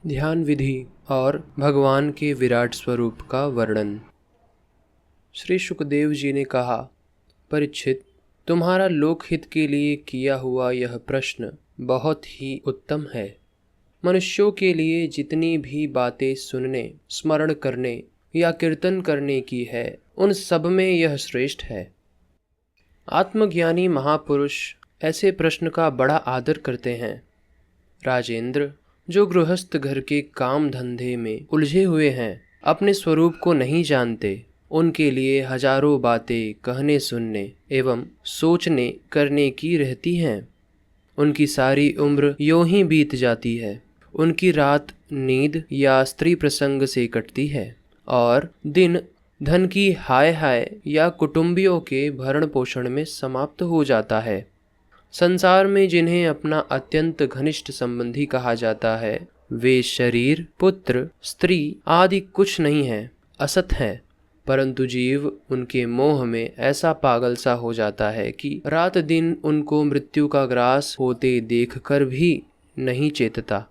ध्यान विधि और भगवान के विराट स्वरूप का वर्णन। श्री सुखदेव जी ने कहा, परीक्षित, तुम्हारा लोकहित के लिए किया हुआ यह प्रश्न बहुत ही उत्तम है। मनुष्यों के लिए जितनी भी बातें सुनने, स्मरण करने या कीर्तन करने की है, उन सब में यह श्रेष्ठ है। आत्मज्ञानी महापुरुष ऐसे प्रश्न का बड़ा आदर करते हैं। राजेंद्र, जो गृहस्थ घर के काम धंधे में उलझे हुए हैं, अपने स्वरूप को नहीं जानते, उनके लिए हजारों बातें कहने सुनने एवं सोचने करने की रहती हैं। उनकी सारी उम्र यूं ही बीत जाती है। उनकी रात नींद या स्त्री प्रसंग से कटती है और दिन धन की हाय हाय या कुटुंबियों के भरण पोषण में समाप्त हो जाता है। संसार में जिन्हें अपना अत्यंत घनिष्ठ संबंधी कहा जाता है, वे शरीर, पुत्र, स्त्री आदि कुछ नहीं है, असत है। परंतु जीव उनके मोह में ऐसा पागल सा हो जाता है कि रात दिन उनको मृत्यु का ग्रास होते देखकर भी नहीं चेतता।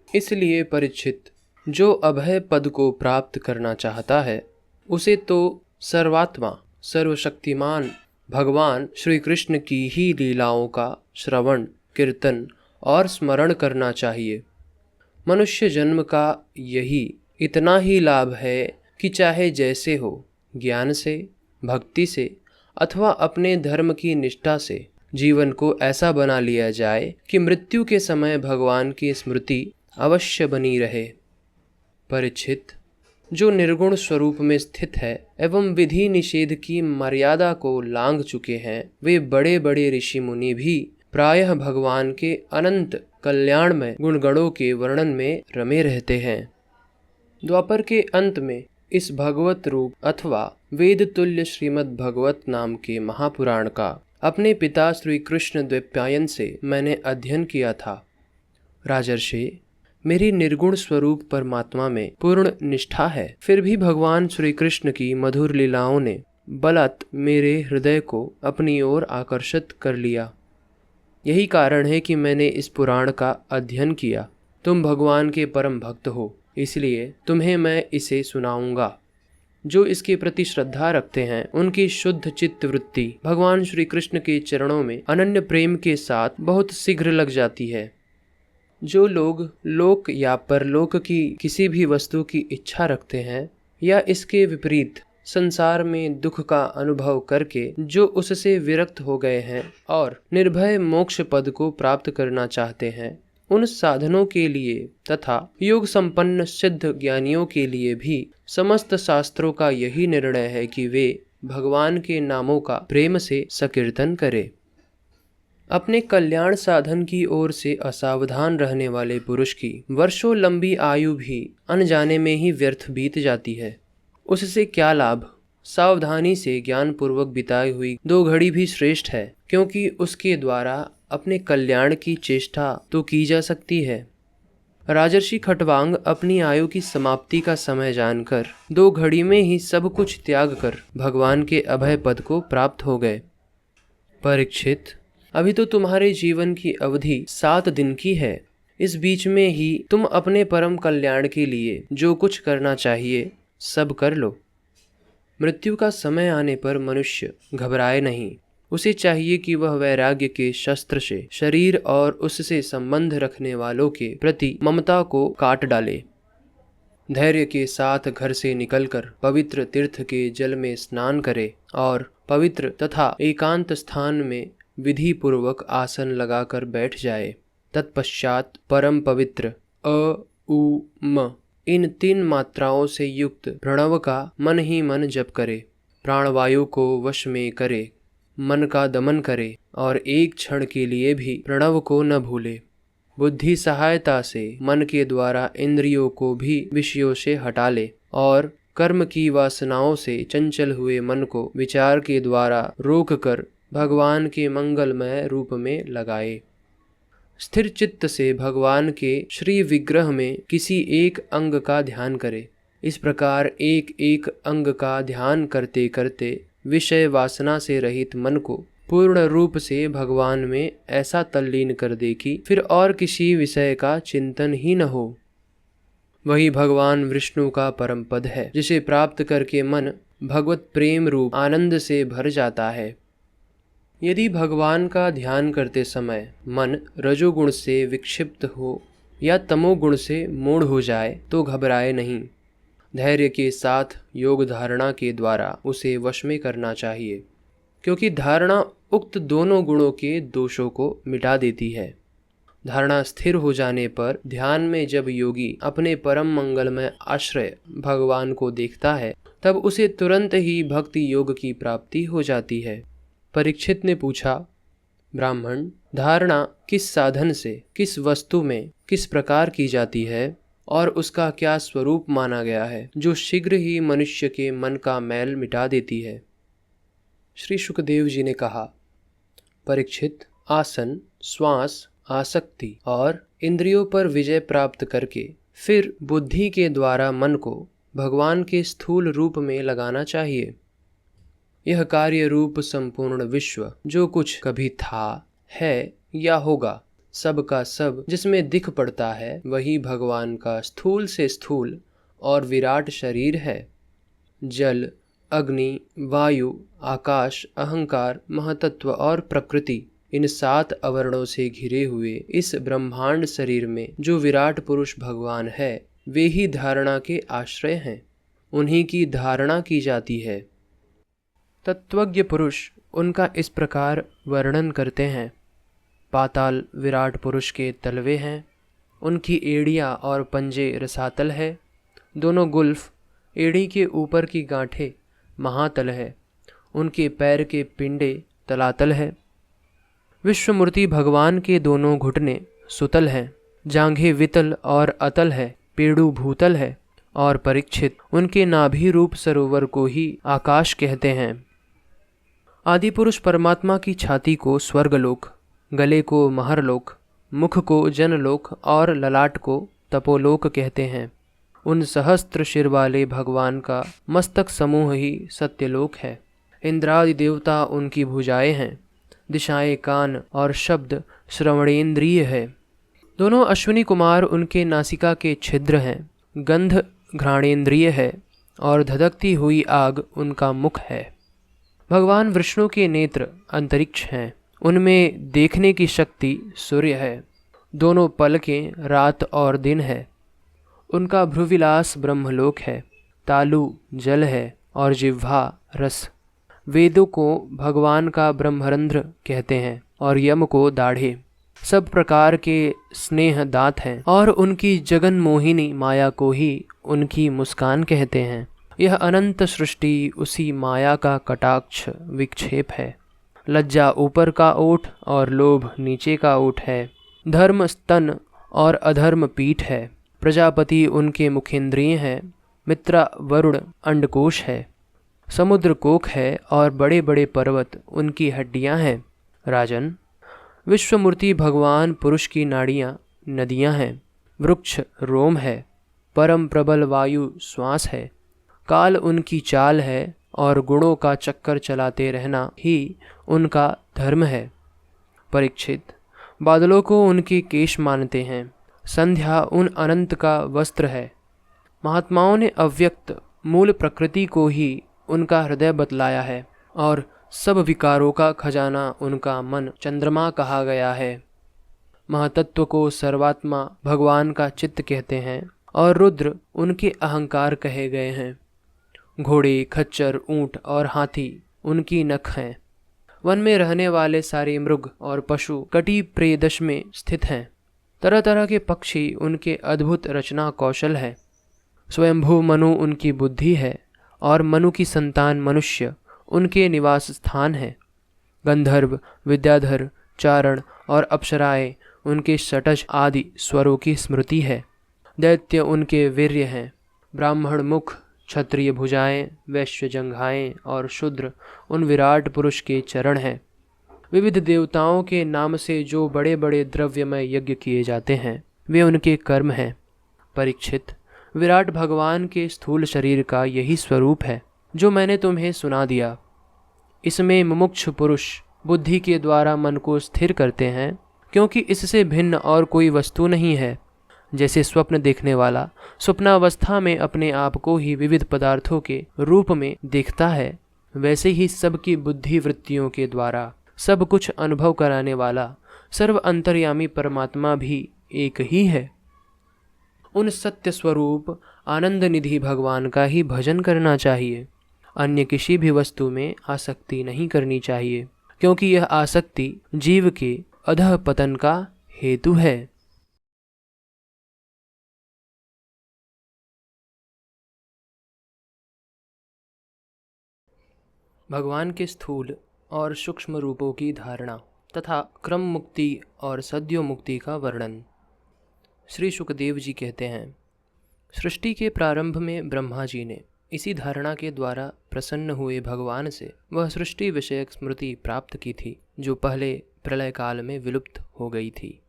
इसलिए परीक्षित, जो अभय पद को प्राप्त करना चाहता है, उसे तो सर्वात्मा, सर्वशक्तिमान भगवान श्री कृष्ण की ही लीलाओं का श्रवण, कीर्तन और स्मरण करना चाहिए। मनुष्य जन्म का यही इतना ही लाभ है कि चाहे जैसे हो, ज्ञान से, भक्ति से अथवा अपने धर्म की निष्ठा से जीवन को ऐसा बना लिया जाए कि मृत्यु के समय भगवान की स्मृति अवश्य बनी रहे। परीक्षित, जो निर्गुण स्वरूप में स्थित है एवं विधि निषेध की मर्यादा को लांघ चुके हैं, वे बड़े बड़े ऋषि मुनि भी प्रायः भगवान के अनंत कल्याणमय गुणगणों के वर्णन में रमे रहते हैं। द्वापर के अंत में इस भगवत रूप अथवा वेद तुल्य श्रीमद् भगवत नाम के महापुराण का अपने पिता श्री कृष्ण द्वैपायन से मैंने अध्ययन किया था। राजर्षि, मेरी निर्गुण स्वरूप परमात्मा में पूर्ण निष्ठा है, फिर भी भगवान श्री कृष्ण की मधुर लीलाओं ने बलत मेरे हृदय को अपनी ओर आकर्षित कर लिया। यही कारण है कि मैंने इस पुराण का अध्ययन किया। तुम भगवान के परम भक्त हो, इसलिए तुम्हें मैं इसे सुनाऊंगा। जो इसके प्रति श्रद्धा रखते हैं, उनकी शुद्ध चित्त वृत्ति भगवान श्री कृष्ण के चरणों में अनन्य प्रेम के साथ बहुत शीघ्र लग जाती है। जो लोग लोक या परलोक की किसी भी वस्तु की इच्छा रखते हैं या इसके विपरीत संसार में दुख का अनुभव करके जो उससे विरक्त हो गए हैं और निर्भय मोक्ष पद को प्राप्त करना चाहते हैं, उन साधनों के लिए तथा योग संपन्न सिद्ध ज्ञानियों के लिए भी समस्त शास्त्रों का यही निर्णय है कि वे भगवान के नामों का प्रेम से संकीर्तन करें। अपने कल्याण साधन की ओर से असावधान रहने वाले पुरुष की वर्षों लंबी आयु भी अनजाने में ही व्यर्थ बीत जाती है। उससे क्या लाभ? सावधानी से ज्ञान पूर्वक बिताई हुई 2 घड़ी भी श्रेष्ठ है, क्योंकि उसके द्वारा अपने कल्याण की चेष्टा तो की जा सकती है। राजर्षि खटवांग अपनी आयु की समाप्ति का समय जानकर 2 घड़ी में ही सब कुछ त्याग कर भगवान के अभय पद को प्राप्त हो गए। परीक्षित, अभी तो तुम्हारे जीवन की अवधि 7 दिन की है। इस बीच में ही तुम अपने परम कल्याण के लिए जो कुछ करना चाहिए सब कर लो। मृत्यु का समय आने पर मनुष्य घबराए नहीं। उसे चाहिए कि वह वैराग्य के शस्त्र से शरीर और उससे संबंध रखने वालों के प्रति ममता को काट डाले। धैर्य के साथ घर से निकलकर पवित्र तीर्थ के जल में स्नान करे और पवित्र तथा एकांत स्थान में विधि पूर्वक आसन लगाकर बैठ जाए। तत्पश्चात परम पवित्र अ उ म इन 3 मात्राओं से युक्त प्रणव का मन ही मन जप करे। प्राणवायु को वश में करे, मन का दमन करे और एक क्षण के लिए भी प्रणव को न भूले। बुद्धि सहायता से मन के द्वारा इंद्रियों को भी विषयों से हटा ले और कर्म की वासनाओं से चंचल हुए मन को विचार के द्वारा रोक कर भगवान के मंगलमय रूप में लगाए। स्थिर चित्त से भगवान के श्री विग्रह में किसी एक अंग का ध्यान करे। इस प्रकार एक एक अंग का ध्यान करते करते विषय वासना से रहित मन को पूर्ण रूप से भगवान में ऐसा तल्लीन कर दे कि फिर और किसी विषय का चिंतन ही न हो। वही भगवान विष्णु का परम पद है, जिसे प्राप्त करके मन भगवत प्रेम रूप आनंद से भर जाता है। यदि भगवान का ध्यान करते समय मन रजोगुण से विक्षिप्त हो या तमोगुण से मूढ़ हो जाए तो घबराए नहीं। धैर्य के साथ योग धारणा के द्वारा उसे वश में करना चाहिए, क्योंकि धारणा उक्त दोनों गुणों के दोषों को मिटा देती है। धारणा स्थिर हो जाने पर ध्यान में जब योगी अपने परम मंगलमय आश्रय भगवान को देखता है, तब उसे तुरंत ही भक्ति योग की प्राप्ति हो जाती है। परीक्षित ने पूछा, ब्राह्मण, धारणा किस साधन से, किस वस्तु में, किस प्रकार की जाती है और उसका क्या स्वरूप माना गया है, जो शीघ्र ही मनुष्य के मन का मैल मिटा देती है? श्री शुकदेव जी ने कहा, परीक्षित, आसन, श्वास, आसक्ति और इंद्रियों पर विजय प्राप्त करके फिर बुद्धि के द्वारा मन को भगवान के स्थूल रूप में लगाना चाहिए। यह कार्य रूप संपूर्ण विश्व जो कुछ कभी था, है या होगा, सब का सब जिसमें दिख पड़ता है, वही भगवान का स्थूल से स्थूल और विराट शरीर है। जल, अग्नि, वायु, आकाश, अहंकार, महतत्व और प्रकृति, इन 7 आवरणों से घिरे हुए इस ब्रह्मांड शरीर में जो विराट पुरुष भगवान है, वे ही धारणा के आश्रय हैं। उन्हीं की धारणा की जाती है। तत्वज्ञ पुरुष उनका इस प्रकार वर्णन करते हैं। पाताल विराट पुरुष के तलवे हैं, उनकी एड़ियाँ और पंजे रसातल है, दोनों गुल्फ, एड़ी के ऊपर की गांठें महातल है, उनके पैर के पिंडे तलातल है। विश्वमूर्ति भगवान के दोनों घुटने सुतल हैं, जांघें वितल और अतल है, पेड़ू भूतल है। और परीक्षित, उनके नाभि रूप सरोवर को ही आकाश कहते हैं। आदि पुरुष परमात्मा की छाती को स्वर्गलोक, गले को महरलोक, मुख को जनलोक और ललाट को तपोलोक कहते हैं। उन सहस्त्र शिर वाले भगवान का मस्तक समूह ही सत्यलोक है। इंद्रादि देवता उनकी भुजाएं हैं, दिशाएं कान और शब्द श्रवणेन्द्रिय है। दोनों अश्विनी कुमार उनके नासिका के छिद्र हैं, गंध घ्राणेन्द्रिय है और धधकती हुई आग उनका मुख है। भगवान विष्णु के नेत्र अंतरिक्ष हैं, उनमें देखने की शक्ति सूर्य है। दोनों पलकें रात और दिन है। उनका भ्रुविलास ब्रह्मलोक है, तालु जल है और जिह्वा रस। वेदों को भगवान का ब्रह्मरंध्र कहते हैं और यम को दाढ़े। सब प्रकार के स्नेह दांत हैं और उनकी जगन मोहिनी माया को ही उनकी मुस्कान कहते हैं। यह अनंत सृष्टि उसी माया का कटाक्ष विक्षेप है। लज्जा ऊपर का ओठ और लोभ नीचे का ओठ है। धर्म स्तन और अधर्म पीठ है। प्रजापति उनके मुखेंद्रिय हैं। मित्रा वरुण अंडकोश है। समुद्र कोख है और बड़े बड़े पर्वत उनकी हड्डियां हैं। राजन, विश्वमूर्ति भगवान पुरुष की नाड़ियाँ नदियाँ हैं। वृक्ष रोम है। परम प्रबल वायु श्वास है। काल उनकी चाल है और गुणों का चक्कर चलाते रहना ही उनका धर्म है। परीक्षित, बादलों को उनके केश मानते हैं। संध्या उन अनंत का वस्त्र है। महात्माओं ने अव्यक्त मूल प्रकृति को ही उनका हृदय बतलाया है और सब विकारों का खजाना उनका मन चंद्रमा कहा गया है। महतत्व को सर्वात्मा भगवान का चित्त कहते हैं और रुद्र उनके अहंकार कहे गए हैं। घोड़े, खच्चर, ऊंट और हाथी उनकी नख हैं। वन में रहने वाले सारे मृग और पशु कटी प्रेदश में स्थित हैं। तरह तरह के पक्षी उनके अद्भुत रचना कौशल है। स्वयंभू मनु उनकी बुद्धि है और मनु की संतान मनुष्य उनके निवास स्थान है। गंधर्व, विद्याधर, चारण और अप्सराएं उनके षटज आदि स्वरों की स्मृति है। दैत्य उनके वीर्य हैं। ब्राह्मण मुख, क्षत्रिय भुजाएं, वैश्य जंघाएं और शूद्र उन विराट पुरुष के चरण हैं। विविध देवताओं के नाम से जो बड़े बड़े द्रव्यमय यज्ञ किए जाते हैं, वे उनके कर्म हैं। परीक्षित, विराट भगवान के स्थूल शरीर का यही स्वरूप है जो मैंने तुम्हें सुना दिया। इसमें मुमुक्ष पुरुष बुद्धि के द्वारा मन को स्थिर करते हैं, क्योंकि इससे भिन्न और कोई वस्तु नहीं है। जैसे स्वप्न देखने वाला स्वप्नावस्था में अपने आप को ही विविध पदार्थों के रूप में देखता है, वैसे ही सबकी बुद्धि वृत्तियों के द्वारा सब कुछ अनुभव कराने वाला सर्व अंतर्यामी परमात्मा भी एक ही है। उन सत्य स्वरूप आनंद निधि भगवान का ही भजन करना चाहिए। अन्य किसी भी वस्तु में आसक्ति नहीं करनी चाहिए, क्योंकि यह आसक्ति जीव के अधः पतन का हेतु है। भगवान के स्थूल और सूक्ष्म रूपों की धारणा तथा क्रम मुक्ति और सद्यो मुक्ति का वर्णन। श्री सुखदेव जी कहते हैं, सृष्टि के प्रारंभ में ब्रह्मा जी ने इसी धारणा के द्वारा प्रसन्न हुए भगवान से वह सृष्टि विषयक स्मृति प्राप्त की थी जो पहले प्रलय काल में विलुप्त हो गई थी।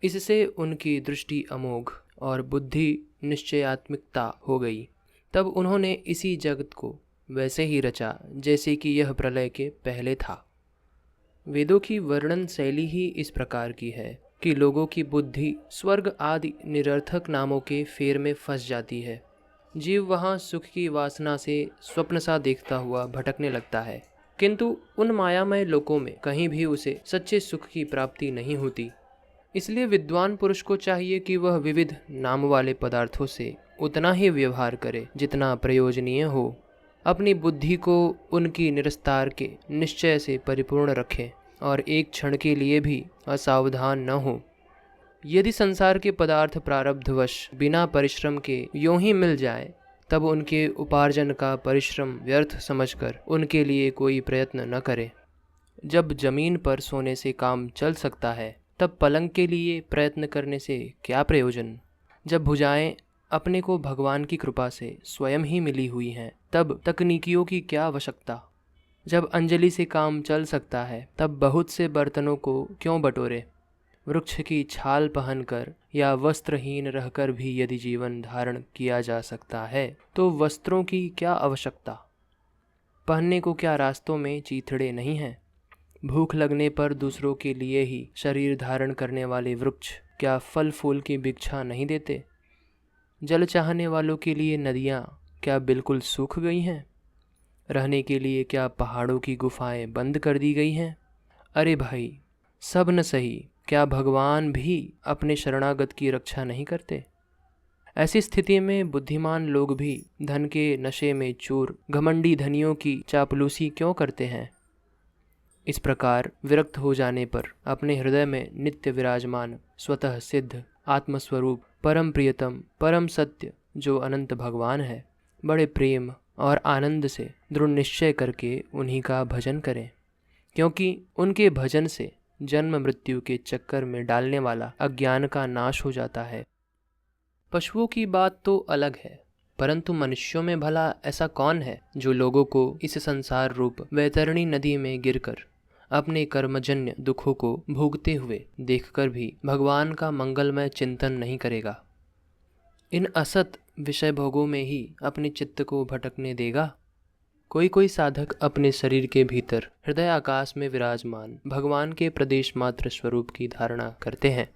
इससे उनकी दृष्टि अमोघ और बुद्धि निश्चयात्मिकता हो गई। तब उन्होंने इसी जगत को वैसे ही रचा जैसे कि यह प्रलय के पहले था। वेदों की वर्णन शैली ही इस प्रकार की है कि लोगों की बुद्धि स्वर्ग आदि निरर्थक नामों के फेर में फंस जाती है। जीव वहाँ सुख की वासना से स्वप्न सा देखता हुआ भटकने लगता है, किंतु उन मायामय लोकों में कहीं भी उसे सच्चे सुख की प्राप्ति नहीं होती। इसलिए विद्वान पुरुष को चाहिए कि वह विविध नाम वाले पदार्थों से उतना ही व्यवहार करे जितना प्रयोजनीय हो। अपनी बुद्धि को उनकी निरस्तार के निश्चय से परिपूर्ण रखें और एक क्षण के लिए भी असावधान न हो। यदि संसार के पदार्थ प्रारब्धवश बिना परिश्रम के यूं ही मिल जाए, तब उनके उपार्जन का परिश्रम व्यर्थ समझकर उनके लिए कोई प्रयत्न न करे। जब जमीन पर सोने से काम चल सकता है, तब पलंग के लिए प्रयत्न करने से क्या प्रयोजन। जब भुजाएं अपने को भगवान की कृपा से स्वयं ही मिली हुई हैं, तब तकनीकियों की क्या आवश्यकता। जब अंजलि से काम चल सकता है, तब बहुत से बर्तनों को क्यों बटोरे। वृक्ष की छाल पहनकर या वस्त्रहीन रहकर भी यदि जीवन धारण किया जा सकता है, तो वस्त्रों की क्या आवश्यकता। पहनने को क्या रास्तों में चीथड़े नहीं हैं। भूख लगने पर दूसरों के लिए ही शरीर धारण करने वाले वृक्ष क्या फल फूल की भिक्षा नहीं देते। जल चाहने वालों के लिए नदियाँ क्या बिल्कुल सूख गई हैं। रहने के लिए क्या पहाड़ों की गुफाएं बंद कर दी गई हैं। अरे भाई, सब न सही, क्या भगवान भी अपने शरणागत की रक्षा नहीं करते। ऐसी स्थिति में बुद्धिमान लोग भी धन के नशे में चूर घमंडी धनियों की चापलूसी क्यों करते हैं। इस प्रकार विरक्त हो जाने पर अपने हृदय में नित्य विराजमान स्वतः सिद्ध आत्मस्वरूप परम प्रियतम परम सत्य जो अनंत भगवान है, बड़े प्रेम और आनंद से दृढ़ निश्चय करके उन्हीं का भजन करें, क्योंकि उनके भजन से जन्म मृत्यु के चक्कर में डालने वाला अज्ञान का नाश हो जाता है। पशुओं की बात तो अलग है, परंतु मनुष्यों में भला ऐसा कौन है जो लोगों को इस संसार रूप वैतरणी नदी में गिरकर अपने कर्मजन्य दुखों को भोगते हुए देखकर भी भगवान का मंगलमय चिंतन नहीं करेगा। इन असत विषय भोगों में ही अपने चित्त को भटकने देगा। कोई कोई साधक अपने शरीर के भीतर हृदय आकाश में विराजमान भगवान के प्रदेश मात्र स्वरूप की धारणा करते हैं।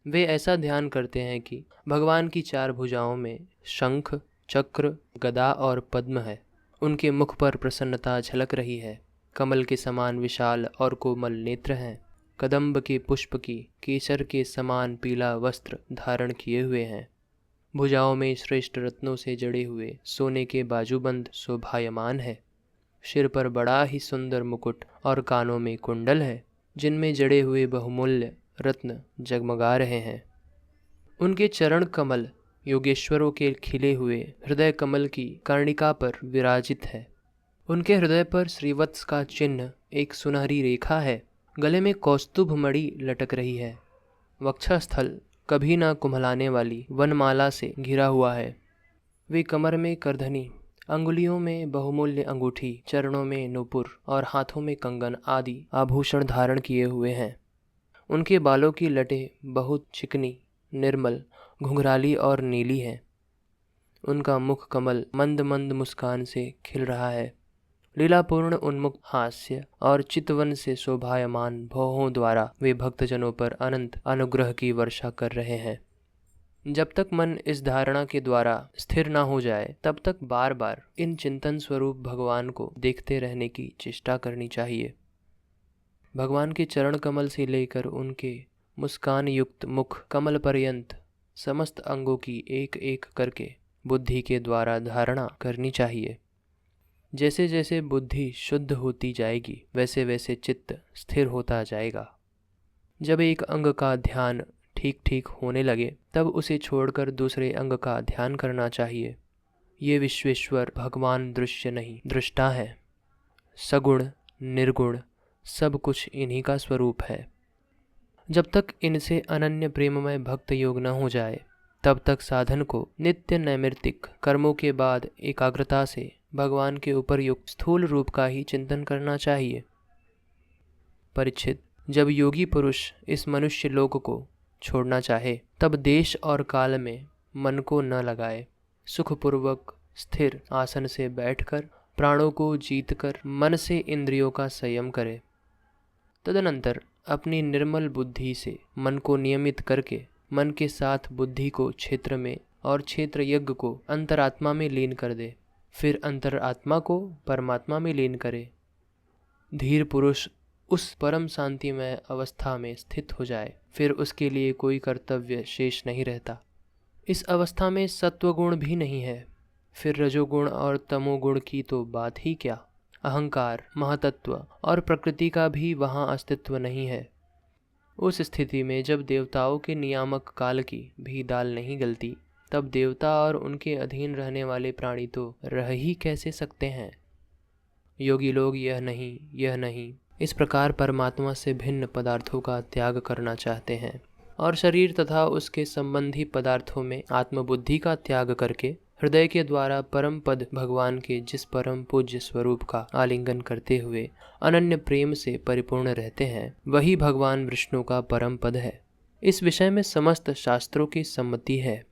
वे ऐसा ध्यान करते हैं कि भगवान की चार भुजाओं में शंख, चक्र, गदा और पद्म है। उनके मुख पर प्रसन्नता झलक रही है। कमल के समान विशाल और कोमल नेत्र हैं। कदम्ब के पुष्प की केसर के समान पीला वस्त्र धारण किए हुए हैं। भुजाओं में श्रेष्ठ रत्नों से जड़े हुए सोने के बाजूबंद शोभायमान है। सिर पर बड़ा ही सुंदर मुकुट और कानों में कुंडल है, जिनमें जड़े हुए बहुमूल्य रत्न जगमगा रहे हैं। उनके चरण कमल योगेश्वरों के खिले हुए हृदय कमल की कर्णिका पर विराजित है। उनके हृदय पर श्रीवत्स का चिन्ह एक सुनहरी रेखा है। गले में कौस्तुभ मणि लटक रही है। वक्षस्थल कभी ना कुम्हलाने वाली वनमाला से घिरा हुआ है। वे कमर में करधनी, अंगुलियों में बहुमूल्य अंगूठी, चरणों में नूपुर और हाथों में कंगन आदि आभूषण धारण किए हुए हैं। उनके बालों की लटें बहुत चिकनी, निर्मल, घुंघराली और नीली हैं। उनका मुख कमल मंद मंद मुस्कान से खिल रहा है। लीलापूर्ण उन्मुक्त हास्य और चितवन से शोभायमान भौहों द्वारा वे भक्तजनों पर अनंत अनुग्रह की वर्षा कर रहे हैं। जब तक मन इस धारणा के द्वारा स्थिर न हो जाए तब तक बार बार इन चिंतन स्वरूप भगवान को देखते रहने की चेष्टा करनी चाहिए। भगवान के चरण कमल से लेकर उनके मुस्कान युक्त मुख कमल पर्यंत समस्त अंगों की एक एक करके बुद्धि के द्वारा धारणा करनी चाहिए। जैसे जैसे बुद्धि शुद्ध होती जाएगी वैसे वैसे चित्त स्थिर होता जाएगा। जब एक अंग का ध्यान ठीक ठीक होने लगे तब उसे छोड़कर दूसरे अंग का ध्यान करना चाहिए। ये विश्वेश्वर भगवान दृश्य नहीं दृष्टा है। सगुण निर्गुण सब कुछ इन्हीं का स्वरूप है। जब तक इनसे अनन्य प्रेममय भक्त योग न हो जाए तब तक साधन को नित्य नैमित्तिक कर्मों के बाद एकाग्रता से भगवान के उपर्युक्त स्थूल रूप का ही चिंतन करना चाहिए। परीक्षित, जब योगी पुरुष इस मनुष्य लोक को छोड़ना चाहे तब देश और काल में मन को न लगाए। सुखपूर्वक स्थिर आसन से बैठकर प्राणों को जीतकर मन से इंद्रियों का संयम करे। तदनंतर अपनी निर्मल बुद्धि से मन को नियमित करके मन के साथ बुद्धि को क्षेत्र में और क्षेत्र यज्ञ को अंतरात्मा में लीन कर दे। फिर अंतरात्मा को परमात्मा में लीन करे। धीर पुरुष उस परम शांतिमय अवस्था में स्थित हो जाए, फिर उसके लिए कोई कर्तव्य शेष नहीं रहता। इस अवस्था में सत्वगुण भी नहीं है, फिर रजोगुण और तमोगुण की तो बात ही क्या। अहंकार, महतत्व और प्रकृति का भी वहाँ अस्तित्व नहीं है। उस स्थिति में जब देवताओं के नियामक काल की भी दाल नहीं गलती, तब देवता और उनके अधीन रहने वाले प्राणी तो रह ही कैसे सकते हैं। योगी लोग यह नहीं इस प्रकार परमात्मा से भिन्न पदार्थों का त्याग करना चाहते हैं और शरीर तथा उसके संबंधी पदार्थों में आत्मबुद्धि का त्याग करके हृदय के द्वारा परम पद भगवान के जिस परम पूज्य स्वरूप का आलिंगन करते हुए अनन्य प्रेम से परिपूर्ण रहते हैं, वही भगवान विष्णु का परम पद है। इस विषय में समस्त शास्त्रों की सम्मति है।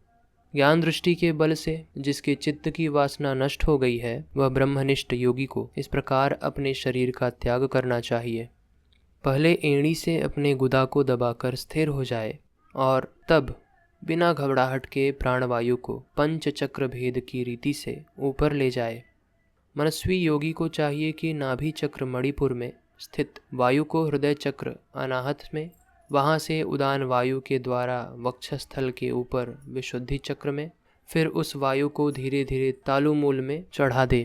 ज्ञान दृष्टि के बल से जिसके चित्त की वासना नष्ट हो गई है, वह ब्रह्मनिष्ठ योगी को इस प्रकार अपने शरीर का त्याग करना चाहिए। पहले एड़ी से अपने गुदा को दबाकर स्थिर हो जाए और तब बिना घबराहट के प्राणवायु को पंच चक्र भेद की रीति से ऊपर ले जाए। मनस्वी योगी को चाहिए कि नाभि चक्र मणिपुर में स्थित वायु को हृदय चक्र अनाहत में, वहाँ से उदान वायु के द्वारा वक्षस्थल के ऊपर विशुद्धि चक्र में, फिर उस वायु को धीरे धीरे तालु मूल में चढ़ा दे।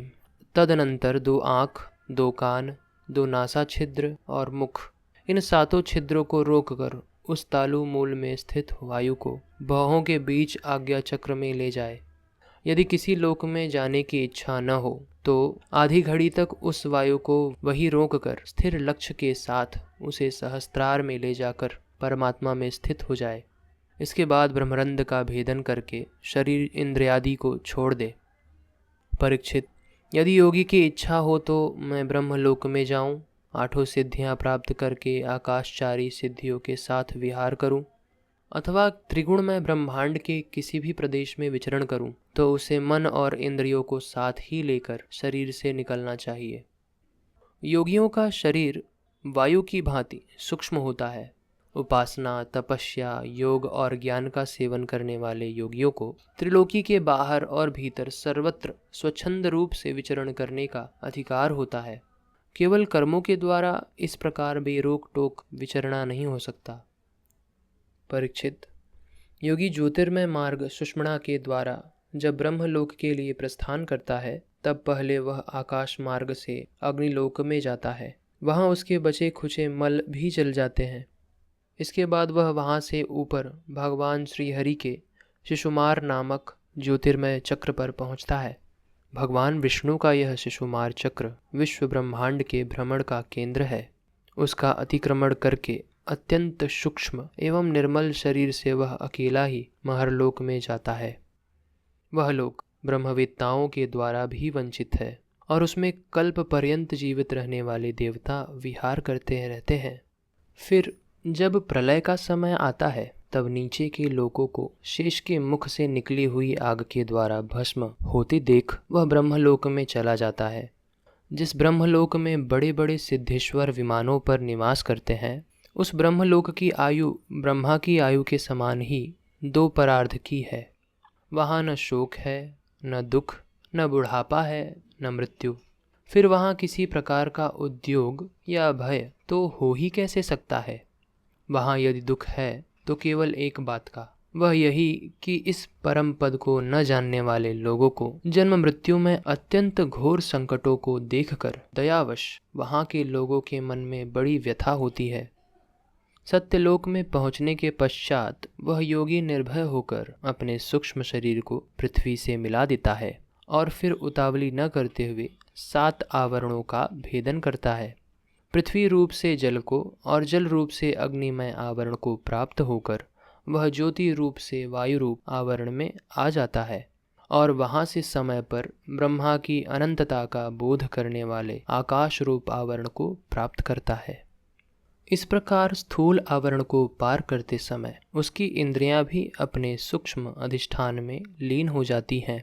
तदनंतर 2 आँख, 2 कान, 2 नासा छिद्र और मुख, इन 7 छिद्रों को रोककर उस तालु मूल में स्थित वायु को बाहों के बीच आज्ञा चक्र में ले जाए। यदि किसी लोक में जाने की इच्छा न हो तो आधी घड़ी तक उस वायु को वही रोककर स्थिर लक्ष्य के साथ उसे सहस्त्रार में ले जाकर परमात्मा में स्थित हो जाए। इसके बाद ब्रह्मरंध्र का भेदन करके शरीर इंद्रियादि को छोड़ दे। परीक्षित, यदि योगी की इच्छा हो तो मैं ब्रह्मलोक में जाऊं, 8 सिद्धियां प्राप्त करके आकाशचारी सिद्धियों के साथ विहार करूं, अथवा त्रिगुणमय ब्रह्मांड के किसी भी प्रदेश में विचरण करूं, तो उसे मन और इंद्रियों को साथ ही लेकर शरीर से निकलना चाहिए। योगियों का शरीर वायु की भांति सूक्ष्म होता है। उपासना, तपस्या, योग और ज्ञान का सेवन करने वाले योगियों को त्रिलोकी के बाहर और भीतर सर्वत्र स्वच्छंद रूप से विचरण करने का अधिकार होता है। केवल कर्मों के द्वारा इस प्रकार बेरोक टोक विचरना नहीं हो सकता। परीक्षित, योगी ज्योतिर्मय मार्ग सुषुम्ना के द्वारा जब ब्रह्मलोक के लिए प्रस्थान करता है, तब पहले वह आकाश मार्ग से अग्निलोक में जाता है। वहाँ उसके बचे खुचे मल भी जल जाते हैं। इसके बाद वह वहाँ से ऊपर भगवान श्री हरि के शिशुमार नामक ज्योतिर्मय चक्र पर पहुँचता है। भगवान विष्णु का यह शिशुमार चक्र विश्व ब्रह्मांड के भ्रमण का केंद्र है। उसका अतिक्रमण करके अत्यंत सूक्ष्म एवं निर्मल शरीर से वह अकेला ही महरलोक में जाता है। वह लोक ब्रह्मवेत्ताओं के द्वारा भी वंचित है और उसमें कल्प पर्यंत जीवित रहने वाले देवता विहार करते रहते हैं। फिर जब प्रलय का समय आता है, तब नीचे के लोकों को शेष के मुख से निकली हुई आग के द्वारा भस्म होते देख वह ब्रह्मलोक में चला जाता है। जिस ब्रह्मलोक में बड़े बड़े सिद्धेश्वर विमानों पर निवास करते हैं, उस ब्रह्मलोक की आयु ब्रह्मा की आयु के समान ही दो परार्ध की है। वहाँ न शोक है, न दुख, न बुढ़ापा है, न मृत्यु। फिर वहाँ किसी प्रकार का उद्योग या भय तो हो ही कैसे सकता है। वहाँ यदि दुख है तो केवल एक बात का, वह यही कि इस परम पद को न जानने वाले लोगों को जन्म मृत्यु में अत्यंत घोर संकटों को देखकर दयावश वहाँ के लोगों के मन में बड़ी व्यथा होती है। सत्यलोक में पहुँचने के पश्चात वह योगी निर्भय होकर अपने सूक्ष्म शरीर को पृथ्वी से मिला देता है और फिर उतावली न करते हुए 7 आवरणों का भेदन करता है। पृथ्वी रूप से जल को और जल रूप से अग्निमय आवरण को प्राप्त होकर वह ज्योति रूप से वायु रूप आवरण में आ जाता है और वहाँ से समय पर ब्रह्मा की अनंतता का बोध करने वाले आकाश रूप आवरण को प्राप्त करता है। इस प्रकार स्थूल आवरण को पार करते समय उसकी इंद्रियां भी अपने सूक्ष्म अधिष्ठान में लीन हो जाती हैं।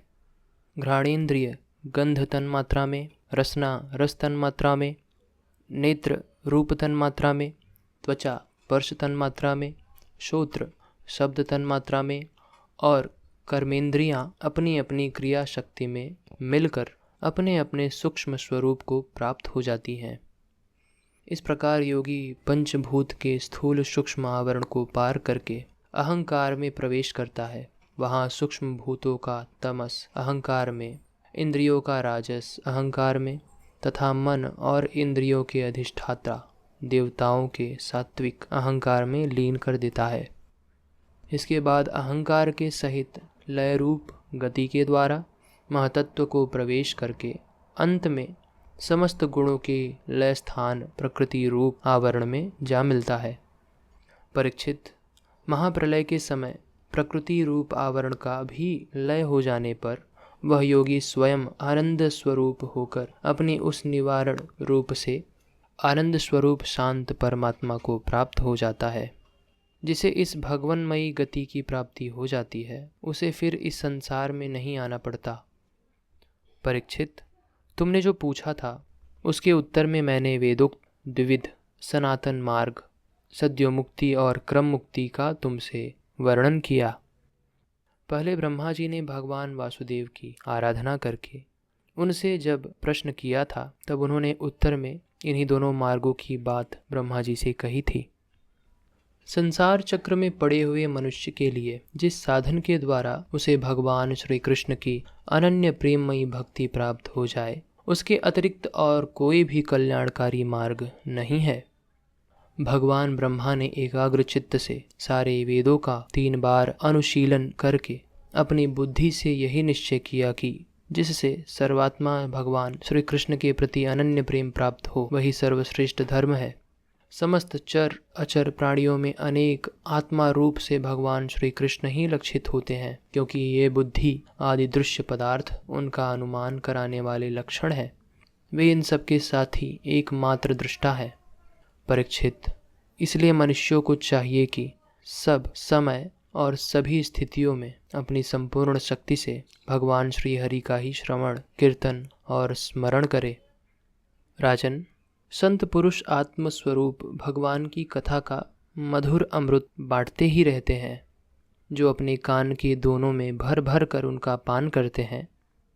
घ्राणेन्द्रिय गंध तन्मात्रा में, रसना रस तन्मात्रा में, नेत्र रूप तन्मात्रा में, त्वचा स्पर्श तन्मात्रा में, श्रोत्र शब्द तन्मात्रा में और कर्मेंद्रियां अपनी अपनी क्रिया शक्ति में मिलकर अपने अपने सूक्ष्म स्वरूप को प्राप्त हो जाती हैं। इस प्रकार योगी पंचभूत के स्थूल सूक्ष्म आवरण को पार करके अहंकार में प्रवेश करता है। वहाँ सूक्ष्म भूतों का तमस अहंकार में, इंद्रियों का राजस अहंकार में तथा मन और इंद्रियों के अधिष्ठाता देवताओं के सात्विक अहंकार में लीन कर देता है। इसके बाद अहंकार के सहित लय रूप गति के द्वारा महतत्व को प्रवेश करके अंत में समस्त गुणों के लय स्थान प्रकृति रूप आवरण में जा मिलता है। परीक्षित, महाप्रलय के समय प्रकृति रूप आवरण का भी लय हो जाने पर वह योगी स्वयं आनंद स्वरूप होकर अपनी उस निवारण रूप से आनंद स्वरूप शांत परमात्मा को प्राप्त हो जाता है। जिसे इस भगवन्मयी गति की प्राप्ति हो जाती है उसे फिर इस संसार में नहीं आना पड़ता। परीक्षित, तुमने जो पूछा था उसके उत्तर में मैंने वेदोक्त द्विविध सनातन मार्ग, सद्योमुक्ति और क्रम मुक्ति का तुमसे वर्णन किया। पहले ब्रह्मा जी ने भगवान वासुदेव की आराधना करके उनसे जब प्रश्न किया था तब उन्होंने उत्तर में इन्हीं दोनों मार्गों की बात ब्रह्मा जी से कही थी। संसार चक्र में पड़े हुए मनुष्य के लिए जिस साधन के द्वारा उसे भगवान श्री कृष्ण की अनन्य प्रेममयी भक्ति प्राप्त हो जाए उसके अतिरिक्त और कोई भी कल्याणकारी मार्ग नहीं है। भगवान ब्रह्मा ने एकाग्र चित्त से सारे वेदों का 3 बार अनुशीलन करके अपनी बुद्धि से यही निश्चय किया कि जिससे सर्वात्मा भगवान श्री कृष्ण के प्रति अनन्य प्रेम प्राप्त हो वही सर्वश्रेष्ठ धर्म है। समस्त चर अचर प्राणियों में अनेक आत्मा रूप से भगवान श्री कृष्ण ही लक्षित होते हैं, क्योंकि ये बुद्धि आदि दृश्य पदार्थ उनका अनुमान कराने वाले लक्षण है। वे इन सबके साथ ही एकमात्र दृष्टा है। परीक्षित, इसलिए मनुष्यों को चाहिए कि सब समय और सभी स्थितियों में अपनी संपूर्ण शक्ति से भगवान श्री हरि का ही श्रवण, कीर्तन और स्मरण करे। राजन, संत पुरुष आत्मस्वरूप भगवान की कथा का मधुर अमृत बांटते ही रहते हैं। जो अपने कान के दोनों में भर भर कर उनका पान करते हैं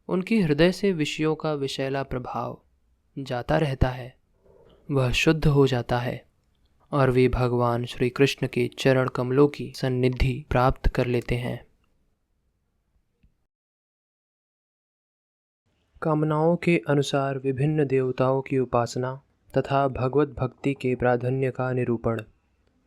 उनके हृदय से विषयों का विषैला प्रभाव जाता रहता है, वह शुद्ध हो जाता है और वे भगवान श्री कृष्ण के चरण कमलों की सन्निधि प्राप्त कर लेते हैं। कामनाओं के अनुसार विभिन्न देवताओं की उपासना तथा भगवत भक्ति के प्राधान्य का निरूपण।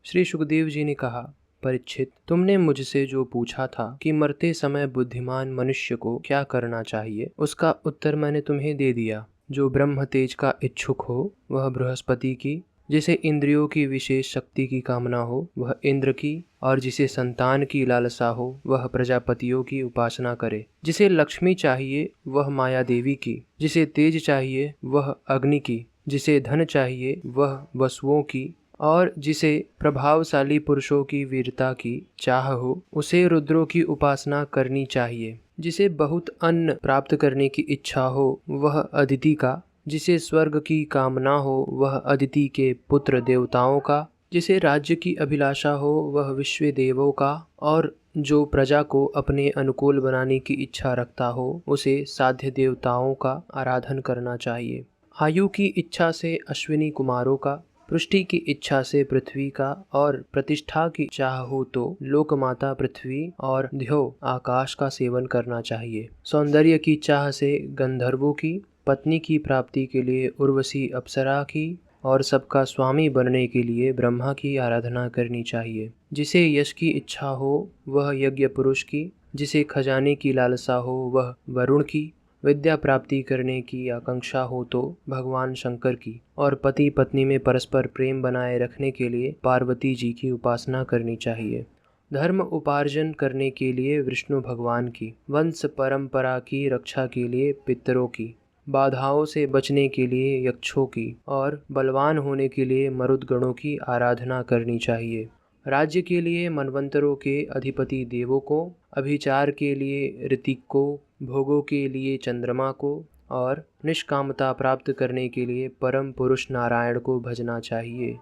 श्री सुखदेव जी ने कहा, परीक्षित, तुमने मुझसे जो पूछा था कि मरते समय बुद्धिमान मनुष्य को क्या करना चाहिए, उसका उत्तर मैंने तुम्हें दे दिया। जो ब्रह्म तेज का इच्छुक हो वह बृहस्पति की, जिसे इंद्रियों की विशेष शक्ति की कामना हो वह इंद्र की, और जिसे संतान की लालसा हो वह प्रजापतियों की उपासना करे। जिसे लक्ष्मी चाहिए वह माया देवी की, जिसे तेज चाहिए वह अग्नि की, जिसे धन चाहिए वह वसुओं की, और जिसे प्रभावशाली पुरुषों की वीरता की चाह हो उसे रुद्रों की उपासना करनी चाहिए। जिसे बहुत अन्न प्राप्त करने की इच्छा हो वह अदिति का, जिसे स्वर्ग की कामना हो वह अदिति के पुत्र देवताओं का, जिसे राज्य की अभिलाषा हो वह विश्व देवों का, और जो प्रजा को अपने अनुकूल बनाने की इच्छा रखता हो, उसे साध्य देवताओं का आराधन करना चाहिए। आयु की इच्छा से अश्विनी कुमारों का, पुष्टि की इच्छा से पृथ्वी का, और प्रतिष्ठा की चाह हो तो लोकमाता पृथ्वी और ध्यो आकाश का सेवन करना चाहिए। सौंदर्य की चाह से गंधर्वों की, पत्नी की प्राप्ति के लिए उर्वशी अप्सरा की, और सबका स्वामी बनने के लिए ब्रह्मा की आराधना करनी चाहिए। जिसे यश की इच्छा हो वह यज्ञ पुरुष की, जिसे खजाने की लालसा हो वह वरुण की, विद्या प्राप्ति करने की आकांक्षा हो तो भगवान शंकर की, और पति पत्नी में परस्पर प्रेम बनाए रखने के लिए पार्वती जी की उपासना करनी चाहिए। धर्म उपार्जन करने के लिए विष्णु भगवान की, वंश परंपरा की रक्षा के लिए पितरों की, बाधाओं से बचने के लिए यक्षों की, और बलवान होने के लिए मरुदगणों की आराधना करनी चाहिए। राज्य के लिए मनवंतरों के अधिपति देवों को, अभिचार के लिए ऋतिक को, भोगों के लिए चंद्रमा को, और निष्कामता प्राप्त करने के लिए परम पुरुष नारायण को भजना चाहिए।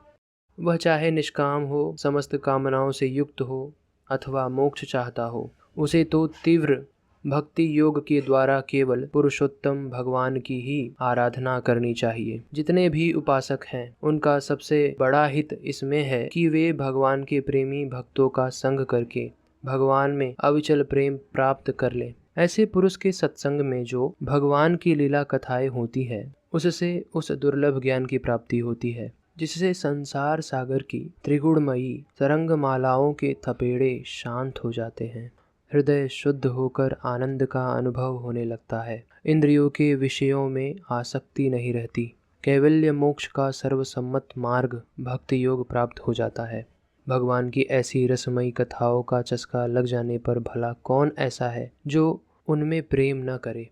वह चाहे निष्काम हो, समस्त कामनाओं से युक्त हो, अथवा मोक्ष चाहता हो, उसे तो तीव्र भक्ति योग के द्वारा केवल पुरुषोत्तम भगवान की ही आराधना करनी चाहिए। जितने भी उपासक हैं उनका सबसे बड़ा हित इसमें है कि वे भगवान के प्रेमी भक्तों का संग करके भगवान में अविचल प्रेम प्राप्त कर लें। ऐसे पुरुष के सत्संग में जो भगवान की लीला कथाएं होती है, उससे उस दुर्लभ ज्ञान की प्राप्ति होती है जिससे संसार सागर की त्रिगुणमयी तरंग मालाओं के थपेड़े शांत हो जाते हैं। हृदय शुद्ध होकर आनंद का अनुभव होने लगता है। इंद्रियों के विषयों में आसक्ति नहीं रहती। कैवल्य मोक्ष का सर्वसम्मत मार्ग भक्ति योग प्राप्त हो जाता है। भगवान की ऐसी रसमयी कथाओं का चस्का लग जाने पर भला कौन ऐसा है जो उनमें प्रेम न करे।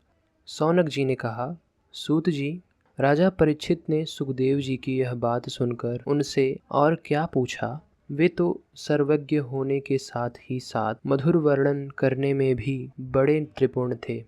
सौनक जी ने कहा, सूत जी, राजा परीक्षित ने सुखदेव जी की यह बात सुनकर उनसे और क्या पूछा। वे तो सर्वज्ञ होने के साथ ही साथ मधुर वर्णन करने में भी बड़े त्रिपुण थे।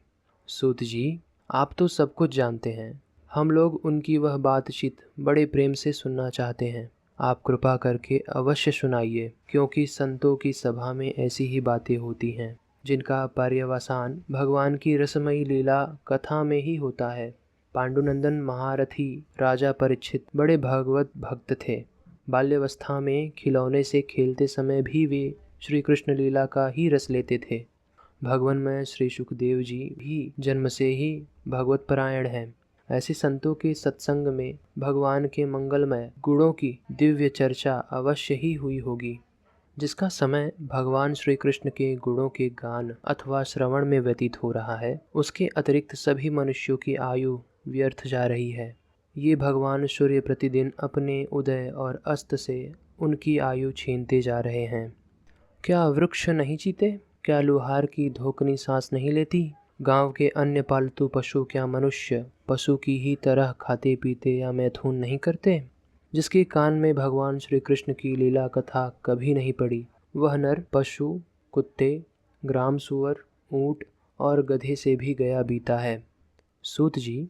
सूत जी, आप तो सब कुछ जानते हैं। हम लोग उनकी वह बातचीत बड़े प्रेम से सुनना चाहते हैं। आप कृपा करके अवश्य सुनाइए, क्योंकि संतों की सभा में ऐसी ही बातें होती हैं जिनका पर्यवसान भगवान की रसमयी लीला कथा में ही होता है। पांडुनंदन महारथी राजा परीक्षित बड़े भागवत भक्त थे। बाल्यावस्था में खिलौने से खेलते समय भी वे श्री कृष्ण लीला का ही रस लेते थे। भगवानमय श्री सुखदेव जी भी जन्म से ही भगवत परायण हैं। ऐसे संतों के सत्संग में भगवान के मंगलमय गुणों की दिव्य चर्चा अवश्य ही हुई होगी। जिसका समय भगवान श्री कृष्ण के गुणों के गान अथवा श्रवण में व्यतीत हो रहा है, उसके अतिरिक्त सभी मनुष्यों की आयु व्यर्थ जा रही है। ये भगवान सूर्य प्रतिदिन अपने उदय और अस्त से उनकी आयु छीनते जा रहे हैं। क्या वृक्ष नहीं जीते? क्या लोहार की धोकनी सांस नहीं लेती? गांव के अन्य पालतू पशु क्या मनुष्य पशु की ही तरह खाते पीते या मैथुन नहीं करते? जिसके कान में भगवान श्री कृष्ण की लीला कथा कभी नहीं पड़ी, वह नर पशु, कुत्ते, ग्राम सुअर, ऊंट और गधे से भी गया बीता है। सूत जी,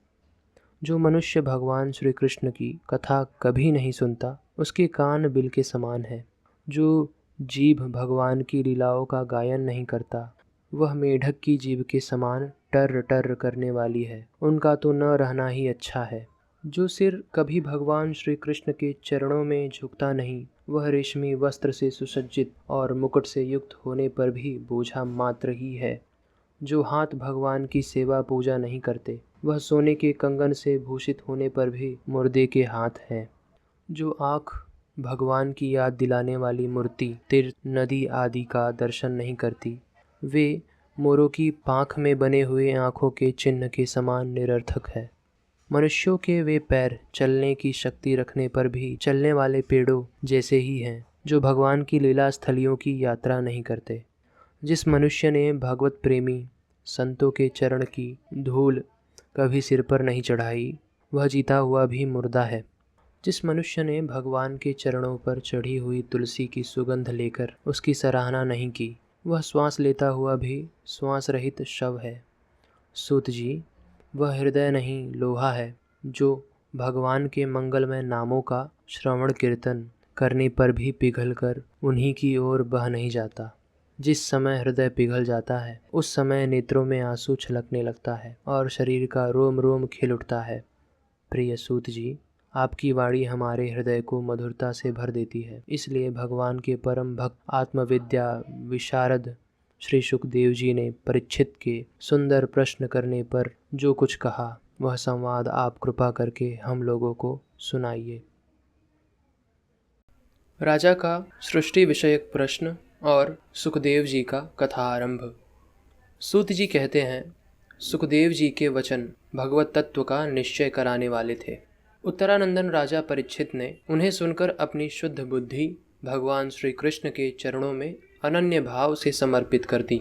जो मनुष्य भगवान श्री कृष्ण की कथा कभी नहीं सुनता, उसके कान बिल के समान है। जो जीभ भगवान की लीलाओं का गायन नहीं करता, वह मेढक की जीभ के समान टर टर करने वाली है। उनका तो न रहना ही अच्छा है। जो सिर कभी भगवान श्री कृष्ण के चरणों में झुकता नहीं, वह रेशमी वस्त्र से सुसज्जित और मुकुट से युक्त होने पर भी बोझा मात्र ही है। जो हाथ भगवान की सेवा पूजा नहीं करते, वह सोने के कंगन से भूषित होने पर भी मुर्दे के हाथ हैं। जो आँख भगवान की याद दिलाने वाली मूर्ति, तीर्थ, नदी आदि का दर्शन नहीं करती, वे मोरों की पाँख में बने हुए आँखों के चिन्ह के समान निरर्थक है। मनुष्यों के वे पैर चलने की शक्ति रखने पर भी चलने वाले पेड़ों जैसे ही हैं, जो भगवान की लीला स्थलियों की यात्रा नहीं करते। जिस मनुष्य ने भगवत प्रेमी संतों के चरण की धूल कभी सिर पर नहीं चढ़ाई, वह जीता हुआ भी मुर्दा है। जिस मनुष्य ने भगवान के चरणों पर चढ़ी हुई तुलसी की सुगंध लेकर उसकी सराहना नहीं की, वह श्वास लेता हुआ भी श्वास रहित शव है। सूत जी, वह हृदय नहीं लोहा है जो भगवान के मंगलमय नामों का श्रवण कीर्तन करने पर भी पिघलकर उन्हीं की ओर बह नहीं जाता। जिस समय हृदय पिघल जाता है उस समय नेत्रों में आंसू छलकने लगता है और शरीर का रोम रोम खिल उठता है। प्रिय सूत जी, आपकी वाणी हमारे हृदय को मधुरता से भर देती है। इसलिए भगवान के परम भक्त आत्मविद्या विशारद श्री सुखदेव जी ने परीक्षित के सुंदर प्रश्न करने पर जो कुछ कहा वह संवाद आप कृपा करके हम लोगों को सुनाइए। राजा का सृष्टि विषयक प्रश्न और सुखदेव जी का कथा आरंभ। सूत जी कहते हैं, सुखदेव जी के वचन भगवत तत्व का निश्चय कराने वाले थे। उत्तरानंदन राजा परीक्षित ने उन्हें सुनकर अपनी शुद्ध बुद्धि भगवान श्री कृष्ण के चरणों में अनन्य भाव से समर्पित कर दी।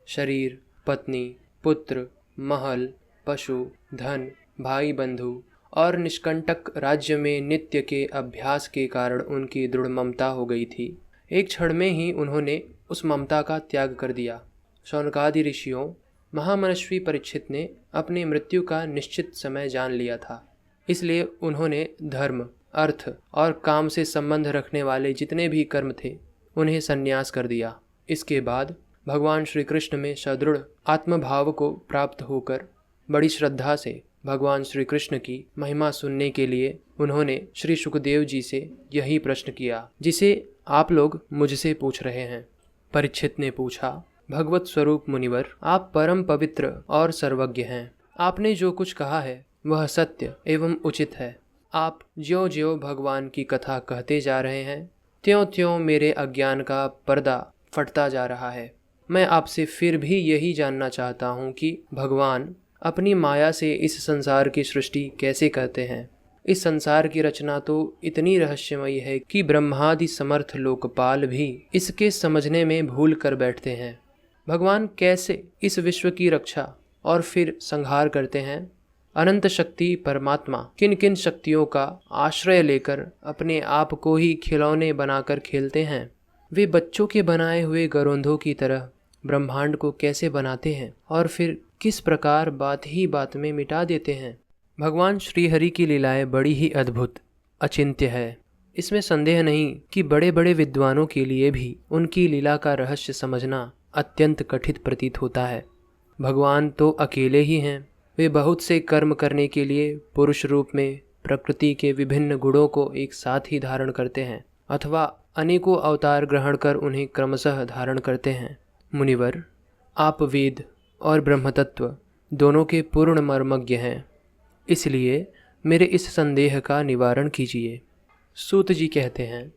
शरीर, पत्नी, पुत्र, महल, पशु, धन, भाई बंधु और निष्कंटक राज्य में नित्य के अभ्यास के कारण उनकी दृढ़ ममता हो गई थी। एक क्षण में ही उन्होंने उस ममता का त्याग कर दिया। शौनकादि ऋषियों, महामनस्वी परीक्षित ने अपनी मृत्यु का निश्चित समय जान लिया था। इसलिए उन्होंने धर्म, अर्थ और काम से संबंध रखने वाले जितने भी कर्म थे उन्हें संन्यास कर दिया। इसके बाद भगवान श्री कृष्ण में सदृढ़ आत्मभाव को प्राप्त होकर बड़ी श्रद्धा से भगवान श्री कृष्ण की महिमा सुनने के लिए उन्होंने श्री सुखदेव जी से यही प्रश्न किया जिसे आप लोग मुझसे पूछ रहे हैं। परीक्षित ने पूछा, भगवत स्वरूप मुनिवर, आप परम पवित्र और सर्वज्ञ हैं। आपने जो कुछ कहा है वह सत्य एवं उचित है। आप ज्यों ज्यों भगवान की कथा कहते जा रहे हैं त्यों त्यों मेरे अज्ञान का पर्दा फटता जा रहा है। मैं आपसे फिर भी यही जानना चाहता हूँ कि भगवान अपनी माया से इस संसार की सृष्टि कैसे करते हैं। इस संसार की रचना तो इतनी रहस्यमयी है कि ब्रह्मादि समर्थ लोकपाल भी इसके समझने में भूल कर बैठते हैं। भगवान कैसे इस विश्व की रक्षा और फिर संहार करते हैं। अनंत शक्ति परमात्मा किन किन शक्तियों का आश्रय लेकर अपने आप को ही खिलौने बनाकर खेलते हैं। वे बच्चों के बनाए हुए गरोंधों की तरह ब्रह्मांड को कैसे बनाते हैं और फिर किस प्रकार बात ही बात में मिटा देते हैं। भगवान श्रीहरि की लीलाएं बड़ी ही अद्भुत, अचिंत्य है। इसमें संदेह नहीं कि बड़े बड़े विद्वानों के लिए भी उनकी लीला का रहस्य समझना अत्यंत कठिन प्रतीत होता है। भगवान तो अकेले ही हैं। वे बहुत से कर्म करने के लिए पुरुष रूप में प्रकृति के विभिन्न गुणों को एक साथ ही धारण करते हैं अथवा अनेकों अवतार ग्रहण कर उन्हें क्रमशः धारण करते हैं। मुनिवर, आप वेद और ब्रह्मतत्व दोनों के पूर्ण मर्मज्ञ हैं, इसलिए मेरे इस संदेह का निवारण कीजिए। सूत जी कहते हैं,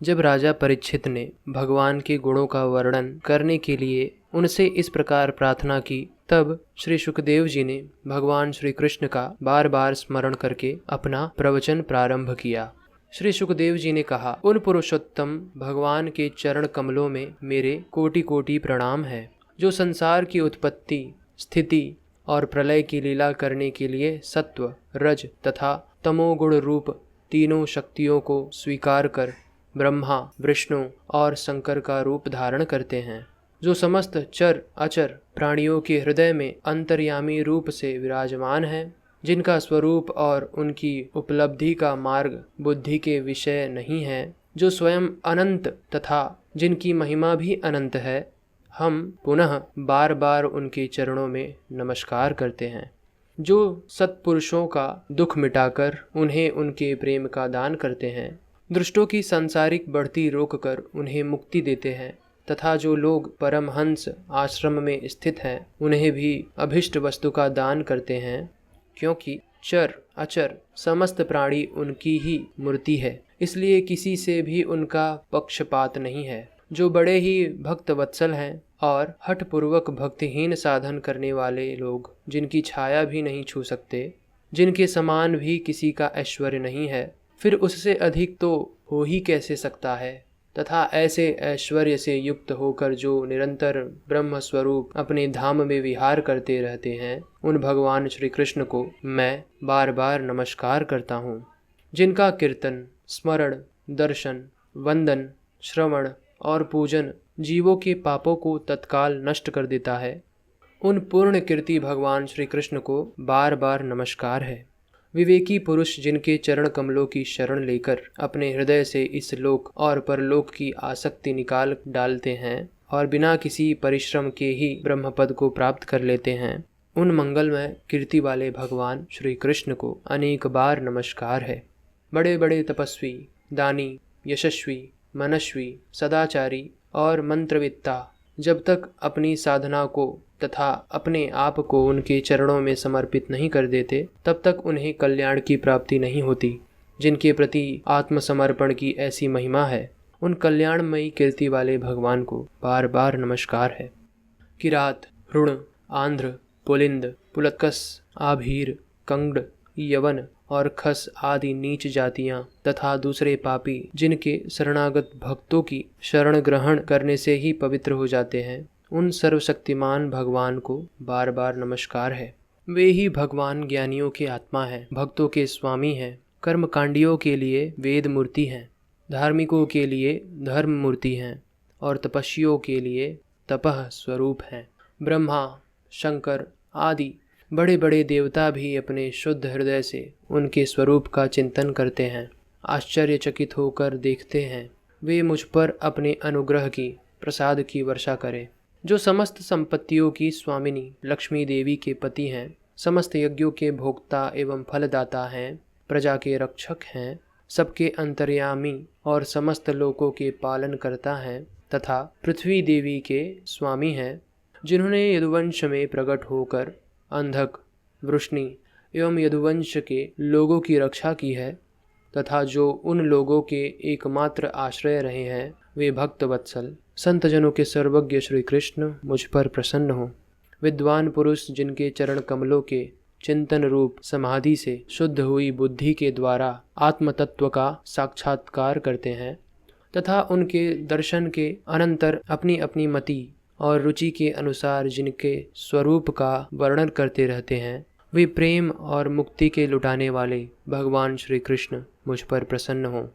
जब राजा परीक्षित ने भगवान के गुणों का वर्णन करने के लिए उनसे इस प्रकार प्रार्थना की, तब श्री सुखदेव जी ने भगवान श्री कृष्ण का बार बार स्मरण करके अपना प्रवचन प्रारंभ किया। श्री सुखदेव जी ने कहा, उन पुरुषोत्तम भगवान के चरण कमलों में मेरे कोटि कोटि प्रणाम है, जो संसार की उत्पत्ति, स्थिति और प्रलय की लीला करने के लिए सत्व, रज तथा तमोगुण रूप तीनों शक्तियों को स्वीकार कर ब्रह्मा, विष्णु और शंकर का रूप धारण करते हैं, जो समस्त चर अचर प्राणियों के हृदय में अंतर्यामी रूप से विराजमान है, जिनका स्वरूप और उनकी उपलब्धि का मार्ग बुद्धि के विषय नहीं है, जो स्वयं अनंत तथा जिनकी महिमा भी अनंत है। हम पुनः बार बार उनके चरणों में नमस्कार करते हैं, जो सत्पुरुषों का दुख मिटाकर उन्हें उनके प्रेम का दान करते हैं, दुष्टों की सांसारिक बढ़ती रोककर उन्हें मुक्ति देते हैं तथा जो लोग परमहंस आश्रम में स्थित हैं उन्हें भी अभिष्ट वस्तु का दान करते हैं, क्योंकि चर अचर समस्त प्राणी उनकी ही मूर्ति है, इसलिए किसी से भी उनका पक्षपात नहीं है। जो बड़े ही भक्त वत्सल हैं और हठपूर्वक भक्तिहीन साधन करने वाले लोग, जिनकी छाया भी नहीं छू सकते, जिनके समान भी किसी का ऐश्वर्य नहीं है, फिर उससे अधिक तो हो ही कैसे सकता है। तथा ऐसे ऐश्वर्य से युक्त होकर जो निरंतर ब्रह्म स्वरूप अपने धाम में विहार करते रहते हैं, उन भगवान श्री कृष्ण को मैं बार बार नमस्कार करता हूँ, जिनका कीर्तन, स्मरण, दर्शन, वंदन, श्रवण और पूजन जीवों के पापों को तत्काल नष्ट कर देता है। उन पूर्ण कीर्ति भगवान श्री कृष्ण को बार बार नमस्कार है। विवेकी पुरुष जिनके चरण कमलों की शरण लेकर अपने हृदय से इस लोक और परलोक की आसक्ति निकाल डालते हैं और बिना किसी परिश्रम के ही ब्रह्मपद को प्राप्त कर लेते हैं, उन मंगलमय कीर्ति वाले भगवान श्री कृष्ण को अनेक बार नमस्कार है। बड़े बड़े तपस्वी, दानी, यशस्वी, मनस्वी, सदाचारी और मंत्रविद्ता जब तक अपनी साधना को तथा अपने आप को उनके चरणों में समर्पित नहीं कर देते, तब तक उन्हें कल्याण की प्राप्ति नहीं होती। जिनके प्रति आत्मसमर्पण की ऐसी महिमा है, उन कल्याणमयी कीर्ति वाले भगवान को बार बार नमस्कार है। किरात, हृण, आंध्र, पुलिंद, पुलत्कस, आभीर, कंगड, यवन और खस आदि नीच जातियां तथा दूसरे पापी जिनके शरणागत भक्तों की शरण ग्रहण करने से ही पवित्र हो जाते हैं, उन सर्वशक्तिमान भगवान को बार बार नमस्कार है। वे ही भगवान ज्ञानियों की आत्मा है, भक्तों के स्वामी हैं, कर्मकांडियों के लिए वेद मूर्ति हैं, धार्मिकों के लिए धर्म मूर्ति हैं और तपस्वियों के लिए तपः स्वरूप हैं। ब्रह्मा, शंकर आदि बड़े बड़े देवता भी अपने शुद्ध हृदय से उनके स्वरूप का चिंतन करते हैं, आश्चर्यचकित होकर देखते हैं वे मुझ पर अपने अनुग्रह की प्रसाद की वर्षा करें। जो समस्त संपत्तियों की स्वामिनी लक्ष्मी देवी के पति हैं, समस्त यज्ञों के भोक्ता एवं फलदाता हैं, प्रजा के रक्षक हैं, सबके अंतर्यामी और समस्त लोकों के पालन करता हैं तथा पृथ्वी देवी के स्वामी हैं, जिन्होंने यदुवंश में प्रकट होकर अंधक, वृष्णि एवं यदुवंश के लोगों की रक्षा की है तथा जो उन लोगों के एकमात्र आश्रय रहे हैं, वे भक्त वत्सल संतजनों के सर्वज्ञ श्री कृष्ण मुझ पर प्रसन्न हो। विद्वान पुरुष जिनके चरण कमलों के चिंतन रूप समाधि से शुद्ध हुई बुद्धि के द्वारा आत्म तत्व का साक्षात्कार करते हैं तथा उनके दर्शन के अनंतर अपनी अपनी मति और रुचि के अनुसार जिनके स्वरूप का वर्णन करते रहते हैं, वे प्रेम और मुक्ति के लुटाने वाले भगवान श्री कृष्ण मुझ पर प्रसन्न हों।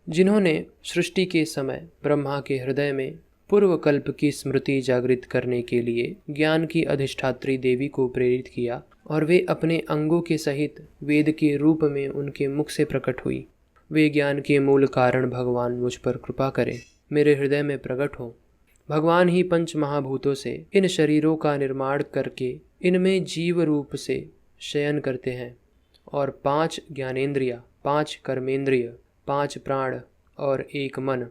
जिन्होंने सृष्टि के समय ब्रह्मा के हृदय में पूर्व कल्प की स्मृति जागृत करने के लिए ज्ञान की अधिष्ठात्री देवी को प्रेरित किया और वे अपने अंगों के सहित वेद के रूप में उनके मुख से प्रकट हुई, वे ज्ञान के मूल कारण भगवान मुझ पर कृपा करें, मेरे हृदय में प्रकट हो। भगवान ही पंच महाभूतों से इन शरीरों का निर्माण करके इनमें जीव रूप से शयन करते हैं और 5 ज्ञानेंद्रिया, 5 कर्मेंद्रिय, 5 प्राण और 1 मन,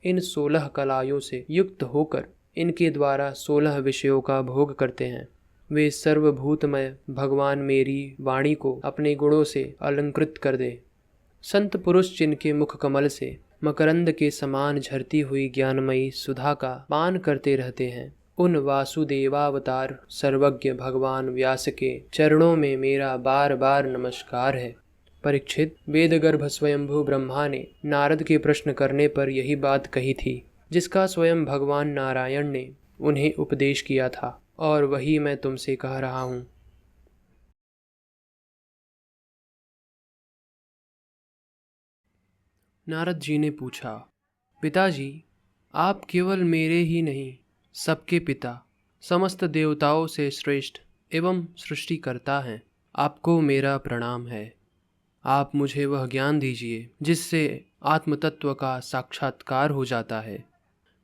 इन 16 कलायों से युक्त होकर इनके द्वारा 16 विषयों का भोग करते हैं। वे सर्वभूतमय भगवान मेरी वाणी को अपने गुणों से अलंकृत कर दे। संत पुरुष जिनके मुख कमल से मकरंद के समान झरती हुई ज्ञानमयी सुधा का पान करते रहते हैं, उन वासुदेवावतार सर्वज्ञ भगवान व्यास के चरणों में मेरा बार बार नमस्कार है। परीक्षित, वेदगर्भ स्वयंभू ब्रह्मा ने नारद के प्रश्न करने पर यही बात कही थी, जिसका स्वयं भगवान नारायण ने उन्हें उपदेश किया था और वही मैं तुमसे कह रहा हूँ। नारद जी ने पूछा, पिताजी, आप केवल मेरे ही नहीं, सबके पिता, समस्त देवताओं से श्रेष्ठ एवं सृष्टिकर्ता हैं। आपको मेरा प्रणाम है। आप मुझे वह ज्ञान दीजिए जिससे आत्मतत्व का साक्षात्कार हो जाता है।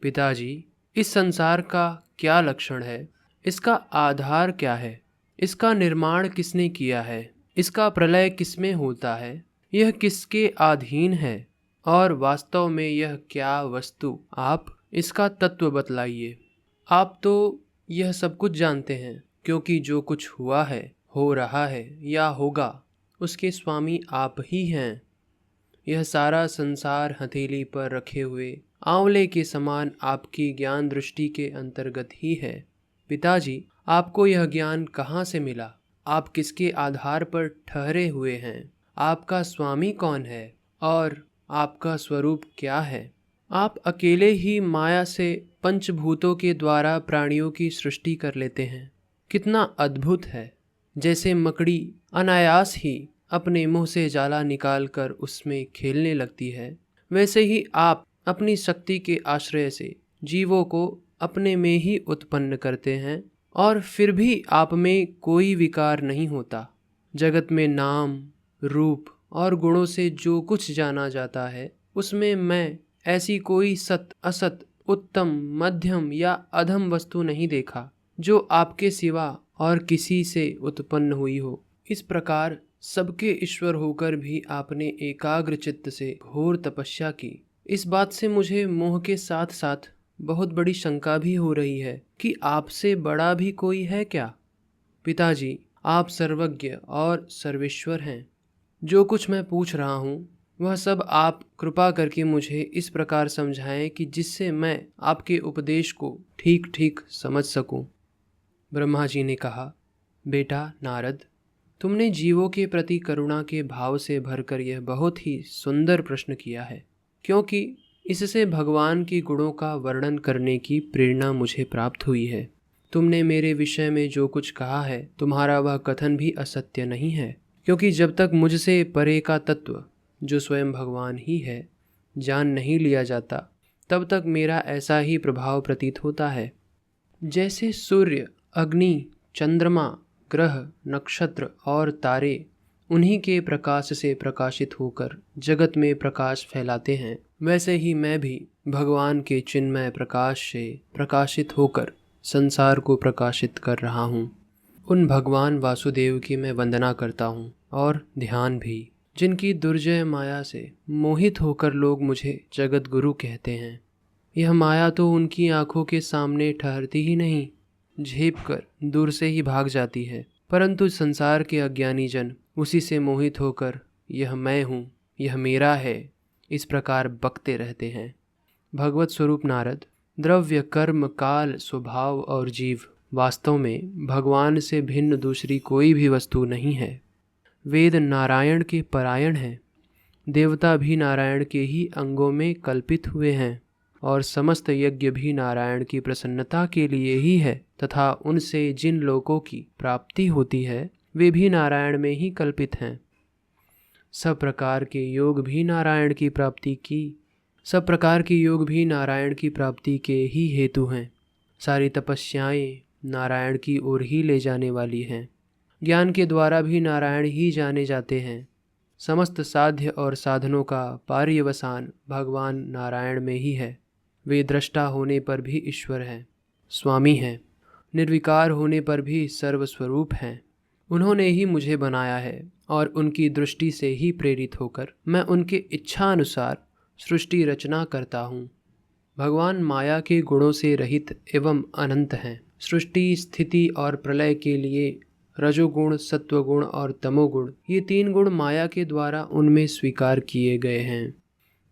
पिताजी, इस संसार का क्या लक्षण है? इसका आधार क्या है? इसका निर्माण किसने किया है? इसका प्रलय किसमें होता है? यह किसके अधीन है? और वास्तव में यह क्या वस्तु? आप इसका तत्व बतलाइए। आप तो यह सब कुछ जानते हैं, क्योंकि जो कुछ हुआ है, हो रहा है या होगा, उसके स्वामी आप ही हैं। यह सारा संसार हथेली पर रखे हुए आंवले के समान आपकी ज्ञान दृष्टि के अंतर्गत ही है। पिताजी, आपको यह ज्ञान कहाँ से मिला? आप किसके आधार पर ठहरे हुए हैं? आपका स्वामी कौन है और आपका स्वरूप क्या है? आप अकेले ही माया से पंचभूतों के द्वारा प्राणियों की सृष्टि कर लेते हैं। कितना अद्भुत है! जैसे मकड़ी अनायास ही अपने मुंह से जाला निकालकर उसमें खेलने लगती है, वैसे ही आप अपनी शक्ति के आश्रय से जीवों को अपने में ही उत्पन्न करते हैं और फिर भी आप में कोई विकार नहीं होता। जगत में नाम, रूप और गुणों से जो कुछ जाना जाता है, उसमें मैं ऐसी कोई सत असत उत्तम, मध्यम या अधम वस्तु नहीं देखा जो आपके सिवा और किसी से उत्पन्न हुई हो। इस प्रकार सबके ईश्वर होकर भी आपने एकाग्र चित्त से घोर तपस्या की। इस बात से मुझे मोह के साथ साथ बहुत बड़ी शंका भी हो रही है कि आपसे बड़ा भी कोई है क्या? पिताजी, आप सर्वज्ञ और सर्वेश्वर हैं। जो कुछ मैं पूछ रहा हूँ वह सब आप कृपा करके मुझे इस प्रकार समझाएं कि जिससे मैं आपके उपदेश को ठीक ठीक समझ सकूं। ब्रह्मा जी ने कहा, बेटा नारद, तुमने जीवों के प्रति करुणा के भाव से भरकर यह बहुत ही सुंदर प्रश्न किया है, क्योंकि इससे भगवान के गुणों का वर्णन करने की प्रेरणा मुझे प्राप्त हुई है। तुमने मेरे विषय में जो कुछ कहा है, तुम्हारा वह कथन भी असत्य नहीं है, क्योंकि जब तक मुझसे परे का तत्व, जो स्वयं भगवान ही है, जान नहीं लिया जाता, तब तक मेरा ऐसा ही प्रभाव प्रतीत होता है। जैसे सूर्य, अग्नि, चंद्रमा, ग्रह, नक्षत्र और तारे उन्हीं के प्रकाश से प्रकाशित होकर जगत में प्रकाश फैलाते हैं, वैसे ही मैं भी भगवान के चिन्मय प्रकाश से प्रकाशित होकर संसार को प्रकाशित कर रहा हूँ। उन भगवान वासुदेव की मैं वंदना करता हूँ और ध्यान भी, जिनकी दुर्जय माया से मोहित होकर लोग मुझे जगत गुरु कहते हैं। यह माया तो उनकी आंखों के सामने ठहरती ही नहीं, झेप कर दूर से ही भाग जाती है, परंतु संसार के अज्ञानी जन उसी से मोहित होकर यह मैं हूँ, यह मेरा है, इस प्रकार बकते रहते हैं। भगवत स्वरूप नारद, द्रव्य, कर्म, काल, स्वभाव और जीव वास्तव में भगवान से भिन्न दूसरी कोई भी वस्तु नहीं है। वेद नारायण के परायण हैं, देवता भी नारायण के ही अंगों में कल्पित हुए हैं और समस्त यज्ञ भी नारायण की प्रसन्नता के लिए ही है, तथा उनसे जिन लोकों की प्राप्ति होती है वे भी नारायण में ही कल्पित हैं। सब प्रकार के योग भी नारायण की प्राप्ति के ही हेतु हैं। सारी तपस्याएं नारायण की ओर ही ले जाने वाली हैं। ज्ञान के द्वारा भी नारायण ही जाने जाते हैं। समस्त साध्य और साधनों का पर्यवसान भगवान नारायण में ही है। वे दृष्टा होने पर भी ईश्वर हैं, स्वामी हैं, निर्विकार होने पर भी सर्वस्वरूप हैं। उन्होंने ही मुझे बनाया है और उनकी दृष्टि से ही प्रेरित होकर मैं उनके इच्छा अनुसार सृष्टि रचना करता हूँ। भगवान माया के गुणों से रहित एवं अनंत हैं। सृष्टि, स्थिति और प्रलय के लिए रजोगुण, सत्वगुण और तमोगुण, ये 3 गुण माया के द्वारा उनमें स्वीकार किए गए हैं।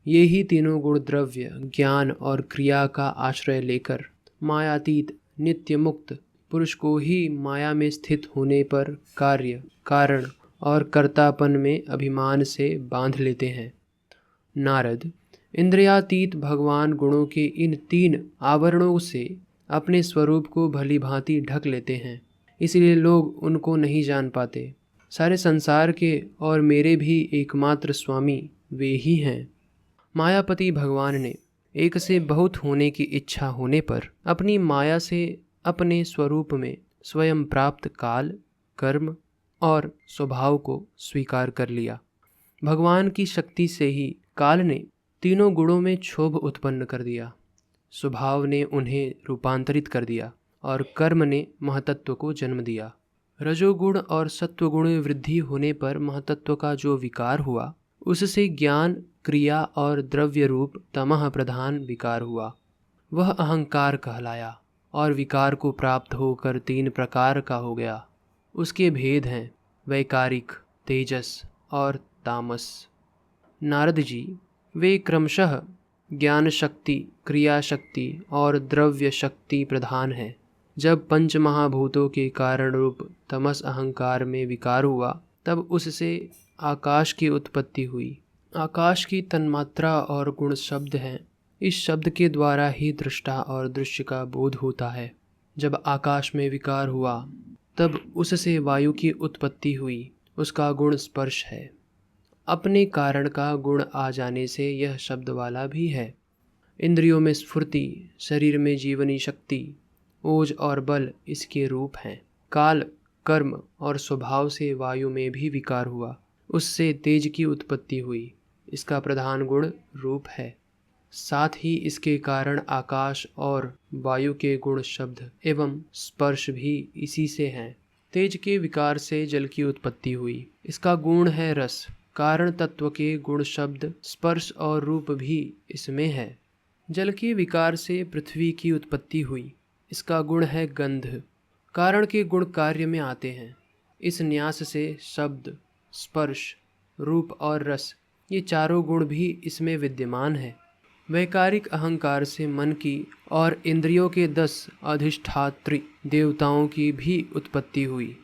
ये ही तीनों गुण द्रव्य, ज्ञान और क्रिया का आश्रय लेकर मायातीत, नित्य मुक्त पुरुष को ही माया में स्थित होने पर कार्य, कारण और कर्तापन में अभिमान से बांध लेते हैं। नारद, इंद्रियातीत भगवान गुणों के इन 3 आवरणों से अपने स्वरूप को भली भांति ढक लेते हैं, इसलिए लोग उनको नहीं जान पाते। सारे संसार के और मेरे भी एकमात्र स्वामी वे ही हैं। मायापति भगवान ने एक से बहुत होने की इच्छा होने पर अपनी माया से अपने स्वरूप में स्वयं प्राप्त काल, कर्म और स्वभाव को स्वीकार कर लिया। भगवान की शक्ति से ही काल ने तीनों गुणों में क्षोभ उत्पन्न कर दिया, स्वभाव ने उन्हें रूपांतरित कर दिया और कर्म ने महतत्व को जन्म दिया। रजोगुण और सत्वगुण में वृद्धि होने पर महतत्व का जो विकार हुआ, उससे ज्ञान, क्रिया और द्रव्य रूप तमः प्रधान विकार हुआ। वह अहंकार कहलाया और विकार को प्राप्त होकर 3 प्रकार का हो गया। उसके भेद हैं वैकारिक, तेजस और तामस। नारद जी, वे क्रमशः ज्ञान शक्ति, क्रिया शक्ति और द्रव्य शक्ति प्रधान हैं। जब 5 महाभूतों के कारण रूप तमस अहंकार में विकार हुआ, तब उससे आकाश की उत्पत्ति हुई। आकाश की तन्मात्रा और गुण शब्द हैं। इस शब्द के द्वारा ही दृष्टा और दृश्य का बोध होता है। जब आकाश में विकार हुआ, तब उससे वायु की उत्पत्ति हुई। उसका गुण स्पर्श है। अपने कारण का गुण आ जाने से यह शब्द वाला भी है। इंद्रियों में स्फूर्ति, शरीर में जीवनी शक्ति, ओज और बल इसके रूप हैं। काल, कर्म और स्वभाव से वायु में भी विकार हुआ, उससे तेज की उत्पत्ति हुई। इसका प्रधान गुण रूप है। साथ ही इसके कारण आकाश और वायु के गुण शब्द एवं स्पर्श भी इसी से हैं। तेज के विकार से जल की उत्पत्ति हुई, इसका गुण है रस। कारण तत्व के गुण शब्द स्पर्श और रूप भी इसमें है। जल के विकार से पृथ्वी की उत्पत्ति हुई, इसका गुण है गंध। कारण के गुण कार्य में आते हैं। इस न्यास से शब्द, स्पर्श, रूप और रस ये चारों गुण भी इसमें विद्यमान है। वैकारिक अहंकार से मन की और इंद्रियों के 10 अधिष्ठात्री देवताओं की भी उत्पत्ति हुई।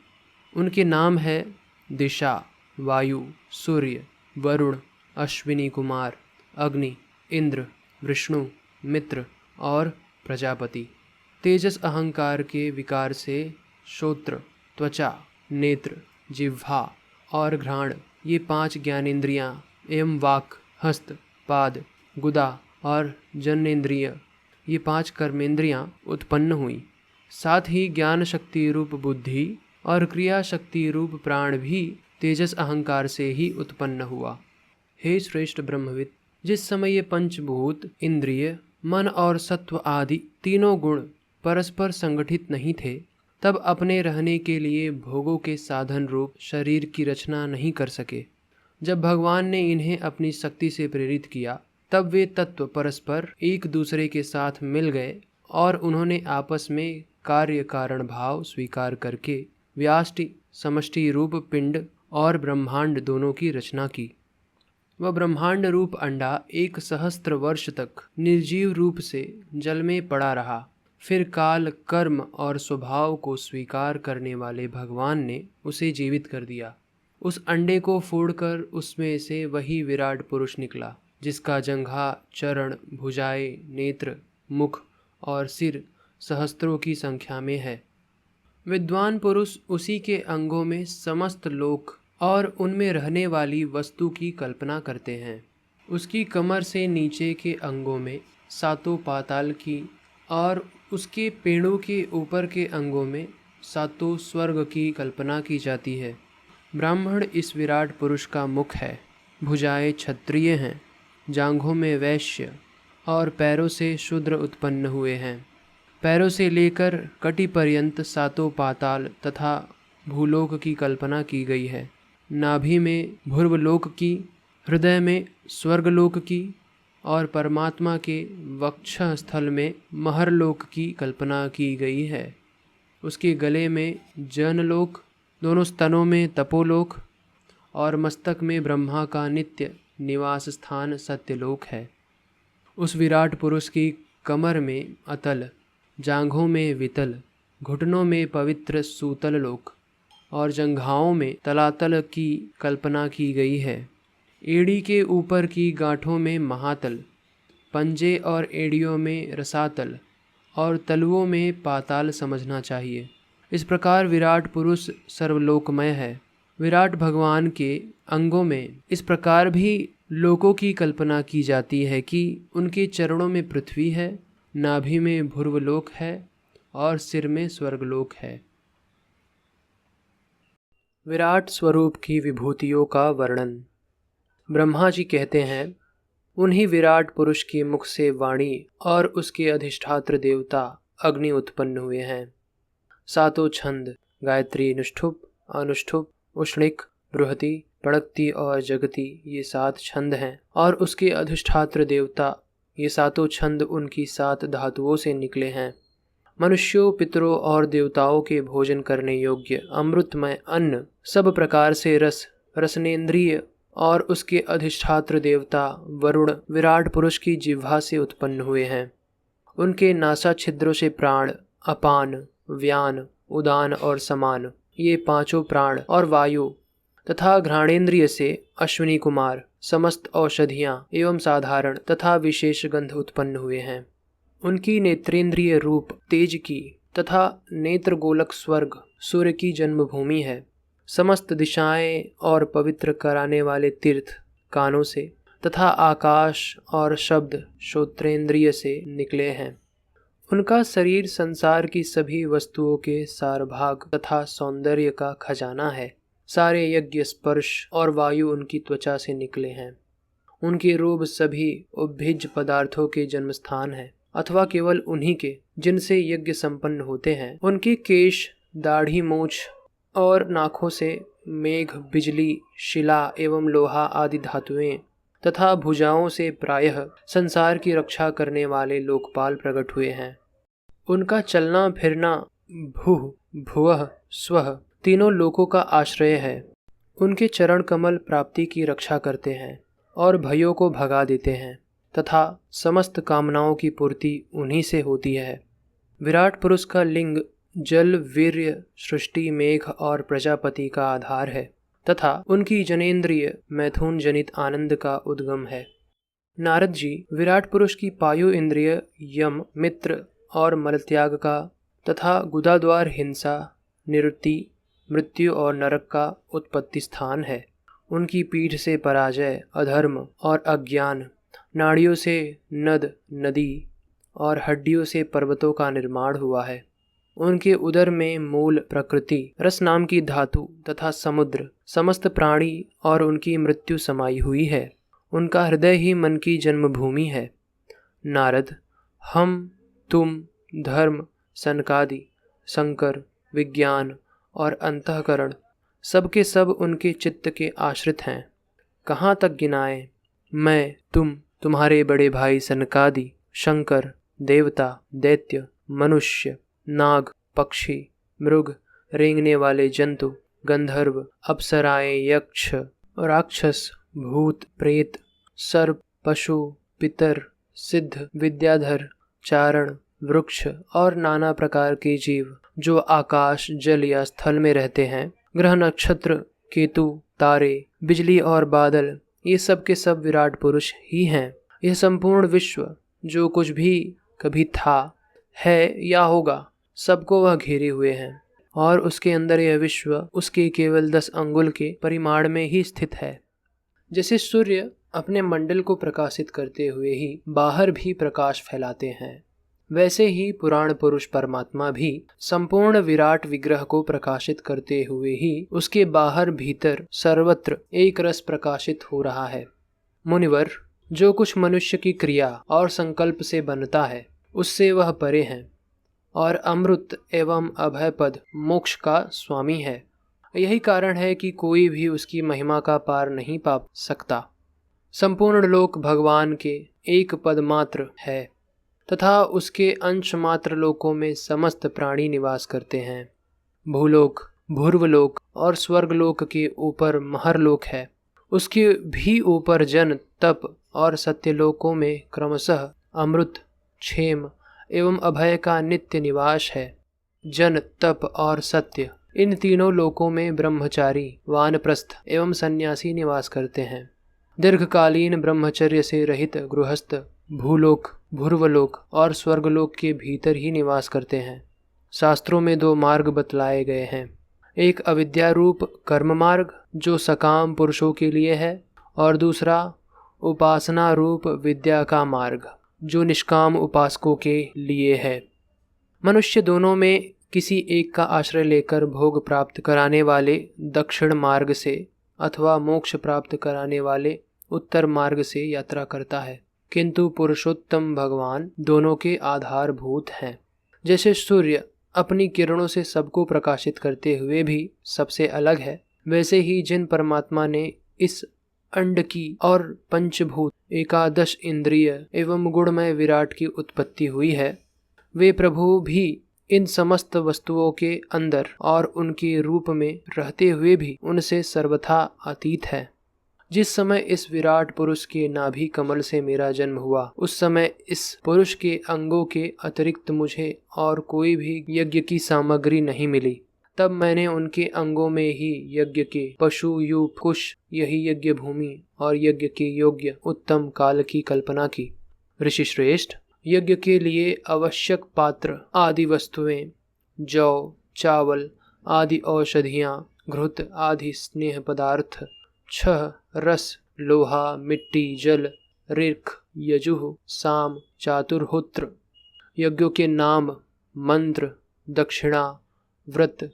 उनके नाम है दिशा, वायु, सूर्य, वरुण, अश्विनी कुमार, अग्नि, इंद्र, विष्णु, मित्र और प्रजापति। तेजस अहंकार के विकार से श्रोत्र, त्वचा, नेत्र, जिह्वा और घ्राण ये 5 ज्ञानेंद्रियां एवं वाक, हस्त, पाद, गुदा और जनेंद्रिय ये 5 कर्मेंद्रियां उत्पन्न हुई। साथ ही ज्ञान शक्ति रूप बुद्धि और क्रिया शक्ति रूप प्राण भी तेजस अहंकार से ही उत्पन्न हुआ। हे श्रेष्ठ ब्रह्मविद, जिस समय ये पंचभूत, इंद्रिय, मन और सत्व आदि तीनों गुण परस्पर संगठित नहीं थे, तब अपने रहने के लिए भोगों के साधन रूप शरीर की रचना नहीं कर सके। जब भगवान ने इन्हें अपनी शक्ति से प्रेरित किया, तब वे तत्व परस्पर एक दूसरे के साथ मिल गए और उन्होंने आपस में कार्य कारण भाव स्वीकार करके व्याष्टि, समष्टि रूप पिंड और ब्रह्मांड दोनों की रचना की। वह ब्रह्मांड रूप अंडा 1 सहस्त्र वर्ष तक निर्जीव रूप से जल में पड़ा रहा। फिर काल, कर्म और स्वभाव को स्वीकार करने वाले भगवान ने उसे जीवित कर दिया। उस अंडे को फोड़कर उसमें से वही विराट पुरुष निकला, जिसका जंघा, चरण, भुजाएं, नेत्र, मुख और सिर सहस्त्रों की संख्या में है। विद्वान पुरुष उसी के अंगों में समस्त लोक और उनमें रहने वाली वस्तु की कल्पना करते हैं। उसकी कमर से नीचे के अंगों में 7 पाताल की और उसके पेड़ों के ऊपर के अंगों में 7 स्वर्ग की कल्पना की जाती है। ब्राह्मण इस विराट पुरुष का मुख है, भुजाएं क्षत्रिय हैं, जांघों में वैश्य और पैरों से शूद्र उत्पन्न हुए हैं। पैरों से लेकर कटी पर्यंत 7 पाताल तथा भूलोक की कल्पना की गई है। नाभि में भूर्वलोक की, हृदय में स्वर्गलोक की और परमात्मा के वक्षस्थल स्थल में महरलोक की कल्पना की गई है। उसके गले में जनलोक, दोनों स्तनों में तपोलोक और मस्तक में ब्रह्मा का नित्य निवास स्थान सत्यलोक है। उस विराट पुरुष की कमर में अतल, जांघों में वितल, घुटनों में पवित्र सूतल लोक और जंघाओं में तलातल की कल्पना की गई है। एड़ी के ऊपर की गांठों में महातल, पंजे और एड़ियों में रसातल और तलुओं में पाताल समझना चाहिए। इस प्रकार विराट पुरुष सर्वलोकमय है। विराट भगवान के अंगों में इस प्रकार भी लोकों की कल्पना की जाती है कि उनके चरणों में पृथ्वी है, नाभि में भूर्वलोक है और सिर में स्वर्गलोक है। विराट स्वरूप की विभूतियों का वर्णन। ब्रह्मा जी कहते हैं, उन्हीं विराट पुरुष के मुख से वाणी और उसके अधिष्ठात्र देवता अग्नि उत्पन्न हुए हैं। 7 छंद गायत्री, अनुष्ठुप, अनुष्ठुप, उष्णिक, बृहति, पड़क्ति और जगति ये 7 छंद हैं और उसके अधिष्ठात्र देवता ये 7 छंद उनकी 7 धातुओं से निकले हैं। मनुष्यों, पितरों और देवताओं के भोजन करने योग्य अमृतमय अन्न सब प्रकार से रस, रसनेन्द्रिय और उसके अधिष्ठात्र देवता वरुण विराट पुरुष की जिह्वा से उत्पन्न हुए हैं। उनके नासा छिद्रों से प्राण, अपान, व्यान, उदान और समान ये 5 प्राण और वायु तथा घ्राणेन्द्रिय से अश्विनी कुमार समस्त औषधियाँ एवं साधारण तथा विशेष गंध उत्पन्न हुए हैं। उनकी नेत्रेंद्रिय रूप तेज की तथा नेत्र गोलक स्वर्ग सूर्य की जन्मभूमि है। समस्त दिशाएं और पवित्र कराने वाले तीर्थ कानों से तथा आकाश और शब्द श्रोत्रेंद्रिय से निकले हैं। उनका शरीर संसार की सभी वस्तुओं के सारभाग तथा सौंदर्य का खजाना है। सारे यज्ञ, स्पर्श और वायु उनकी त्वचा से निकले हैं। उनके रूप सभी उपभिज्ज पदार्थों के जन्मस्थान है, अथवा केवल उन्हीं के जिनसे यज्ञ संपन्न होते हैं। उनके केश, दाढ़ी, मूछ और नाखों से मेघ, बिजली, शिला एवं लोहा आदि धातुएं तथा भुजाओं से प्रायः संसार की रक्षा करने वाले लोकपाल प्रकट हुए हैं। उनका चलना फिरना भूः, भुवः, स्वः तीनों लोकों का आश्रय है। उनके चरण कमल प्राप्ति की रक्षा करते हैं और भयों को भगा देते हैं तथा समस्त कामनाओं की पूर्ति उन्हीं से होती है। विराट पुरुष का लिंग जल, वीर्य, सृष्टि, मेघ और प्रजापति का आधार है तथा उनकी जनेन्द्रिय मैथुन जनित आनंद का उद्गम है। नारद जी विराट पुरुष की पायु इंद्रिय यम, मित्र और मलत्याग का तथा गुदाद्वार हिंसा, निवृत्ति, मृत्यु और नरक का उत्पत्ति स्थान है। उनकी पीठ से पराजय, अधर्म और अज्ञान, नाड़ियों से नद, नदी और हड्डियों से पर्वतों का निर्माण हुआ है। उनके उदर में मूल प्रकृति, रस नाम की धातु तथा समुद्र, समस्त प्राणी और उनकी मृत्यु समाई हुई है। उनका हृदय ही मन की जन्मभूमि है। नारद, हम, तुम, धर्म, सनकादि, शंकर, विज्ञान और अंतःकरण सबके सब उनके चित्त के आश्रित हैं। कहाँ तक गिनाएं? मैं, तुम, तुम्हारे बड़े भाई सनकादि, शंकर, देवता, दैत्य, मनुष्य, नाग, पक्षी, मृग, रेंगने वाले जंतु, गंधर्व, अप्सराएं, यक्ष, राक्षस, भूत, प्रेत, सर्प, पशु, पितर, सिद्ध, विद्याधर, चारण, वृक्ष और नाना प्रकार के जीव जो आकाश, जल या स्थल में रहते हैं, ग्रह, नक्षत्र, केतु, तारे, बिजली और बादल, ये सब के सब विराट पुरुष ही हैं। यह संपूर्ण विश्व जो कुछ भी कभी था, है या होगा, सबको वह घेरे हुए हैं और उसके अंदर यह विश्व उसके केवल 10 अंगुल के परिमाण में ही स्थित है। जैसे सूर्य अपने मंडल को प्रकाशित करते हुए ही बाहर भी प्रकाश फैलाते हैं, वैसे ही पुराण पुरुष परमात्मा भी संपूर्ण विराट विग्रह को प्रकाशित करते हुए ही उसके बाहर भीतर सर्वत्र एक रस प्रकाशित हो रहा है। मुनिवर, जो कुछ मनुष्य की क्रिया और संकल्प से बनता है उससे वह परे हैं और अमृत एवं अभय पद मोक्ष का स्वामी है। यही कारण है कि कोई भी उसकी महिमा का पार नहीं पा सकता। संपूर्ण लोक भगवान के एक पद मात्र है तथा उसके अंश मात्र लोकों में समस्त प्राणी निवास करते हैं। भूलोक, भूर्वलोक और स्वर्गलोक के ऊपर महरलोक है। उसके भी ऊपर जन, तप और सत्यलोकों में क्रमशः अमृत, क्षेम एवं अभय का नित्य निवास है। जन, तप और सत्य, इन तीनों लोकों में ब्रह्मचारी, वानप्रस्थ एवं सन्यासी निवास करते हैं। दीर्घकालीन ब्रह्मचर्य से रहित गृहस्थ भूलोक, भूर्वलोक और स्वर्गलोक के भीतर ही निवास करते हैं। शास्त्रों में 2 मार्ग बतलाए गए हैं, एक अविद्या रूप कर्म मार्ग जो सकाम पुरुषों के लिए है और दूसरा उपासना रूप विद्या का मार्ग जो निष्काम उपासकों के लिए है। मनुष्य दोनों में किसी एक का आश्रय लेकर भोग प्राप्त कराने वाले दक्षिण मार्ग से अथवा मोक्ष प्राप्त कराने वाले उत्तर मार्ग से यात्रा करता है, किंतु पुरुषोत्तम भगवान दोनों के आधारभूत हैं। जैसे सूर्य अपनी किरणों से सबको प्रकाशित करते हुए भी सबसे अलग है, वैसे ही जिन परमात्मा ने इस अंड की और पंचभूत, एकादश इंद्रिय एवं गुणमय विराट की उत्पत्ति हुई है, वे प्रभु भी इन समस्त वस्तुओं के अंदर और उनके रूप में रहते हुए भी उनसे सर्वथा अतीत है। जिस समय इस विराट पुरुष के नाभि कमल से मेरा जन्म हुआ, उस समय इस पुरुष के अंगों के अतिरिक्त मुझे और कोई भी यज्ञ की सामग्री नहीं मिली। तब मैंने उनके अंगों में ही यज्ञ के पशु, यूप, कुश, यही यज्ञ भूमि और यज्ञ के योग्य उत्तम काल की कल्पना की। ऋषि श्रेष्ठ, यज्ञ के लिए आवश्यक पात्र आदि वस्तुएं, जौ, चावल आदि औषधियाँ, घृत आदि स्नेह पदार्थ, छह, रस, लोहा, मिट्टी, जल, ऋक्, यजुः, साम, चातुर्होत्र, यज्ञों के नाम, मंत्र, दक्षिणा, व्रत,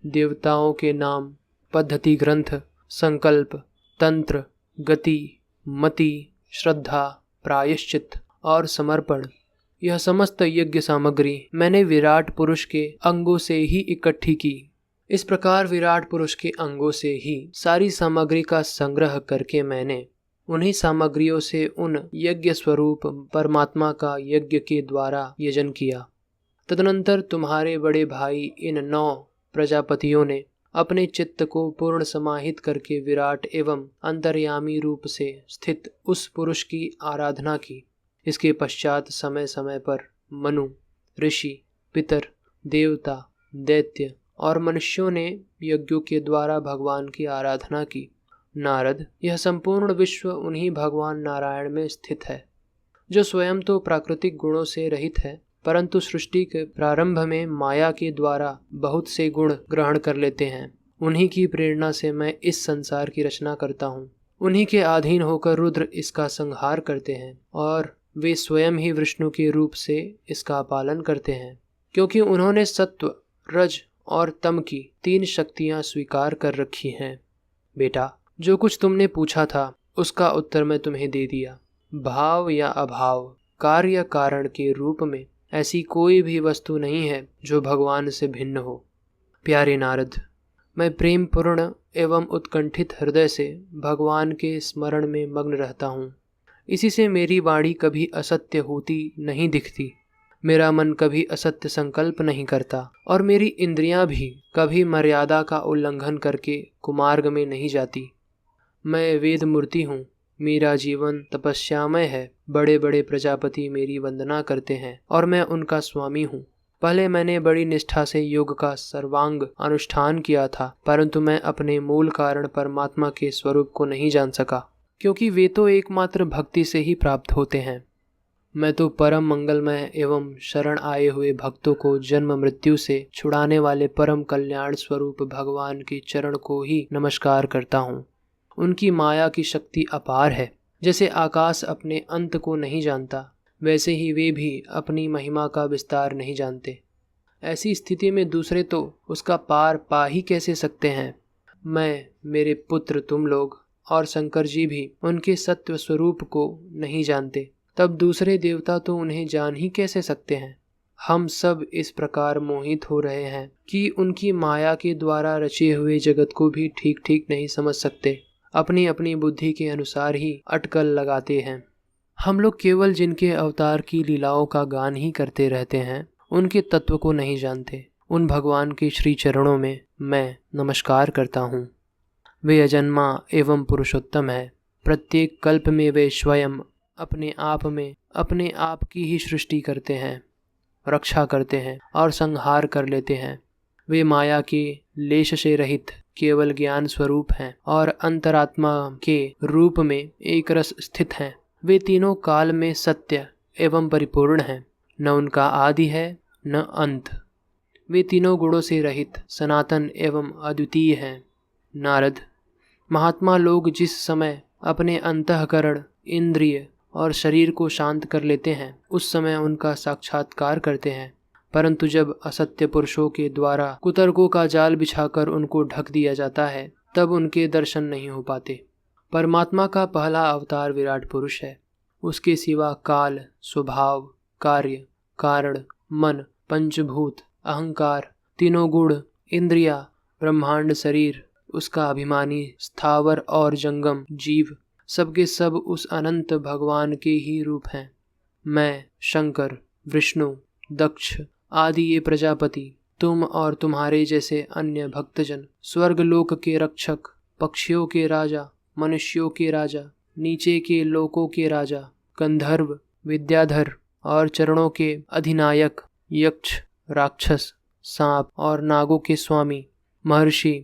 देवताओं के नाम, पद्धति ग्रंथ, संकल्प, तंत्र, गति, मति, श्रद्धा, प्रायश्चित और समर्पण, यह समस्त यज्ञ सामग्री मैंने विराट पुरुष के अंगों से ही इकट्ठी की। इस प्रकार विराट पुरुष के अंगों से ही सारी सामग्री का संग्रह करके मैंने उन्हीं सामग्रियों से उन यज्ञ स्वरूप परमात्मा का यज्ञ के द्वारा यजन किया। तदनंतर तुम्हारे बड़े भाई इन 9 प्रजापतियों ने अपने चित्त को पूर्ण समाहित करके विराट एवं अंतर्यामी रूप से स्थित उस पुरुष की आराधना की। इसके पश्चात समय समय पर मनु, ऋषि, पितर, देवता, दैत्य और मनुष्यों ने यज्ञों के द्वारा भगवान की आराधना की। नारद, यह संपूर्ण विश्व उन्हीं भगवान नारायण में स्थित है, जो स्वयं तो प्राकृतिक गुणों से रहित है, परंतु सृष्टि के प्रारंभ में माया के द्वारा बहुत से गुण ग्रहण कर लेते हैं। उन्हीं की प्रेरणा से मैं इस संसार की रचना करता हूँ। उन्हीं के अधीन होकर रुद्र इसका संहार करते हैं और वे स्वयं ही विष्णु के रूप से इसका पालन करते हैं, क्योंकि उन्होंने सत्व, रज और तम की 3 शक्तियाँ स्वीकार कर रखी हैं। बेटा, जो कुछ तुमने पूछा था उसका उत्तर मैं तुम्हें दे दिया। भाव या अभाव, कार्य या कारण के रूप में ऐसी कोई भी वस्तु नहीं है जो भगवान से भिन्न हो। प्यारे नारद, मैं प्रेम पूर्ण एवं उत्कंठित हृदय से भगवान के स्मरण में मग्न रहता हूँ। इसी से मेरी वाणी कभी असत्य होती नहीं दिखती, मेरा मन कभी असत्य संकल्प नहीं करता और मेरी इंद्रियां भी कभी मर्यादा का उल्लंघन करके कुमार्ग में नहीं जाती। मैं वेद मूर्ति हूँ, मेरा जीवन तपस्यामय है। बड़े बड़े प्रजापति मेरी वंदना करते हैं और मैं उनका स्वामी हूँ। पहले मैंने बड़ी निष्ठा से योग का सर्वांग अनुष्ठान किया था, परंतु मैं अपने मूल कारण परमात्मा के स्वरूप को नहीं जान सका, क्योंकि वे तो एकमात्र भक्ति से ही प्राप्त होते हैं। मैं तो परम मंगलमय एवं शरण आए हुए भक्तों को जन्म मृत्यु से छुड़ाने वाले परम कल्याण स्वरूप भगवान के चरण को ही नमस्कार करता हूँ। उनकी माया की शक्ति अपार है। जैसे आकाश अपने अंत को नहीं जानता, वैसे ही वे भी अपनी महिमा का विस्तार नहीं जानते। ऐसी स्थिति में दूसरे तो उसका पार पा ही कैसे सकते हैं। मैं, मेरे पुत्र, तुम लोग और शंकर जी भी उनके सत्व स्वरूप को नहीं जानते, तब दूसरे देवता तो उन्हें जान ही कैसे सकते हैं। हम सब इस प्रकार मोहित हो रहे हैं कि उनकी माया के द्वारा रचे हुए जगत को भी ठीक ठीक नहीं समझ सकते। अपनी अपनी बुद्धि के अनुसार ही अटकल लगाते हैं। हम लोग केवल जिनके अवतार की लीलाओं का गान ही करते रहते हैं, उनके तत्व को नहीं जानते। उन भगवान के श्री चरणों में मैं नमस्कार करता हूँ। वे अजन्मा एवं पुरुषोत्तम है। प्रत्येक कल्प में वे स्वयं अपने आप में अपने आप की ही सृष्टि करते हैं, रक्षा करते हैं और संहार कर लेते हैं। वे माया के लेश से रहित केवल ज्ञान स्वरूप हैं और अंतरात्मा के रूप में एक रस स्थित हैं। वे तीनों काल में सत्य एवं परिपूर्ण हैं, न उनका आदि है न अंत। वे तीनों गुणों से रहित, सनातन एवं अद्वितीय हैं। नारद, महात्मा लोग जिस समय अपने अंतःकरण, इंद्रिय और शरीर को शांत कर लेते हैं, उस समय उनका साक्षात्कार करते हैं, परंतु जब असत्य पुरुषों के द्वारा कुतर्कों का जाल बिछाकर उनको ढक दिया जाता है, तब उनके दर्शन नहीं हो पाते। परमात्मा का पहला अवतार विराट पुरुष है। उसके सिवा काल, स्वभाव, कार्य, कारण, मन, पंचभूत, अहंकार, तीनों गुण, इंद्रिया, ब्रह्मांड, शरीर, उसका अभिमानी, स्थावर और जंगम जीव, सबके सब उस अनंत भगवान के ही रूप हैं। मैं, शंकर, विष्णु, दक्ष आदि ये प्रजापति, तुम और तुम्हारे जैसे अन्य भक्तजन, स्वर्ग लोक के रक्षक, पक्षियों के राजा, मनुष्यों के राजा, नीचे के लोकों के राजा, गंधर्व, विद्याधर और चरणों के अधिनायक, यक्ष, राक्षस, सांप और नागों के स्वामी, महर्षि,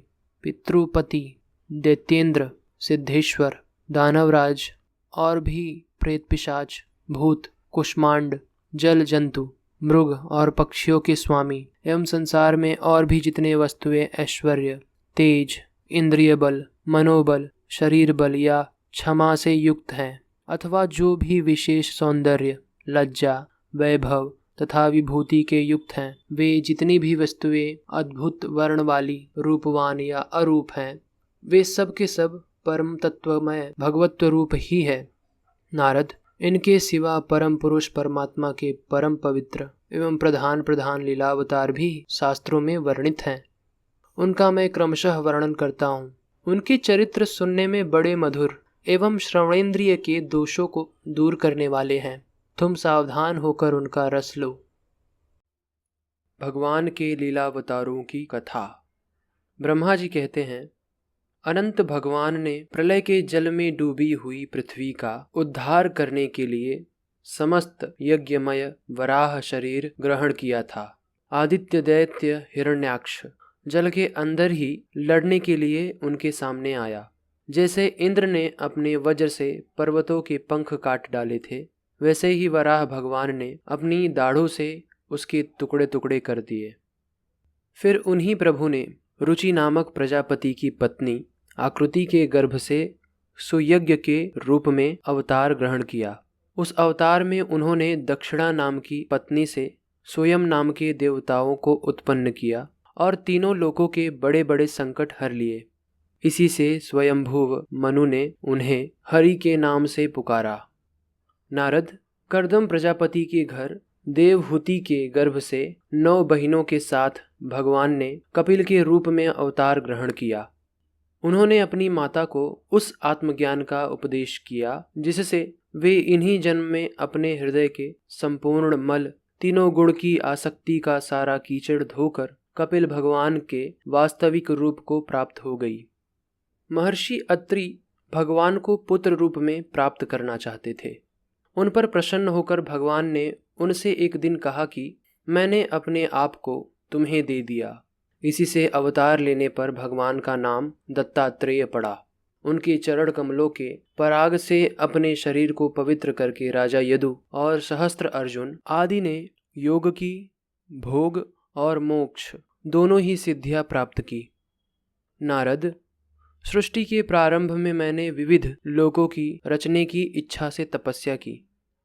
पितृपति, दैत्येंद्र, सिद्धेश्वर, दानवराज और भी प्रेत, पिशाच, भूत, कुष्मांड, जल जंतु, मृग और पक्षियों के स्वामी एवं संसार में और भी जितने वस्तुएं ऐश्वर्य, तेज, इंद्रिय बल, मनोबल, शरीर बल या क्षमा से युक्त हैं, अथवा जो भी विशेष सौंदर्य, लज्जा, वैभव तथा विभूति के युक्त हैं, वे जितनी भी वस्तुएं अद्भुत वर्ण वाली, रूपवान या अरूप हैं, वे सब के सब परम तत्वमय भगवत्व रूप ही है। नारद, इनके सिवा परम पुरुष परमात्मा के परम पवित्र एवं प्रधान प्रधान लीलावतार भी शास्त्रों में वर्णित हैं। उनका मैं क्रमशः वर्णन करता हूँ। उनके चरित्र सुनने में बड़े मधुर एवं श्रवणेन्द्रिय के दोषों को दूर करने वाले हैं। तुम सावधान होकर उनका रस लो। भगवान के लीलावतारों की कथा। ब्रह्मा जी कहते हैं, अनंत भगवान ने प्रलय के जल में डूबी हुई पृथ्वी का उद्धार करने के लिए समस्त यज्ञमय वराह शरीर ग्रहण किया था। आदित्य दैत्य हिरण्याक्ष जल के अंदर ही लड़ने के लिए उनके सामने आया। जैसे इंद्र ने अपने वज्र से पर्वतों के पंख काट डाले थे, वैसे ही वराह भगवान ने अपनी दाढ़ों से उसके टुकड़े टुकड़े कर दिए। फिर उन्हीं प्रभु ने रुचि नामक प्रजापति की पत्नी आकृति के गर्भ से सुयज्ञ के रूप में अवतार ग्रहण किया। उस अवतार में उन्होंने दक्षिणा नाम की पत्नी से स्वयं नाम के देवताओं को उत्पन्न किया और तीनों लोकों के बड़े बड़े संकट हर लिए। इसी से स्वयंभुव मनु ने उन्हें हरि के नाम से पुकारा। नारद, कर्दम प्रजापति के घर देवहूति के गर्भ से 9 बहिनों के साथ भगवान ने कपिल के रूप में अवतार ग्रहण किया। उन्होंने अपनी माता को उस आत्मज्ञान का उपदेश किया जिससे वे इन्हीं जन्म में अपने हृदय के संपूर्ण मल, तीनों गुण की आसक्ति का सारा कीचड़ धोकर कपिल भगवान के वास्तविक रूप को प्राप्त हो गई। महर्षि अत्रि भगवान को पुत्र रूप में प्राप्त करना चाहते थे। उन पर प्रसन्न होकर भगवान ने उनसे एक दिन कहा कि मैंने अपने आप को तुम्हें दे दिया। इसी से अवतार लेने पर भगवान का नाम दत्तात्रेय पड़ा। उनके चरण कमलों के पराग से अपने शरीर को पवित्र करके राजा यदु और सहस्त्र अर्जुन आदि ने योग की, भोग और मोक्ष दोनों ही सिद्धियां प्राप्त की। नारद, सृष्टि के प्रारंभ में मैंने विविध लोकों की रचने की इच्छा से तपस्या की।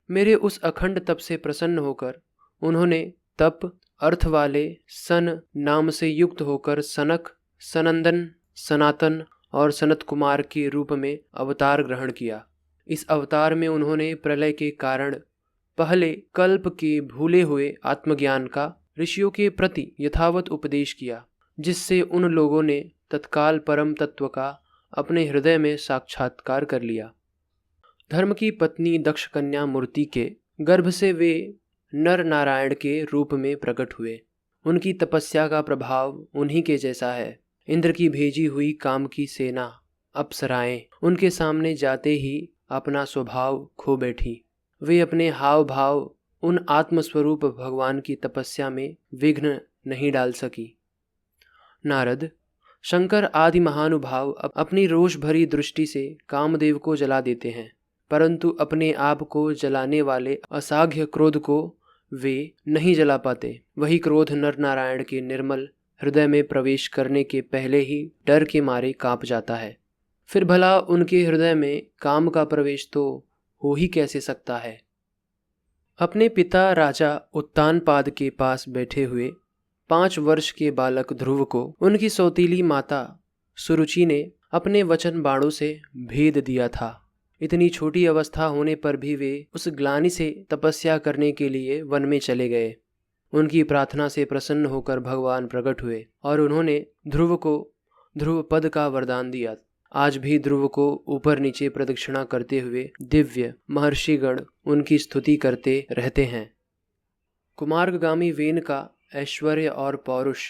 मेरे उस अखंड तप से प्रसन्न होकर उन्होंने तप अर्थ वाले सन नाम से युक्त होकर सनक, सनंदन, सनातन और सनत कुमार के रूप में अवतार ग्रहण किया। इस अवतार में उन्होंने प्रलय के कारण पहले कल्प के भूले हुए आत्मज्ञान का ऋषियों के प्रति यथावत उपदेश किया, जिससे उन लोगों ने तत्काल परम तत्व का अपने हृदय में साक्षात्कार कर लिया। धर्म की पत्नी दक्ष कन्या मूर्ति के गर्भ से वे नर नारायण के रूप में प्रकट हुए। उनकी तपस्या का प्रभाव उन्हीं के जैसा है। इंद्र की भेजी हुई काम की सेना अप्सराएं उनके सामने जाते ही अपना स्वभाव खो बैठी। वे अपने हाव भाव उन आत्मस्वरूप भगवान की तपस्या में विघ्न नहीं डाल सकी। नारद, शंकर आदि महानुभाव अपनी रोष भरी दृष्टि से कामदेव को जला देते हैं, परंतु अपने आप को जलाने वाले असाध्य क्रोध को वे नहीं जला पाते। वही क्रोध नर नारायण के निर्मल हृदय में प्रवेश करने के पहले ही डर के मारे कांप जाता है। फिर भला उनके हृदय में काम का प्रवेश तो हो ही कैसे सकता है। अपने पिता राजा उत्तानपाद के पास बैठे हुए 5 वर्ष के बालक ध्रुव को उनकी सौतीली माता सुरुचि ने अपने वचन बाणों से भेद दिया था। इतनी छोटी अवस्था होने पर भी वे उस ग्लानि से तपस्या करने के लिए वन में चले गए। उनकी प्रार्थना से प्रसन्न होकर भगवान प्रकट हुए और उन्होंने ध्रुव को ध्रुव पद का वरदान दिया। आज भी ध्रुव को ऊपर नीचे प्रदक्षिणा करते हुए दिव्य महर्षिगण उनकी स्तुति करते रहते हैं। कुमार्गामी वेन का ऐश्वर्य और पौरुष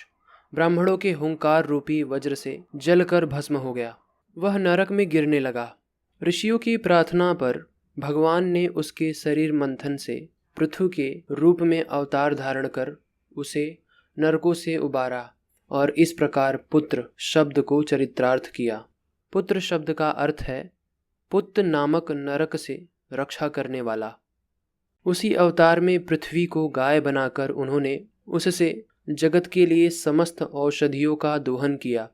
ब्राह्मणों के हुंकार रूपी वज्र से जलकर भस्म हो गया। वह नरक में गिरने लगा। ऋषियों की प्रार्थना पर भगवान ने उसके शरीर मंथन से पृथु के रूप में अवतार धारण कर उसे नरकों से उबारा और इस प्रकार पुत्र शब्द को चरित्रार्थ किया। पुत्र शब्द का अर्थ है पुत्र नामक नरक से रक्षा करने वाला। उसी अवतार में पृथ्वी को गाय बनाकर उन्होंने उससे जगत के लिए समस्त औषधियों का दोहन किया।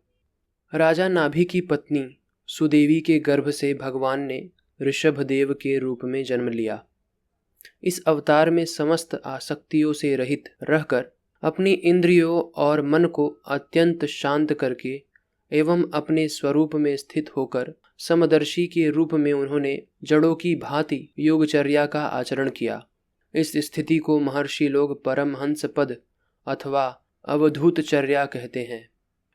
राजा नाभि की पत्नी सुदेवी के गर्भ से भगवान ने ऋषभदेव के रूप में जन्म लिया। इस अवतार में समस्त आसक्तियों से रहित रहकर अपनी इंद्रियों और मन को अत्यंत शांत करके एवं अपने स्वरूप में स्थित होकर समदर्शी के रूप में उन्होंने जड़ों की भांति योगचर्या का आचरण किया। इस स्थिति को महर्षि लोग परमहंस पद अथवा अवधूतचर्या कहते हैं।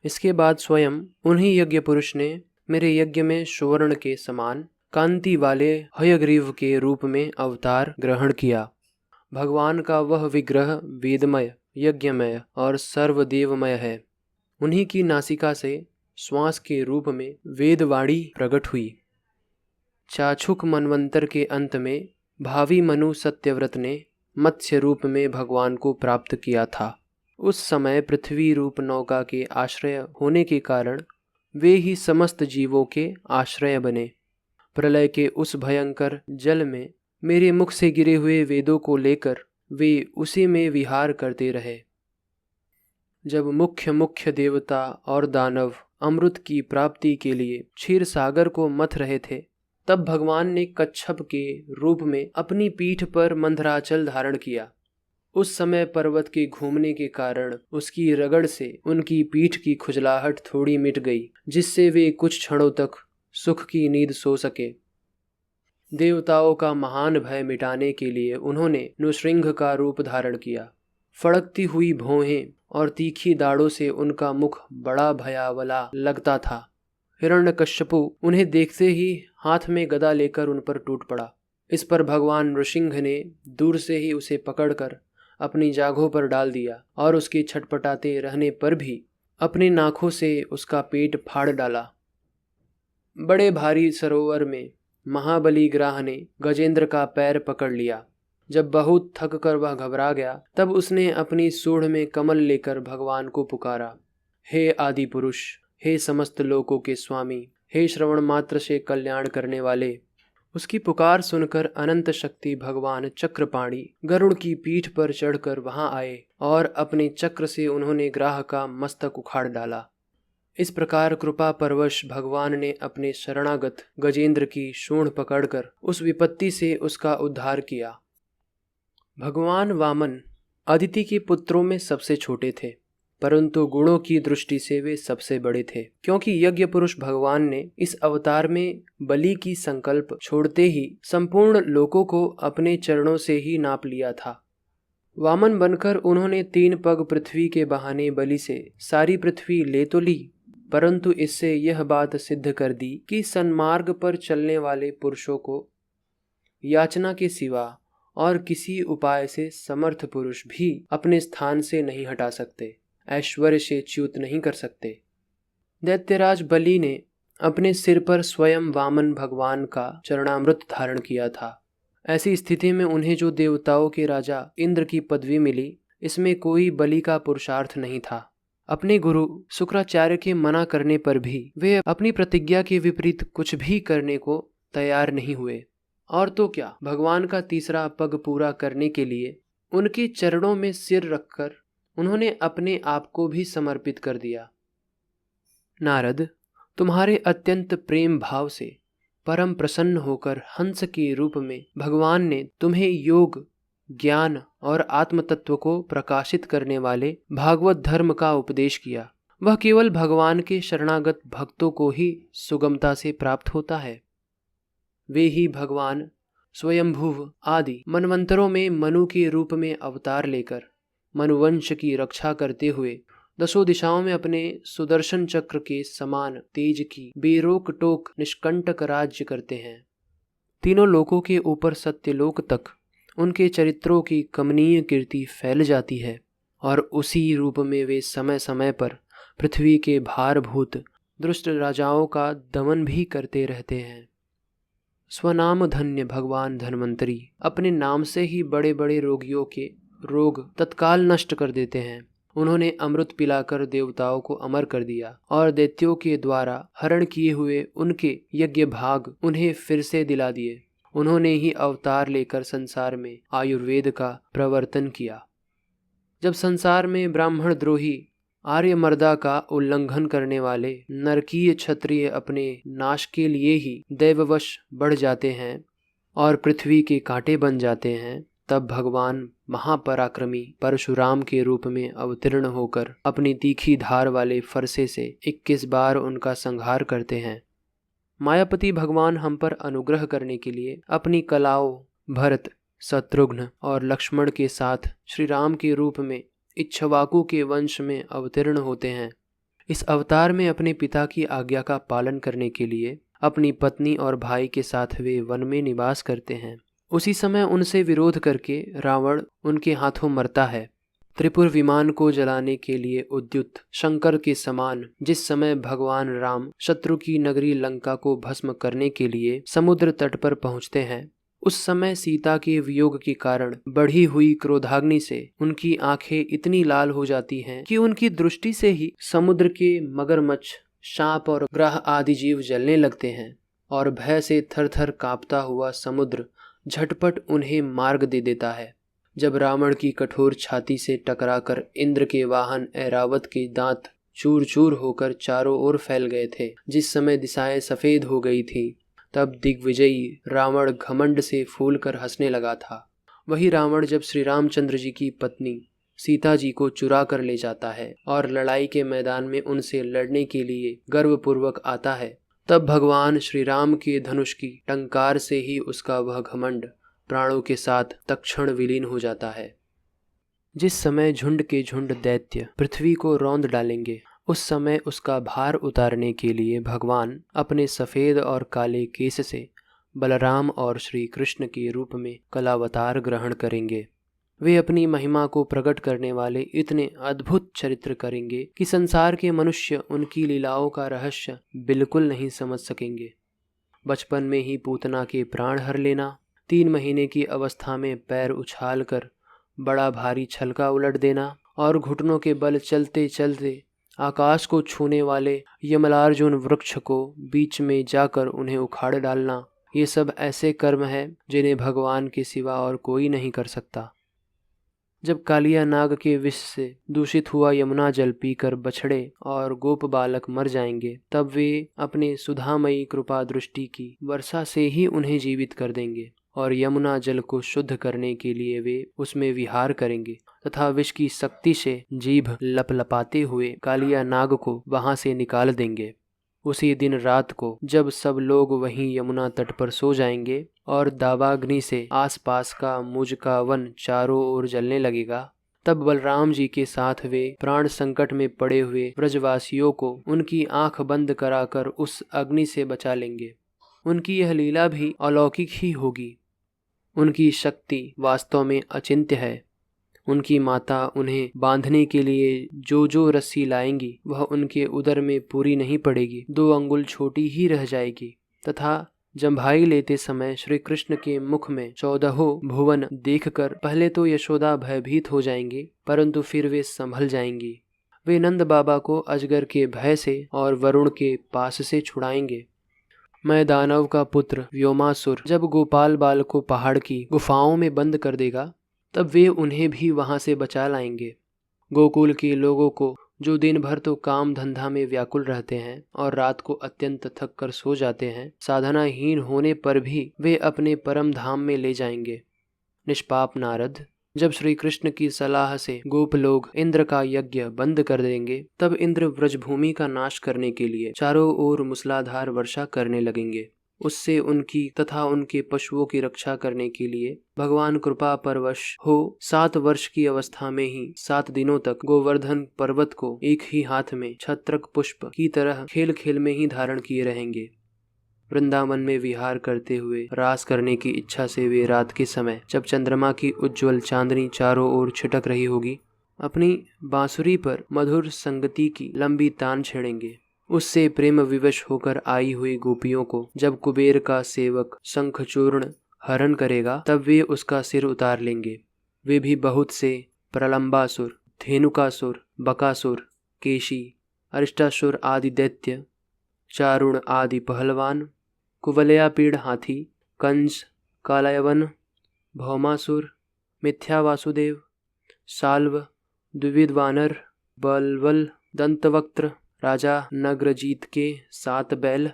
इसके बाद स्वयं उन्हीं यज्ञ पुरुष ने मेरे यज्ञ में सुवर्ण के समान कांति वाले हयग्रीव के रूप में अवतार ग्रहण किया। भगवान का वह विग्रह वेदमय, यज्ञमय और सर्वदेवमय है। उन्हीं की नासिका से श्वास के रूप में वेदवाणी प्रकट हुई। चाछुक मनवंतर के अंत में भावी मनु सत्यव्रत ने मत्स्य रूप में भगवान को प्राप्त किया था। उस समय पृथ्वी रूप नौका के आश्रय होने के कारण वे ही समस्त जीवों के आश्रय बने। प्रलय के उस भयंकर जल में मेरे मुख से गिरे हुए वेदों को लेकर वे उसी में विहार करते रहे। जब मुख्य देवता और दानव अमृत की प्राप्ति के लिए क्षीर सागर को मथ रहे थे, तब भगवान ने कच्छप के रूप में अपनी पीठ पर मंदराचल धारण किया। उस समय पर्वत के घूमने के कारण उसकी रगड़ से उनकी पीठ की खुजलाहट थोड़ी मिट गई, जिससे वे कुछ क्षणों तक सुख की नींद सो सके। देवताओं का महान भय मिटाने के लिए उन्होंने नृसिंह का रूप धारण किया। फड़कती हुई भौहें और तीखी दाढ़ों से उनका मुख बड़ा भयावला लगता था। हिरण्यकश्यपु उन्हें देखते ही हाथ में गदा लेकर उन पर टूट पड़ा। इस पर भगवान नृसिंह ने दूर से ही उसे पकड़कर अपनी जांघों पर डाल दिया और उसके छटपटाते रहने पर भी अपने नाखों से उसका पेट फाड़ डाला। बड़े भारी सरोवर में महाबली ग्राह ने गजेंद्र का पैर पकड़ लिया। जब बहुत थक कर वह घबरा गया, तब उसने अपनी सूंड में कमल लेकर भगवान को पुकारा, हे आदि पुरुष, हे समस्त लोकों के स्वामी, हे श्रवण मात्र से कल्याण करने वाले। उसकी पुकार सुनकर अनंत शक्ति भगवान चक्रपाणी गरुड़ की पीठ पर चढ़कर वहां आए और अपने चक्र से उन्होंने ग्राह का मस्तक उखाड़ डाला। इस प्रकार कृपा परवश भगवान ने अपने शरणागत गजेंद्र की सूंड पकड़कर उस विपत्ति से उसका उद्धार किया। भगवान वामन अदिति के पुत्रों में सबसे छोटे थे, परंतु गुणों की दृष्टि से वे सबसे बड़े थे, क्योंकि यज्ञ पुरुष भगवान ने इस अवतार में बलि की संकल्प छोड़ते ही संपूर्ण लोकों को अपने चरणों से ही नाप लिया था। वामन बनकर उन्होंने 3 पग पृथ्वी के बहाने बलि से सारी पृथ्वी ले तो ली, परंतु इससे यह बात सिद्ध कर दी कि सन्मार्ग पर चलने वाले पुरुषों को याचना के सिवा और किसी उपाय से समर्थ पुरुष भी अपने स्थान से नहीं हटा सकते, ऐश्वर्य से च्युत नहीं कर सकते। दैत्यराज बलि ने अपने सिर पर स्वयं वामन भगवान का चरणामृत धारण किया था। ऐसी स्थिति में उन्हें जो देवताओं के राजा इंद्र की पदवी मिली, इसमें कोई बलि का पुरुषार्थ नहीं था। अपने गुरु शुक्राचार्य के मना करने पर भी वे अपनी प्रतिज्ञा के विपरीत कुछ भी करने को तैयार नहीं हुए। और तो क्या, भगवान का तीसरा पग पूरा करने के लिए उनके चरणों में सिर रखकर उन्होंने अपने आप को भी समर्पित कर दिया। नारद, तुम्हारे अत्यंत प्रेम भाव से परम प्रसन्न होकर हंस के रूप में भगवान ने तुम्हें योग, ज्ञान और आत्म तत्व को प्रकाशित करने वाले भागवत धर्म का उपदेश किया। वह केवल भगवान के शरणागत भक्तों को ही सुगमता से प्राप्त होता है। वे ही भगवान स्वयंभुव आदि मनवंतरों में मनु के रूप में अवतार लेकर मनुवंश की रक्षा करते हुए 10 दिशाओं में अपने सुदर्शन चक्र के समान तेज की बेरोक टोक निष्कंटक राज्य करते हैं। तीनों लोकों के ऊपर सत्यलोक तक उनके चरित्रों की कमनीय कीर्ति फैल जाती है और उसी रूप में वे समय समय पर पृथ्वी के भारभूत दुष्ट राजाओं का दमन भी करते रहते हैं। स्वनाम धन्य भगवान धन्वंतरी अपने नाम से ही बड़े बड़े रोगियों के रोग तत्काल नष्ट कर देते हैं। उन्होंने अमृत पिलाकर देवताओं को अमर कर दिया और दैत्यों के द्वारा हरण किए हुए उनके यज्ञ भाग उन्हें फिर से दिला दिए। उन्होंने ही अवतार लेकर संसार में आयुर्वेद का प्रवर्तन किया। जब संसार में ब्राह्मण द्रोही आर्यमर्दा का उल्लंघन करने वाले नरकीय क्षत्रिय अपने नाश के लिए ही दैववश बढ़ जाते हैं और पृथ्वी के कांटे बन जाते हैं, तब भगवान महापराक्रमी परशुराम के रूप में अवतीर्ण होकर अपनी तीखी धार वाले फरसे से 21 बार उनका संहार करते हैं। मायापति भगवान हम पर अनुग्रह करने के लिए अपनी कलाओं भरत, शत्रुघ्न और लक्ष्मण के साथ श्री राम के रूप में इक्ष्वाकु के वंश में अवतीर्ण होते हैं। इस अवतार में अपने पिता की आज्ञा का पालन करने के लिए अपनी पत्नी और भाई के साथ वे वन में निवास करते हैं। उसी समय उनसे विरोध करके रावण उनके हाथों मरता है। त्रिपुर विमान को जलाने के लिए उद्युक्त शंकर के समान जिस समय भगवान राम शत्रु की नगरी लंका को भस्म करने के लिए समुद्र तट पर पहुंचते हैं, उस समय सीता के वियोग के कारण बढ़ी हुई क्रोधाग्नि से उनकी आंखें इतनी लाल हो जाती हैं कि उनकी दृष्टि से ही समुद्र के मगरमच्छ, सांप और ग्राह आदि जीव जलने लगते हैं और भय से थर थर कांपता हुआ समुद्र झटपट उन्हें मार्ग दे देता है। जब रावण की कठोर छाती से टकराकर इंद्र के वाहन ऐरावत के दांत चूर चूर होकर चारों ओर फैल गए थे, जिस समय दिशाएं सफेद हो गई थी, तब दिग्विजयी रावण घमंड से फूलकर हंसने लगा था। वही रावण जब श्री रामचंद्र जी की पत्नी सीता जी को चुरा कर ले जाता है और लड़ाई के मैदान में उनसे लड़ने के लिए गर्वपूर्वक आता है, तब भगवान श्री राम के धनुष की टंकार से ही उसका वह घमंड प्राणों के साथ तत्क्षण विलीन हो जाता है। जिस समय झुंड के झुंड दैत्य पृथ्वी को रौंद डालेंगे, उस समय उसका भार उतारने के लिए भगवान अपने सफ़ेद और काले केस से बलराम और श्री कृष्ण के रूप में कलावतार ग्रहण करेंगे। वे अपनी महिमा को प्रकट करने वाले इतने अद्भुत चरित्र करेंगे कि संसार के मनुष्य उनकी लीलाओं का रहस्य बिल्कुल नहीं समझ सकेंगे। बचपन में ही पूतना के प्राण हर लेना, 3 महीने की अवस्था में पैर उछाल कर बड़ा भारी छलका उलट देना और घुटनों के बल चलते चलते आकाश को छूने वाले यमलार्जुन वृक्ष को बीच में जाकर उन्हें उखाड़ डालना, ये सब ऐसे कर्म है जिन्हें भगवान के सिवा और कोई नहीं कर सकता। जब कालिया नाग के विष से दूषित हुआ यमुना जल पीकर बछड़े और गोप बालक मर जाएंगे, तब वे अपने सुधामयी कृपा दृष्टि की वर्षा से ही उन्हें जीवित कर देंगे और यमुना जल को शुद्ध करने के लिए वे उसमें विहार करेंगे तथा विष की शक्ति से जीभ लपलपाते हुए कालिया नाग को वहां से निकाल देंगे। उसी दिन रात को जब सब लोग वहीं यमुना तट पर सो जाएंगे और दावाग्नि से आसपास का मुझ का वन चारों ओर जलने लगेगा, तब बलराम जी के साथ वे प्राण संकट में पड़े हुए ब्रजवासियों को उनकी आंख बंद कराकर उस अग्नि से बचा लेंगे। उनकी यह लीला भी अलौकिक ही होगी। उनकी शक्ति वास्तव में अचिंत्य है। उनकी माता उन्हें बांधने के लिए जो जो रस्सी लाएंगी वह उनके उदर में पूरी नहीं पड़ेगी, 2 अंगुल छोटी ही रह जाएगी तथा जम्भाई लेते समय श्री कृष्ण के मुख में 14 भुवन देखकर पहले तो यशोदा भयभीत हो जाएंगी, परंतु फिर वे संभल जाएंगी। वे नंद बाबा को अजगर के भय से और वरुण के पास से छुड़ाएंगे। मैं दानव का पुत्र व्योमासुर जब गोपाल बाल को पहाड़ की गुफाओं में बंद कर देगा, तब वे उन्हें भी वहां से बचा लाएंगे। गोकुल के लोगों को जो दिन भर तो काम धंधा में व्याकुल रहते हैं और रात को अत्यंत थक कर सो जाते हैं, साधनाहीन होने पर भी वे अपने परम धाम में ले जाएंगे। निष्पाप नारद जब श्री कृष्ण की सलाह से गोप लोग इंद्र का यज्ञ बंद कर देंगे, तब इंद्र व्रजभूमि का नाश करने के लिए चारों ओर मूसलाधार वर्षा करने लगेंगे। उससे उनकी तथा उनके पशुओं की रक्षा करने के लिए भगवान कृपा परवश हो 7 वर्ष की अवस्था में ही 7 दिनों तक गोवर्धन पर्वत को एक ही हाथ में छत्रक पुष्प की तरह खेल खेल में ही धारण किए रहेंगे। वृंदावन में विहार करते हुए रास करने की इच्छा से वे रात के समय जब चंद्रमा की उज्ज्वल चांदनी चारों ओर छिटक रही होगी, अपनी बांसुरी पर मधुर संगति की लंबी तान छेड़ेंगे। उससे प्रेम विवश होकर आई हुई गोपियों को जब कुबेर का सेवक शंखचूर्ण हरण करेगा, तब वे उसका सिर उतार लेंगे। वे भी बहुत से प्रलंबासुर, धेनुकासुर, बकासुर, केशी, अरिष्टासुर आदि दैत्य, चारुण आदि पहलवान, कुवलयापीड़ हाथी, कंस, कालयवन, भौमासुर, मिथ्या वासुदेव, साल्व, द्विविध वानर, बलवल, दंतवक्त्र, राजा नग्रजीत के 7 बैल,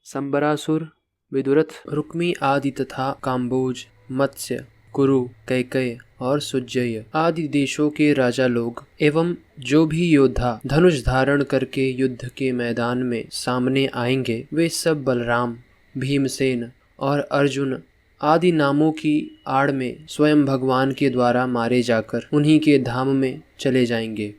संबरासुर, विदुरथ, रुक्मी आदि तथा काम्बोज, मत्स्य, कुरु, कैकय, और सुजय आदि देशों के राजा लोग एवं जो भी योद्धा धनुष धारण करके युद्ध के मैदान में सामने आएंगे, वे सब बलराम, भीमसेन और अर्जुन आदि नामों की आड़ में स्वयं भगवान के द्वारा मारे जाकर उन्हीं के धाम में चले जाएंगे।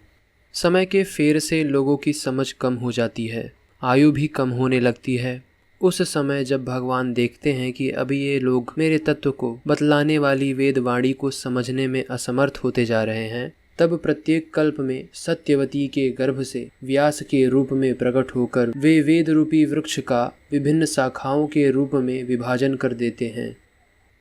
समय के फेर से लोगों की समझ कम हो जाती है, आयु भी कम होने लगती है। उस समय जब भगवान देखते हैं कि अभी ये लोग मेरे तत्व को बतलाने वाली वेद वाणी को समझने में असमर्थ होते जा रहे हैं, तब प्रत्येक कल्प में सत्यवती के गर्भ से व्यास के रूप में प्रकट होकर वे वेद रूपी वृक्ष का विभिन्न शाखाओं के रूप में विभाजन कर देते हैं।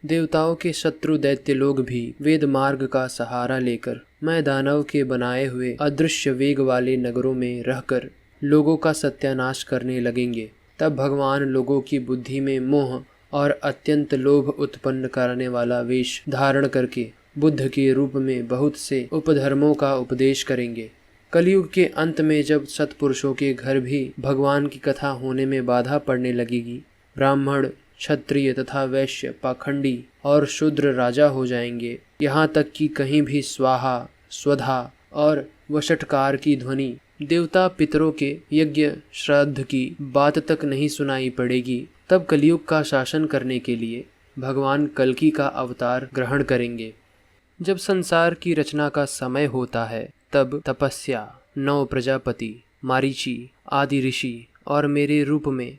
देवताओं के शत्रु दैत्य लोग भी वेद मार्ग का सहारा लेकर मैं दानव के बनाए हुए अदृश्य वेग वाले नगरों में रहकर लोगों का सत्यानाश करने लगेंगे। तब भगवान लोगों की बुद्धि में मोह और अत्यंत लोभ उत्पन्न करने वाला वेश धारण करके बुद्ध के रूप में बहुत से उपधर्मों का उपदेश करेंगे। कलयुग के अंत में जब सत्पुरुषों के घर भी भगवान की कथा होने में बाधा पड़ने लगेगी, ब्राह्मण, क्षत्रिय तथा वैश्य पाखंडी और शूद्र राजा हो जाएंगे। यहाँ तक कि कहीं भी स्वाहा, स्वधा और वषटकार की ध्वनि देवता पितरों के यज्ञ श्राद्ध की बात तक नहीं सुनाई पड़ेगी। तब कलयुग का शासन करने के लिए भगवान कल्कि का अवतार ग्रहण करेंगे। जब संसार की रचना का समय होता है, तब तपस्या, 9 प्रजापति, मारीची आदि ऋषि और मेरे रूप में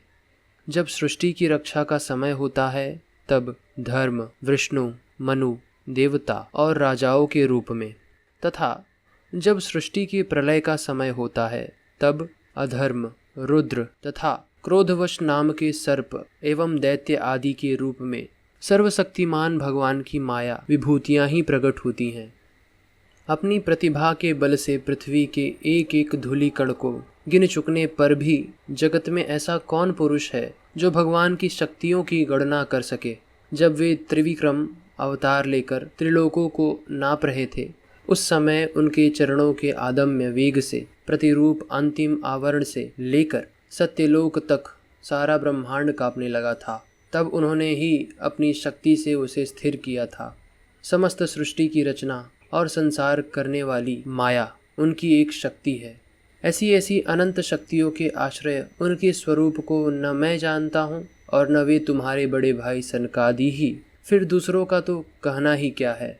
जब सृष्टि की रक्षा का समय होता है, तब धर्म, विष्णु, मनु, देवता और राजाओं के रूप में, तथा जब सृष्टि के प्रलय का समय होता है, तब अधर्म, रुद्र तथा क्रोधवश नाम के सर्प एवं दैत्य आदि के रूप में सर्वशक्तिमान भगवान की माया विभूतियां ही प्रकट होती हैं। अपनी प्रतिभा के बल से पृथ्वी के एक एक धूलि कण को गिन चुकने पर भी जगत में ऐसा कौन पुरुष है जो भगवान की शक्तियों की गणना कर सके। जब वे त्रिविक्रम अवतार लेकर त्रिलोकों को नाप रहे थे, उस समय उनके चरणों के आदम्य वेग से प्रतिरूप अंतिम आवरण से लेकर सत्यलोक तक सारा ब्रह्मांड कांपने लगा था। तब उन्होंने ही अपनी शक्ति से उसे स्थिर किया था। समस्त सृष्टि की रचना और संसार करने वाली माया उनकी एक शक्ति है। ऐसी ऐसी अनंत शक्तियों के आश्रय उनके स्वरूप को न मैं जानता हूँ और न वे तुम्हारे बड़े भाई सनकादि ही, फिर दूसरों का तो कहना ही क्या है।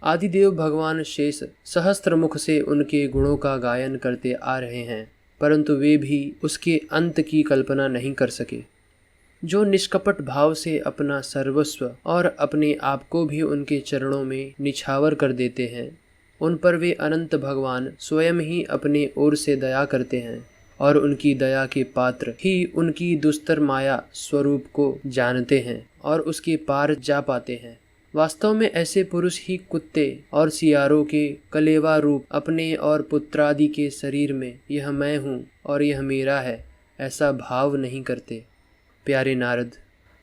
आदिदेव भगवान शेष सहस्त्र मुख से उनके गुणों का गायन करते आ रहे हैं, परंतु वे भी उसके अंत की कल्पना नहीं कर सके। जो निष्कपट भाव से अपना सर्वस्व और अपने आप को भी उनके चरणों में निछावर कर देते हैं, उन पर वे अनंत भगवान स्वयं ही अपने ओर से दया करते हैं और उनकी दया के पात्र ही उनकी दुस्तर माया स्वरूप को जानते हैं और उसके पार जा पाते हैं। वास्तव में ऐसे पुरुष ही कुत्ते और सियारों के कलेवा रूप अपने और पुत्रादि के शरीर में यह मैं हूँ और यह मेरा है ऐसा भाव नहीं करते। प्यारे नारद,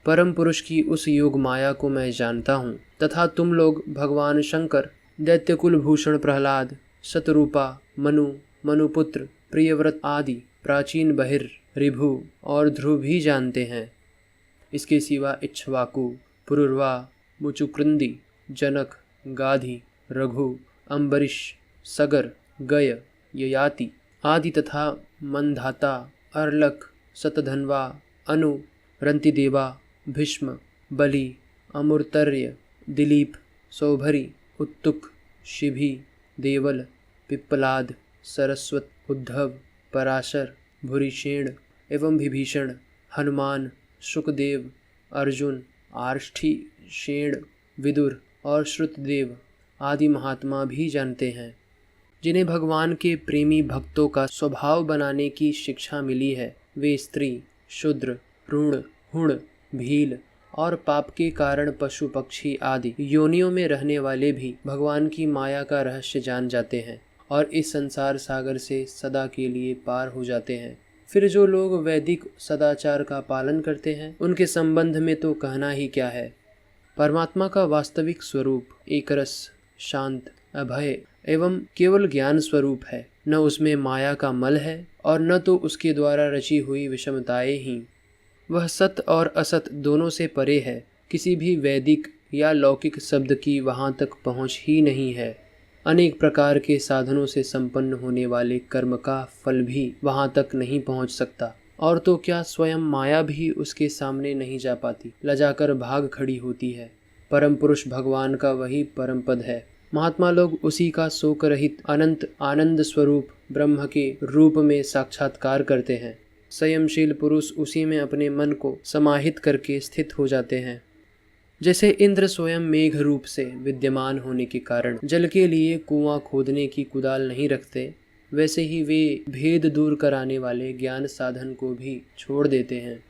परम पुरुष की उस योग माया को मैं जानता हूँ तथा तुम लोग भगवान शंकर, दैत्यकुल भूषण प्रहलाद, शतरूपा, मनु, मनुपुत्र, प्रियव्रत आदि प्राचीन बहिर, ऋभु और ध्रुव भी जानते हैं। इसके सिवा इक्ष्वाकु, पुरुरवा, मुचुकृंदी, जनक, गाधी, रघु, अम्बरीश, सगर, गय, ययाति आदि तथा मंधाता, अर्लक, शतधन्वा, अनु, रंतिदेवा, भीष्म, बलि, अमृतर्य, दिलीप, सौभरी, उत्तुक, शिभी, देवल, पिप्पलाद, सरस्वत, उद्धव, पराशर, भूरिशेण एवं विभीषण, हनुमान, शुकदेव, अर्जुन, आर्ष्ठी, शेण, विदुर और श्रुतदेव आदि महात्मा भी जानते हैं, जिन्हें भगवान के प्रेमी भक्तों का स्वभाव बनाने की शिक्षा मिली है। वे स्त्री, शूद्र, ऋण, हुण, भील और पाप के कारण पशु पक्षी आदि योनियों में रहने वाले भी भगवान की माया का रहस्य जान जाते हैं और इस संसार सागर से सदा के लिए पार हो जाते हैं। फिर जो लोग वैदिक सदाचार का पालन करते हैं, उनके संबंध में तो कहना ही क्या है। परमात्मा का वास्तविक स्वरूप एकरस, शांत, अभय एवं केवल ज्ञान स्वरूप है। न उसमें माया का मल है और न तो उसके द्वारा रची हुई विषमताएं ही। वह सत और असत दोनों से परे है। किसी भी वैदिक या लौकिक शब्द की वहाँ तक पहुँच ही नहीं है। अनेक प्रकार के साधनों से संपन्न होने वाले कर्म का फल भी वहाँ तक नहीं पहुँच सकता, और तो क्या स्वयं माया भी उसके सामने नहीं जा पाती, लजाकर भाग खड़ी होती है। परम पुरुष भगवान का वही परम पद है। महात्मा लोग उसी का शोक रहित अनंत आनंद स्वरूप ब्रह्म के रूप में साक्षात्कार करते हैं। संयमशील पुरुष उसी में अपने मन को समाहित करके स्थित हो जाते हैं। जैसे इंद्र स्वयं मेघ रूप से विद्यमान होने के कारण जल के लिए कुआं खोदने की कुदाल नहीं रखते, वैसे ही वे भेद दूर कराने वाले ज्ञान साधन को भी छोड़ देते हैं।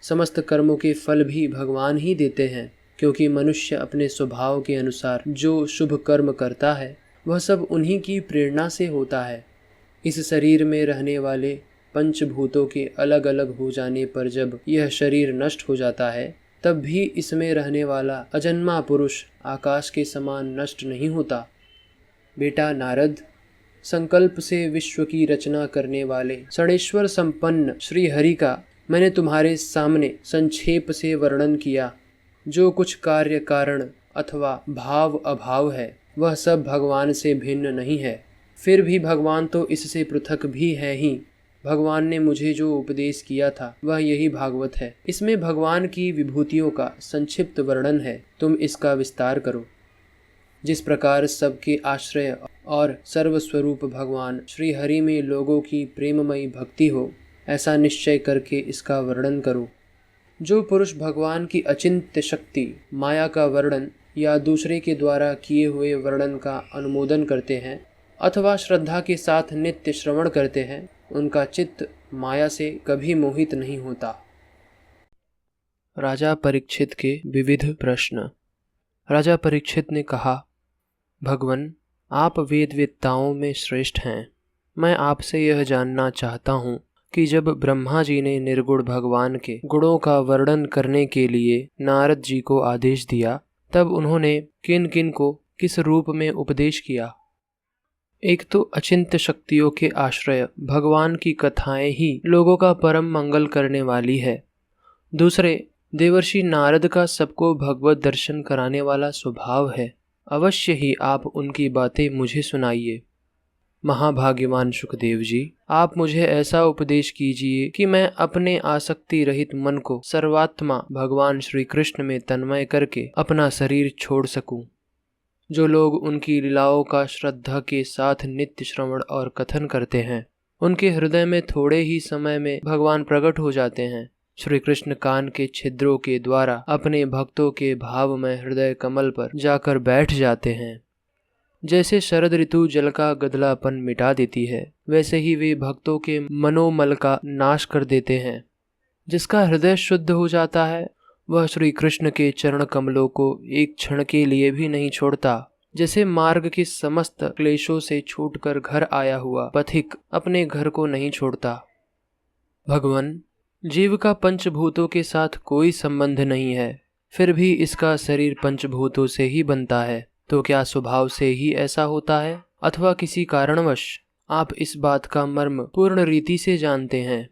समस्त कर्मों के फल भी भगवान ही देते हैं, क्योंकि मनुष्य अपने स्वभाव के अनुसार जो शुभ कर्म करता है वह सब उन्हीं की प्रेरणा से होता है। इस शरीर में रहने वाले पंचभूतों के अलग अलग हो जाने पर जब यह शरीर नष्ट हो जाता है, तब भी इसमें रहने वाला अजन्मा पुरुष आकाश के समान नष्ट नहीं होता। बेटा नारद, संकल्प से विश्व की रचना करने वाले षडेश्वर संपन्न श्री हरि का मैंने तुम्हारे सामने संक्षेप से वर्णन किया। जो कुछ कार्य कारण अथवा भाव अभाव है वह सब भगवान से भिन्न नहीं है। फिर भी भगवान तो इससे पृथक भी है ही। भगवान ने मुझे जो उपदेश किया था वह यही भागवत है। इसमें भगवान की विभूतियों का संक्षिप्त वर्णन है, तुम इसका विस्तार करो। जिस प्रकार सबके आश्रय और सर्वस्वरूप भगवान श्री हरि में लोगों की प्रेममयी भक्ति हो, ऐसा निश्चय करके इसका वर्णन करो। जो पुरुष भगवान की अचिंत्य शक्ति माया का वर्णन या दूसरे के द्वारा किए हुए वर्णन का अनुमोदन करते हैं अथवा श्रद्धा के साथ नित्य श्रवण करते हैं, उनका चित्त माया से कभी मोहित नहीं होता। राजा परीक्षित के विविध प्रश्न। राजा परीक्षित ने कहा, भगवन, आप वेदवेत्ताओं में श्रेष्ठ हैं। मैं आपसे यह जानना चाहता हूँ कि जब ब्रह्मा जी ने निर्गुण भगवान के गुणों का वर्णन करने के लिए नारद जी को आदेश दिया, तब उन्होंने किन किन को किस रूप में उपदेश किया? एक तो अचिंत्य शक्तियों के आश्रय भगवान की कथाएं ही लोगों का परम मंगल करने वाली है। दूसरे, देवर्षि नारद का सबको भगवत दर्शन कराने वाला स्वभाव है। अवश्य ही आप उनकी बातें मुझे सुनाइए। महाभाग्यवान सुखदेव जी, आप मुझे ऐसा उपदेश कीजिए कि मैं अपने आसक्ति रहित मन को सर्वात्मा भगवान श्री कृष्ण में तन्मय करके अपना शरीर छोड़ सकूं। जो लोग उनकी लीलाओं का श्रद्धा के साथ नित्य श्रवण और कथन करते हैं, उनके हृदय में थोड़े ही समय में भगवान प्रकट हो जाते हैं। श्री कृष्ण कान के छिद्रों के द्वारा अपने भक्तों के भाव में हृदय कमल पर जाकर बैठ जाते हैं। जैसे शरद ऋतु जल का गदलापन मिटा देती है, वैसे ही वे भक्तों के मनोमल का नाश कर देते हैं। जिसका हृदय शुद्ध हो जाता है वह श्री कृष्ण के चरण कमलों को एक क्षण के लिए भी नहीं छोड़ता। जैसे मार्ग के समस्त क्लेशों से छूटकर घर आया हुआ पथिक अपने घर को नहीं छोड़ता। भगवन, जीव का पंचभूतों के साथ कोई संबंध नहीं है, फिर भी इसका शरीर पंचभूतों से ही बनता है, तो क्या स्वभाव से ही ऐसा होता है अथवा किसी कारणवश? आप इस बात का मर्म पूर्ण रीति से जानते हैं।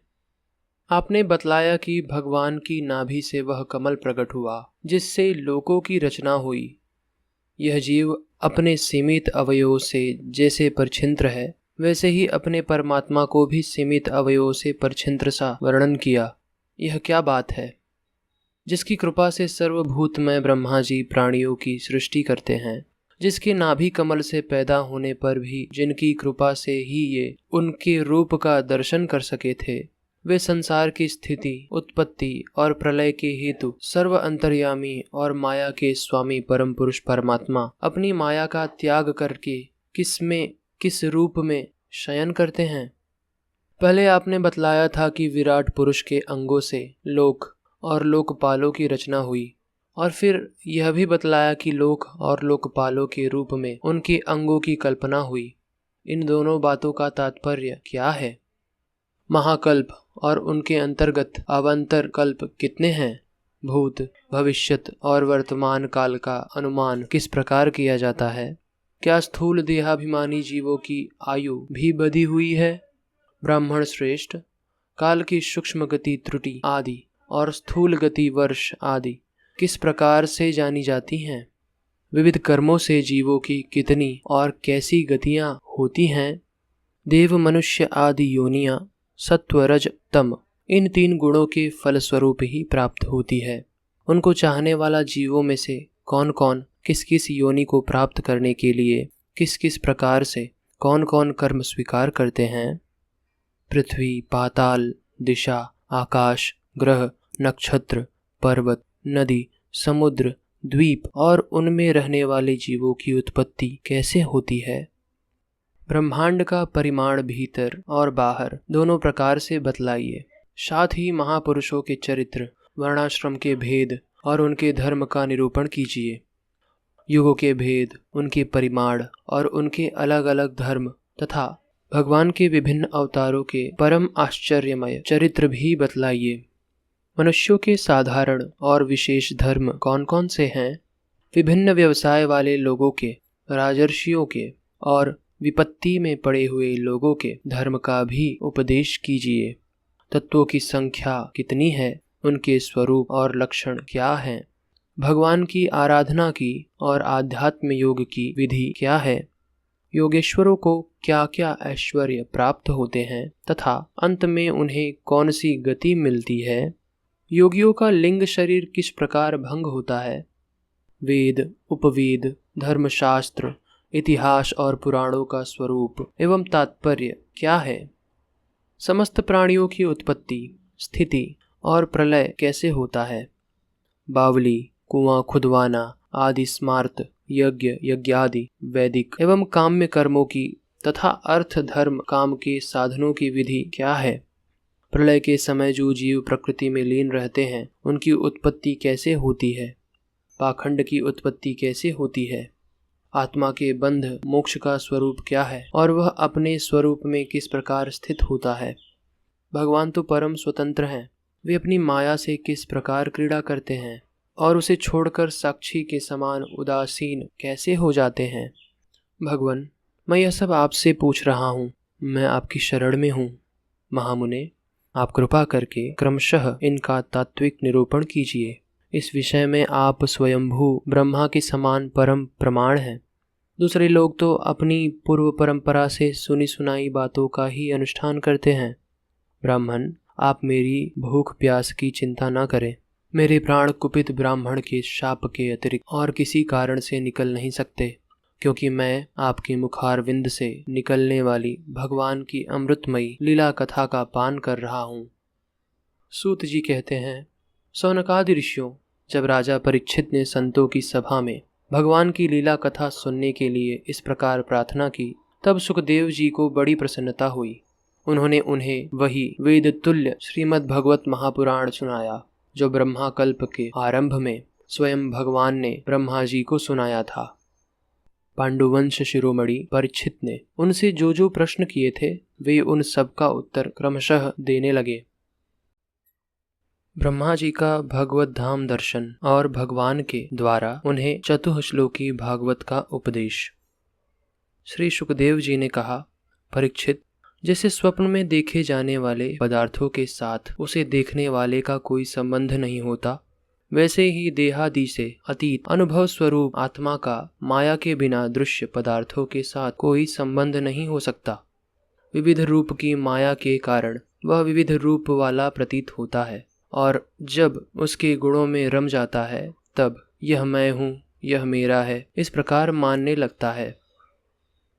आपने बतलाया कि भगवान की नाभि से वह कमल प्रकट हुआ जिससे लोकों की रचना हुई। यह जीव अपने सीमित अवयवों से जैसे परछिन्न है, वैसे ही अपने परमात्मा को भी सीमित अवयवों से परछिन्न सा वर्णन किया। यह क्या बात है? जिसकी कृपा से सर्वभूतमय ब्रह्मा जी प्राणियों की सृष्टि करते हैं, जिसके नाभि कमल से पैदा होने पर भी जिनकी कृपा से ही ये उनके रूप का दर्शन कर सके थे, वे संसार की स्थिति, उत्पत्ति और प्रलय के हेतु सर्व अंतर्यामी और माया के स्वामी परम पुरुष परमात्मा अपनी माया का त्याग करके किस रूप में शयन करते हैं? पहले आपने बतलाया था कि विराट पुरुष के अंगों से लोक और लोकपालों की रचना हुई, और फिर यह भी बतलाया कि लोक और लोकपालों के रूप में उनके अंगों की कल्पना हुई। इन दोनों बातों का तात्पर्य क्या है? महाकल्प और उनके अंतर्गत अवान्तर कल्प कितने हैं? भूत, भविष्यत और वर्तमान काल का अनुमान किस प्रकार किया जाता है? क्या स्थूल देहाभिमानी जीवों की आयु भी बधी हुई है? ब्राह्मण श्रेष्ठ, काल की सूक्ष्म गति त्रुटि आदि और स्थूल गति वर्ष आदि किस प्रकार से जानी जाती हैं? विविध कर्मों से जीवों की कितनी और कैसी गतियां होती हैं? देव, मनुष्य आदि योनियां सत्व, रज, तम इन 3 गुणों के फलस्वरूप ही प्राप्त होती है। उनको चाहने वाला जीवों में से कौन कौन किस किस योनि को प्राप्त करने के लिए किस किस प्रकार से कौन कौन कर्म स्वीकार करते हैं? पृथ्वी, पाताल, दिशा, आकाश, ग्रह, नक्षत्र, पर्वत, नदी, समुद्र, द्वीप और उनमें रहने वाले जीवों की उत्पत्ति कैसे होती है? ब्रह्मांड का परिमाण भीतर और बाहर दोनों प्रकार से बतलाइए। साथ ही महापुरुषों के चरित्र, वर्णाश्रम के भेद और उनके धर्म का निरूपण कीजिए। युगों के भेद, उनके परिमाण और उनके अलग अलग धर्म तथा भगवान के विभिन्न अवतारों के परम आश्चर्यमय चरित्र भी बतलाइए। मनुष्यों के साधारण और विशेष धर्म कौन कौन से हैं? विभिन्न व्यवसाय वाले लोगों के, राजर्षियों के और विपत्ति में पड़े हुए लोगों के धर्म का भी उपदेश कीजिए। तत्वों की संख्या कितनी है? उनके स्वरूप और लक्षण क्या हैं? भगवान की आराधना की और आध्यात्म योग की विधि क्या है? योगेश्वरों को क्या क्या ऐश्वर्य प्राप्त होते हैं तथा अंत में उन्हें कौन सी गति मिलती है? योगियों का लिंग शरीर किस प्रकार भंग होता है? वेद, उपवेद, धर्मशास्त्र, इतिहास और पुराणों का स्वरूप एवं तात्पर्य क्या है? समस्त प्राणियों की उत्पत्ति, स्थिति और प्रलय कैसे होता है? बावली, कुआं खुदवाना आदि स्मार्त, यज्ञ, यज्ञादि, वैदिक एवं काम्य कर्मों की तथा अर्थ, धर्म, काम के साधनों की विधि क्या है? प्रलय के समय जो जीव प्रकृति में लीन रहते हैं उनकी उत्पत्ति कैसे होती है? पाखंड की उत्पत्ति कैसे होती है? आत्मा के बंध मोक्ष का स्वरूप क्या है और वह अपने स्वरूप में किस प्रकार स्थित होता है? भगवान तो परम स्वतंत्र हैं, वे अपनी माया से किस प्रकार क्रीड़ा करते हैं और उसे छोड़कर साक्षी के समान उदासीन कैसे हो जाते हैं? भगवान, मैं यह सब आपसे पूछ रहा हूँ, मैं आपकी शरण में हूँ। महामुने, आप कृपा करके क्रमशः इनका तात्विक निरूपण कीजिए। इस विषय में आप स्वयंभू ब्रह्मा के समान परम प्रमाण हैं। दूसरे लोग तो अपनी पूर्व परंपरा से सुनी सुनाई बातों का ही अनुष्ठान करते हैं। ब्राह्मण, आप मेरी भूख प्यास की चिंता न करें। मेरे प्राण कुपित ब्राह्मण के शाप के अतिरिक्त और किसी कारण से निकल नहीं सकते, क्योंकि मैं आपके मुखारविंद से निकलने वाली भगवान की अमृतमयी लीला कथा का पान कर रहा हूँ। सूत जी कहते हैं, सौनकादि ऋषियों, जब राजा परीक्षित ने संतों की सभा में भगवान की लीला कथा सुनने के लिए इस प्रकार प्रार्थना की, तब सुखदेव जी को बड़ी प्रसन्नता हुई। उन्होंने उन्हें वही वेद तुल्य श्रीमद् भगवत महापुराण सुनाया जो ब्रह्मा कल्प के आरंभ में स्वयं भगवान ने ब्रह्मा जी को सुनाया था। पांडुवंश शिरोमणि परीक्षित ने उनसे जो जो प्रश्न किए थे वे उन सब का उत्तर क्रमशः देने लगे। ब्रह्मा जी का भगवत धाम दर्शन और भगवान के द्वारा उन्हें चतुश्लोकी भागवत का उपदेश। श्री सुखदेव जी ने कहा, परीक्षित, जैसे स्वप्न में देखे जाने वाले पदार्थों के साथ उसे देखने वाले का कोई संबंध नहीं होता, वैसे ही देहादि से अतीत अनुभव स्वरूप आत्मा का माया के बिना दृश्य पदार्थों के साथ कोई संबंध नहीं हो सकता। विविध रूप की माया के कारण वह विविध रूप वाला प्रतीत होता है और जब उसके गुणों में रम जाता है तब यह मैं हूँ, यह मेरा है, इस प्रकार मानने लगता है।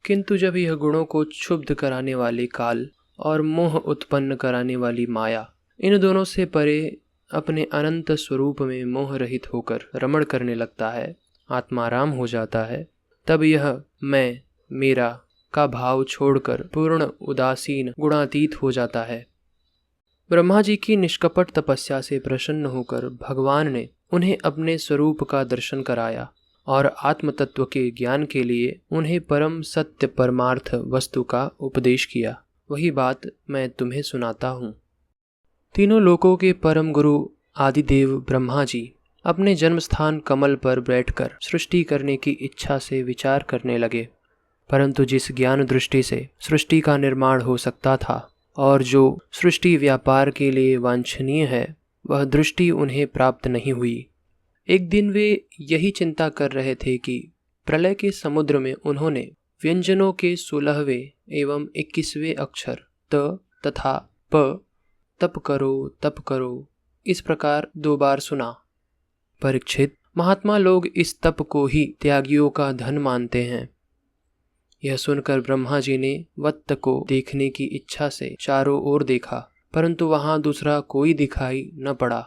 किंतु जब यह गुणों को क्षुब्ध कराने वाले काल और मोह उत्पन्न कराने वाली माया इन दोनों से परे अपने अनंत स्वरूप में मोह रहित होकर रमण करने लगता है, आत्माराम हो जाता है, तब यह मैं मेरा का भाव छोड़कर पूर्ण उदासीन गुणातीत हो जाता है। ब्रह्मा जी की निष्कपट तपस्या से प्रसन्न होकर भगवान ने उन्हें अपने स्वरूप का दर्शन कराया और आत्म तत्व के ज्ञान के लिए उन्हें परम सत्य परमार्थ वस्तु का उपदेश किया। वही बात मैं तुम्हें सुनाता हूँ। तीनों लोकों के परम गुरु आदिदेव ब्रह्मा जी अपने जन्म स्थान कमल पर बैठकर सृष्टि करने की इच्छा से विचार करने लगे, परंतु जिस ज्ञान दृष्टि से सृष्टि का निर्माण हो सकता था और जो सृष्टि व्यापार के लिए वांछनीय है, वह दृष्टि उन्हें प्राप्त नहीं हुई। एक दिन वे यही चिंता कर रहे थे कि प्रलय के समुद्र में उन्होंने व्यंजनों के 16वें एवं 21वें अक्षर त तथा प तप करो इस प्रकार 2 बार सुना। परीक्षित, महात्मा लोग इस तप को ही त्यागियों का धन मानते हैं। यह सुनकर ब्रह्मा जी ने वत्त को देखने की इच्छा से चारों ओर देखा, परंतु वहां दूसरा कोई दिखाई न पड़ा।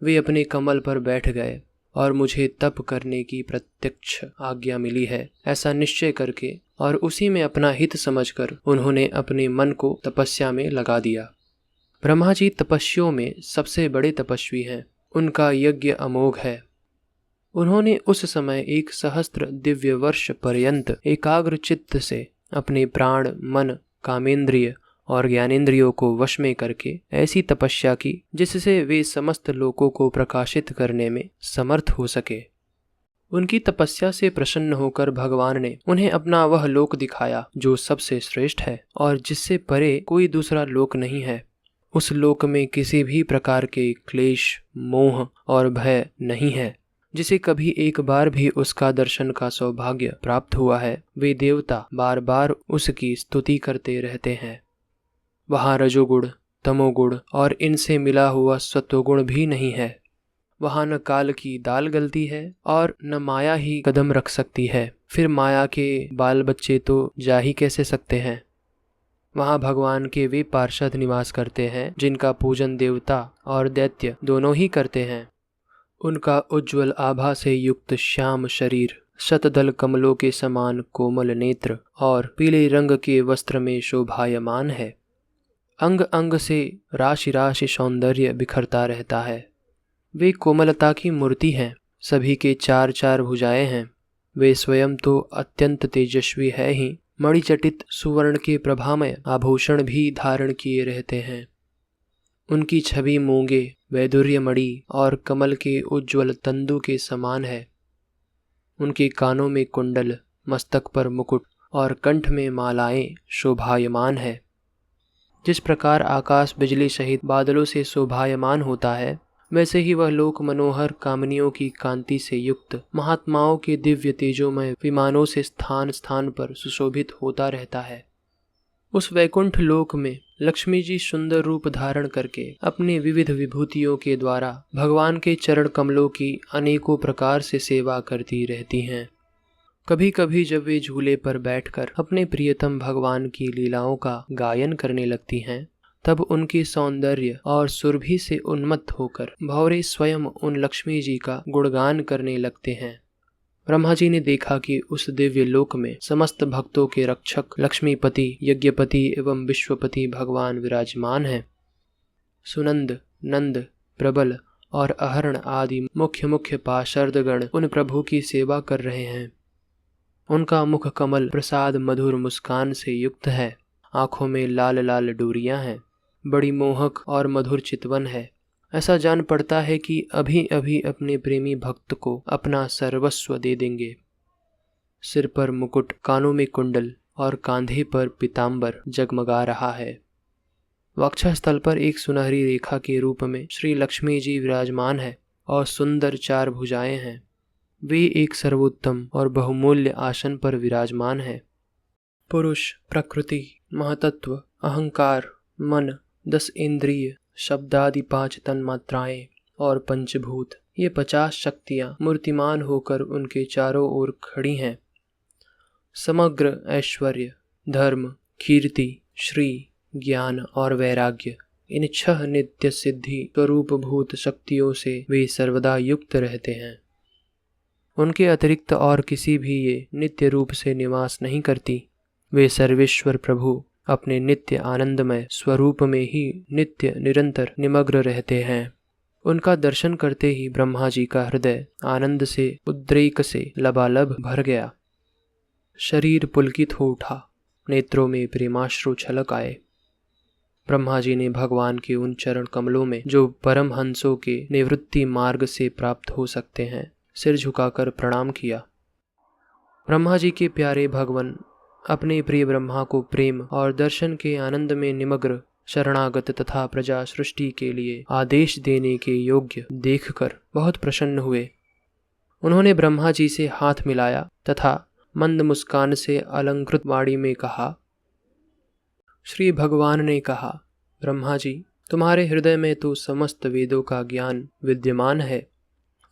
वे अपने कमल पर बैठ गए और मुझे तप करने की प्रत्यक्ष आज्ञा मिली है, ऐसा निश्चय करके और उसी में अपना हित समझकर उन्होंने अपने मन को तपस्या में लगा दिया। ब्रह्मा जी तपस्वियों में सबसे बड़े तपस्वी हैं। उनका यज्ञ अमोघ है। उन्होंने उस समय 1 सहस्त्र दिव्य वर्ष पर्यंत एकाग्र चित्त से अपने प्राण, मन, कामेंद्रिय और ज्ञानेंद्रियों को वश में करके ऐसी तपस्या की जिससे वे समस्त लोकों को प्रकाशित करने में समर्थ हो सके। उनकी तपस्या से प्रसन्न होकर भगवान ने उन्हें अपना वह लोक दिखाया जो सबसे श्रेष्ठ है और जिससे परे कोई दूसरा लोक नहीं है। उस लोक में किसी भी प्रकार के क्लेश, मोह और भय नहीं है। जिसे कभी एक बार भी उसका दर्शन का सौभाग्य प्राप्त हुआ है, वे देवता बार बार उसकी स्तुति करते रहते हैं। वहाँ रजोगुण, तमोगुण और इनसे मिला हुआ सत्वगुण भी नहीं है। वहाँ न काल की दाल गलती है और न माया ही कदम रख सकती है। फिर माया के बाल बच्चे तो जा ही कैसे सकते हैं। वहाँ भगवान के वे पार्षद निवास करते हैं जिनका पूजन देवता और दैत्य दोनों ही करते हैं। उनका उज्ज्वल आभा से युक्त श्याम शरीर, शतदल कमलों के समान कोमल नेत्र और पीले रंग के वस्त्र में शोभायमान है। अंग अंग से राशि राशि सौंदर्य बिखरता रहता है। वे कोमलता की मूर्ति हैं। सभी के 4 भुजाएं हैं। वे स्वयं तो अत्यंत तेजस्वी है ही, मणिचटित सुवर्ण के प्रभामय आभूषण भी धारण किए रहते हैं। उनकी छवि मूंगे, वैदुर्य मणि और कमल के उज्ज्वल तंदु के समान है। उनके कानों में कुंडल, मस्तक पर मुकुट और कंठ में मालाएं शोभायमान है। जिस प्रकार आकाश बिजली सहित बादलों से शोभायमान होता है, वैसे ही वह लोक मनोहर कामनियों की कांति से युक्त महात्माओं के दिव्य तेजोमय विमानों से स्थान स्थान पर सुशोभित होता रहता है। उस वैकुंठ लोक में लक्ष्मी जी सुंदर रूप धारण करके अपनी विविध विभूतियों के द्वारा भगवान के चरण कमलों की अनेकों प्रकार से सेवा करती रहती हैं। कभी कभी जब वे झूले पर बैठकर अपने प्रियतम भगवान की लीलाओं का गायन करने लगती हैं, तब उनके सौंदर्य और सुरभि से उन्मत्त होकर भौरे स्वयं उन लक्ष्मी जी का गुणगान करने लगते हैं। ब्रह्मा जी ने देखा कि उस दिव्य लोक में समस्त भक्तों के रक्षक लक्ष्मीपति, यज्ञपति एवं विश्वपति भगवान विराजमान हैं। सुनंद, नंद, प्रबल और अहरण आदि मुख्य मुख्य पार्षदगण उन प्रभु की सेवा कर रहे हैं। उनका मुख कमल प्रसाद मधुर मुस्कान से युक्त है। आंखों में लाल लाल डोरियां हैं। बड़ी मोहक और मधुर चितवन है। ऐसा जान पड़ता है कि अभी अभी अपने प्रेमी भक्त को अपना सर्वस्व दे देंगे। सिर पर मुकुट, कानों में कुंडल और कांधे पर पीतांबर जगमगा रहा है। वक्षस्थल पर एक सुनहरी रेखा के रूप में श्री लक्ष्मी जी विराजमान है और सुंदर 4 भुजाएं हैं। वे एक सर्वोत्तम और बहुमूल्य आसन पर विराजमान है। पुरुष, प्रकृति, महतत्व, अहंकार, मन, 10 इंद्रिय, शब्दादि 5 तन्मात्राएं और पंचभूत, ये 50 शक्तियां मूर्तिमान होकर उनके चारों ओर खड़ी हैं। समग्र ऐश्वर्य, धर्म, कीर्ति, श्री, ज्ञान और वैराग्य, इन 6 नित्य सिद्धि स्वरूप भूत शक्तियों से वे सर्वदा युक्त रहते हैं। उनके अतिरिक्त और किसी भी ये नित्य रूप से निवास नहीं करती। वे सर्वेश्वर प्रभु अपने नित्य आनंदमय स्वरूप में ही नित्य निरंतर निमग्न रहते हैं। उनका दर्शन करते ही ब्रह्मा जी का हृदय आनंद से, उद्रेक से लबालब भर गया। शरीर पुलकित हो उठा। नेत्रों में प्रेमाश्रु छलक आए। ब्रह्मा जी ने भगवान के उन चरण कमलों में जो परम हंसों के निवृत्ति मार्ग से प्राप्त हो सकते हैं, सिर झुकाकर प्रणाम किया। ब्रह्मा जी के प्यारे भगवान अपने प्रिय ब्रह्मा को प्रेम और दर्शन के आनंद में निमग्न, शरणागत तथा प्रजा सृष्टि के लिए आदेश देने के योग्य देखकर बहुत प्रसन्न हुए उन्होंने ब्रह्मा जी से हाथ मिलाया तथा मंद मुस्कान से अलंकृत वाणी में कहा। श्री भगवान ने कहा, ब्रह्मा जी, तुम्हारे हृदय में तो समस्त वेदों का ज्ञान विद्यमान है।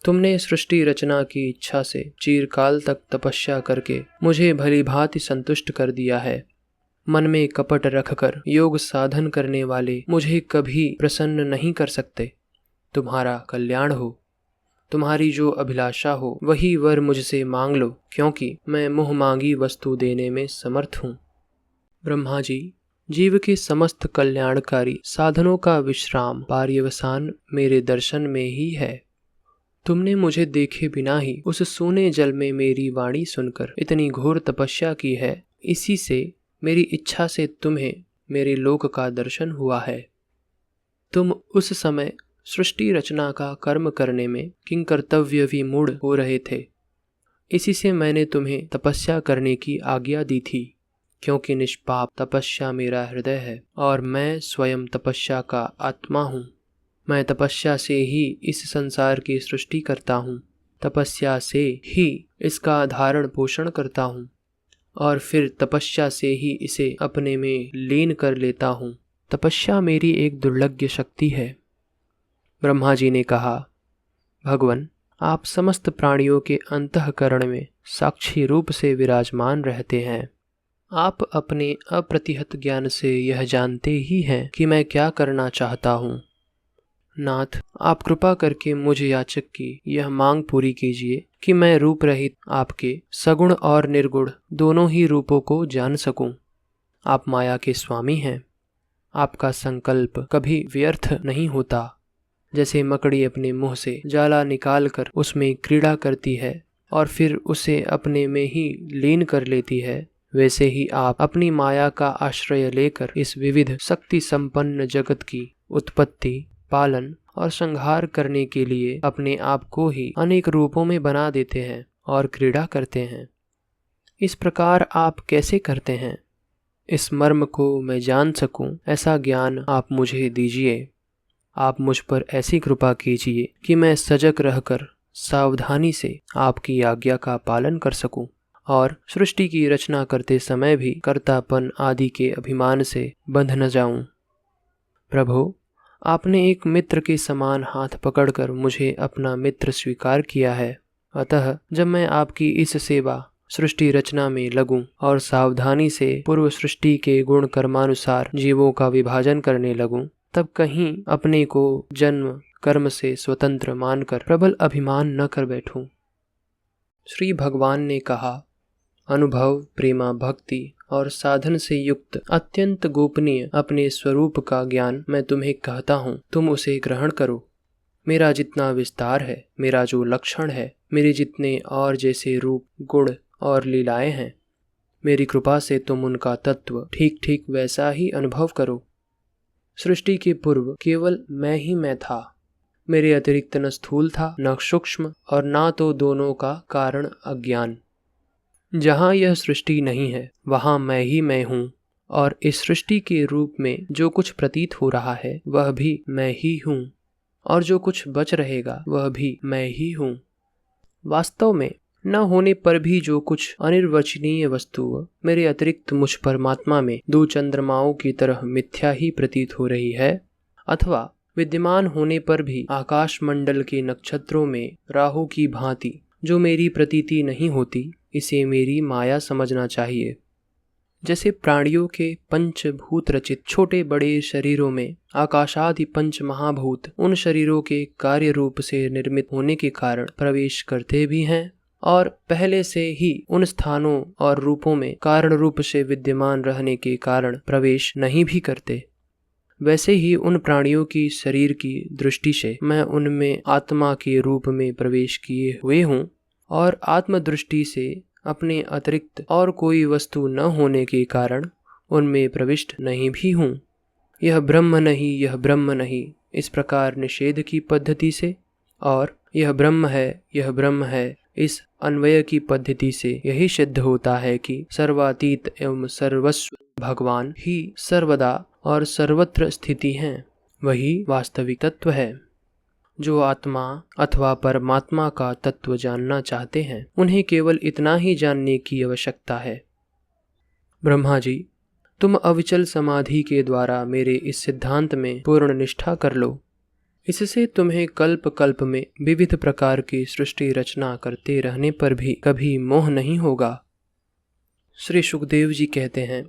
तुमने सृष्टि रचना की इच्छा से चिरकाल तक तपस्या करके मुझे भली भांति संतुष्ट कर दिया है। मन में कपट रखकर योग साधन करने वाले मुझे कभी प्रसन्न नहीं कर सकते। तुम्हारा कल्याण हो। तुम्हारी जो अभिलाषा हो वही वर मुझसे मांग लो, क्योंकि मैं मुँह मांगी वस्तु देने में समर्थ हूँ। ब्रह्मा जी, जीव के समस्त कल्याणकारी साधनों का विश्राम पर्यवसान मेरे दर्शन में ही है। तुमने मुझे देखे बिना ही उस सोने जल में मेरी वाणी सुनकर इतनी घोर तपस्या की है। इसी से मेरी इच्छा से तुम्हें मेरे लोक का दर्शन हुआ है। तुम उस समय सृष्टि रचना का कर्म करने में किंकर्तव्य विमूढ़ हो रहे थे। इसी से मैंने तुम्हें तपस्या करने की आज्ञा दी थी, क्योंकि निष्पाप तपस्या मेरा हृदय है और मैं स्वयं तपस्या का आत्मा हूँ। मैं तपस्या से ही इस संसार की सृष्टि करता हूँ, तपस्या से ही इसका धारण पोषण करता हूँ और फिर तपस्या से ही इसे अपने में लीन कर लेता हूँ। तपस्या मेरी एक दुर्लभ शक्ति है। ब्रह्मा जी ने कहा, भगवन, आप समस्त प्राणियों के अंतःकरण में साक्षी रूप से विराजमान रहते हैं। आप अपने अप्रतिहत ज्ञान से यह जानते ही हैं कि मैं क्या करना चाहता हूँ। नाथ, आप कृपा करके मुझ याचक की यह मांग पूरी कीजिए कि मैं रूप रहित आपके सगुण और निर्गुण दोनों ही रूपों को जान सकूं। आप माया के स्वामी हैं। आपका संकल्प कभी व्यर्थ नहीं होता। जैसे मकड़ी अपने मुंह से जाला निकालकर उसमें क्रीड़ा करती है और फिर उसे अपने में ही लीन कर लेती है, वैसे ही आप अपनी माया का आश्रय लेकर इस विविध शक्ति संपन्न जगत की उत्पत्ति, पालन और संहार करने के लिए अपने आप को ही अनेक रूपों में बना देते हैं और क्रीड़ा करते हैं। इस प्रकार आप कैसे करते हैं? इस मर्म को मैं जान सकूं, ऐसा ज्ञान आप मुझे दीजिए। आप मुझ पर ऐसी कृपा कीजिए कि मैं सजग रहकर सावधानी से आपकी आज्ञा का पालन कर सकूं और सृष्टि की रचना करते समय भी कर्तापन आदि के अभिमान से बंध न जाऊं। प्रभु, आपने एक मित्र के समान हाथ पकड़कर मुझे अपना मित्र स्वीकार किया है। अतः जब मैं आपकी इस सेवा सृष्टि रचना में लगूं और सावधानी से पूर्व सृष्टि के गुण कर्मानुसार जीवों का विभाजन करने लगूं, तब कहीं अपने को जन्म कर्म से स्वतंत्र मानकर प्रबल अभिमान न कर बैठूं। श्री भगवान ने कहा, अनुभव, प्रेमा, भक्ति और साधन से युक्त अत्यंत गोपनीय अपने स्वरूप का ज्ञान मैं तुम्हें कहता हूँ, तुम उसे ग्रहण करो। मेरा जितना विस्तार है, मेरा जो लक्षण है, मेरे जितने और जैसे रूप, गुण और लीलाएं हैं, मेरी कृपा से तुम उनका तत्व ठीक ठीक वैसा ही अनुभव करो। सृष्टि के पूर्व केवल मैं ही मैं था। मेरे अतिरिक्त न स्थूल था, न सूक्ष्म और न तो दोनों का कारण अज्ञान। जहाँ यह सृष्टि नहीं है वहाँ मैं ही मैं हूँ, और इस सृष्टि के रूप में जो कुछ प्रतीत हो रहा है वह भी मैं ही हूँ, और जो कुछ बच रहेगा वह भी मैं ही हूँ। वास्तव में न होने पर भी जो कुछ अनिर्वचनीय वस्तु मेरे अतिरिक्त मुझ परमात्मा में दो चंद्रमाओं की तरह मिथ्या ही प्रतीत हो रही है, अथवा विद्यमान होने पर भी आकाश मंडल के नक्षत्रों में राहु की भांति जो मेरी प्रतीति नहीं होती, इसे मेरी माया समझना चाहिए। जैसे प्राणियों के पंचभूत रचित छोटे बड़े शरीरों में आकाशादि पंच महाभूत उन शरीरों के कार्य रूप से निर्मित होने के कारण प्रवेश करते भी हैं और पहले से ही उन स्थानों और रूपों में कारण रूप से विद्यमान रहने के कारण प्रवेश नहीं भी करते, वैसे ही उन प्राणियों की शरीर की दृष्टि से मैं उनमें आत्मा के रूप में प्रवेश किए हुए हूँ और आत्मदृष्टि से अपने अतिरिक्त और कोई वस्तु न होने के कारण उनमें प्रविष्ट नहीं भी हूँ। यह ब्रह्म नहीं, यह ब्रह्म नहीं, इस प्रकार निषेध की पद्धति से और यह ब्रह्म है, यह ब्रह्म है, इस अन्वय की पद्धति से यही सिद्ध होता है कि सर्वातीत एवं सर्वस्व भगवान ही सर्वदा और सर्वत्र स्थिति हैं, वही वास्तविक तत्व है। जो आत्मा अथवा परमात्मा का तत्व जानना चाहते हैं उन्हें केवल इतना ही जानने की आवश्यकता है। ब्रह्मा जी, तुम अविचल समाधि के द्वारा मेरे इस सिद्धांत में पूर्ण निष्ठा कर लो। इससे तुम्हें कल्प कल्प में विविध प्रकार की सृष्टि रचना करते रहने पर भी कभी मोह नहीं होगा। श्री सुखदेव जी कहते हैं,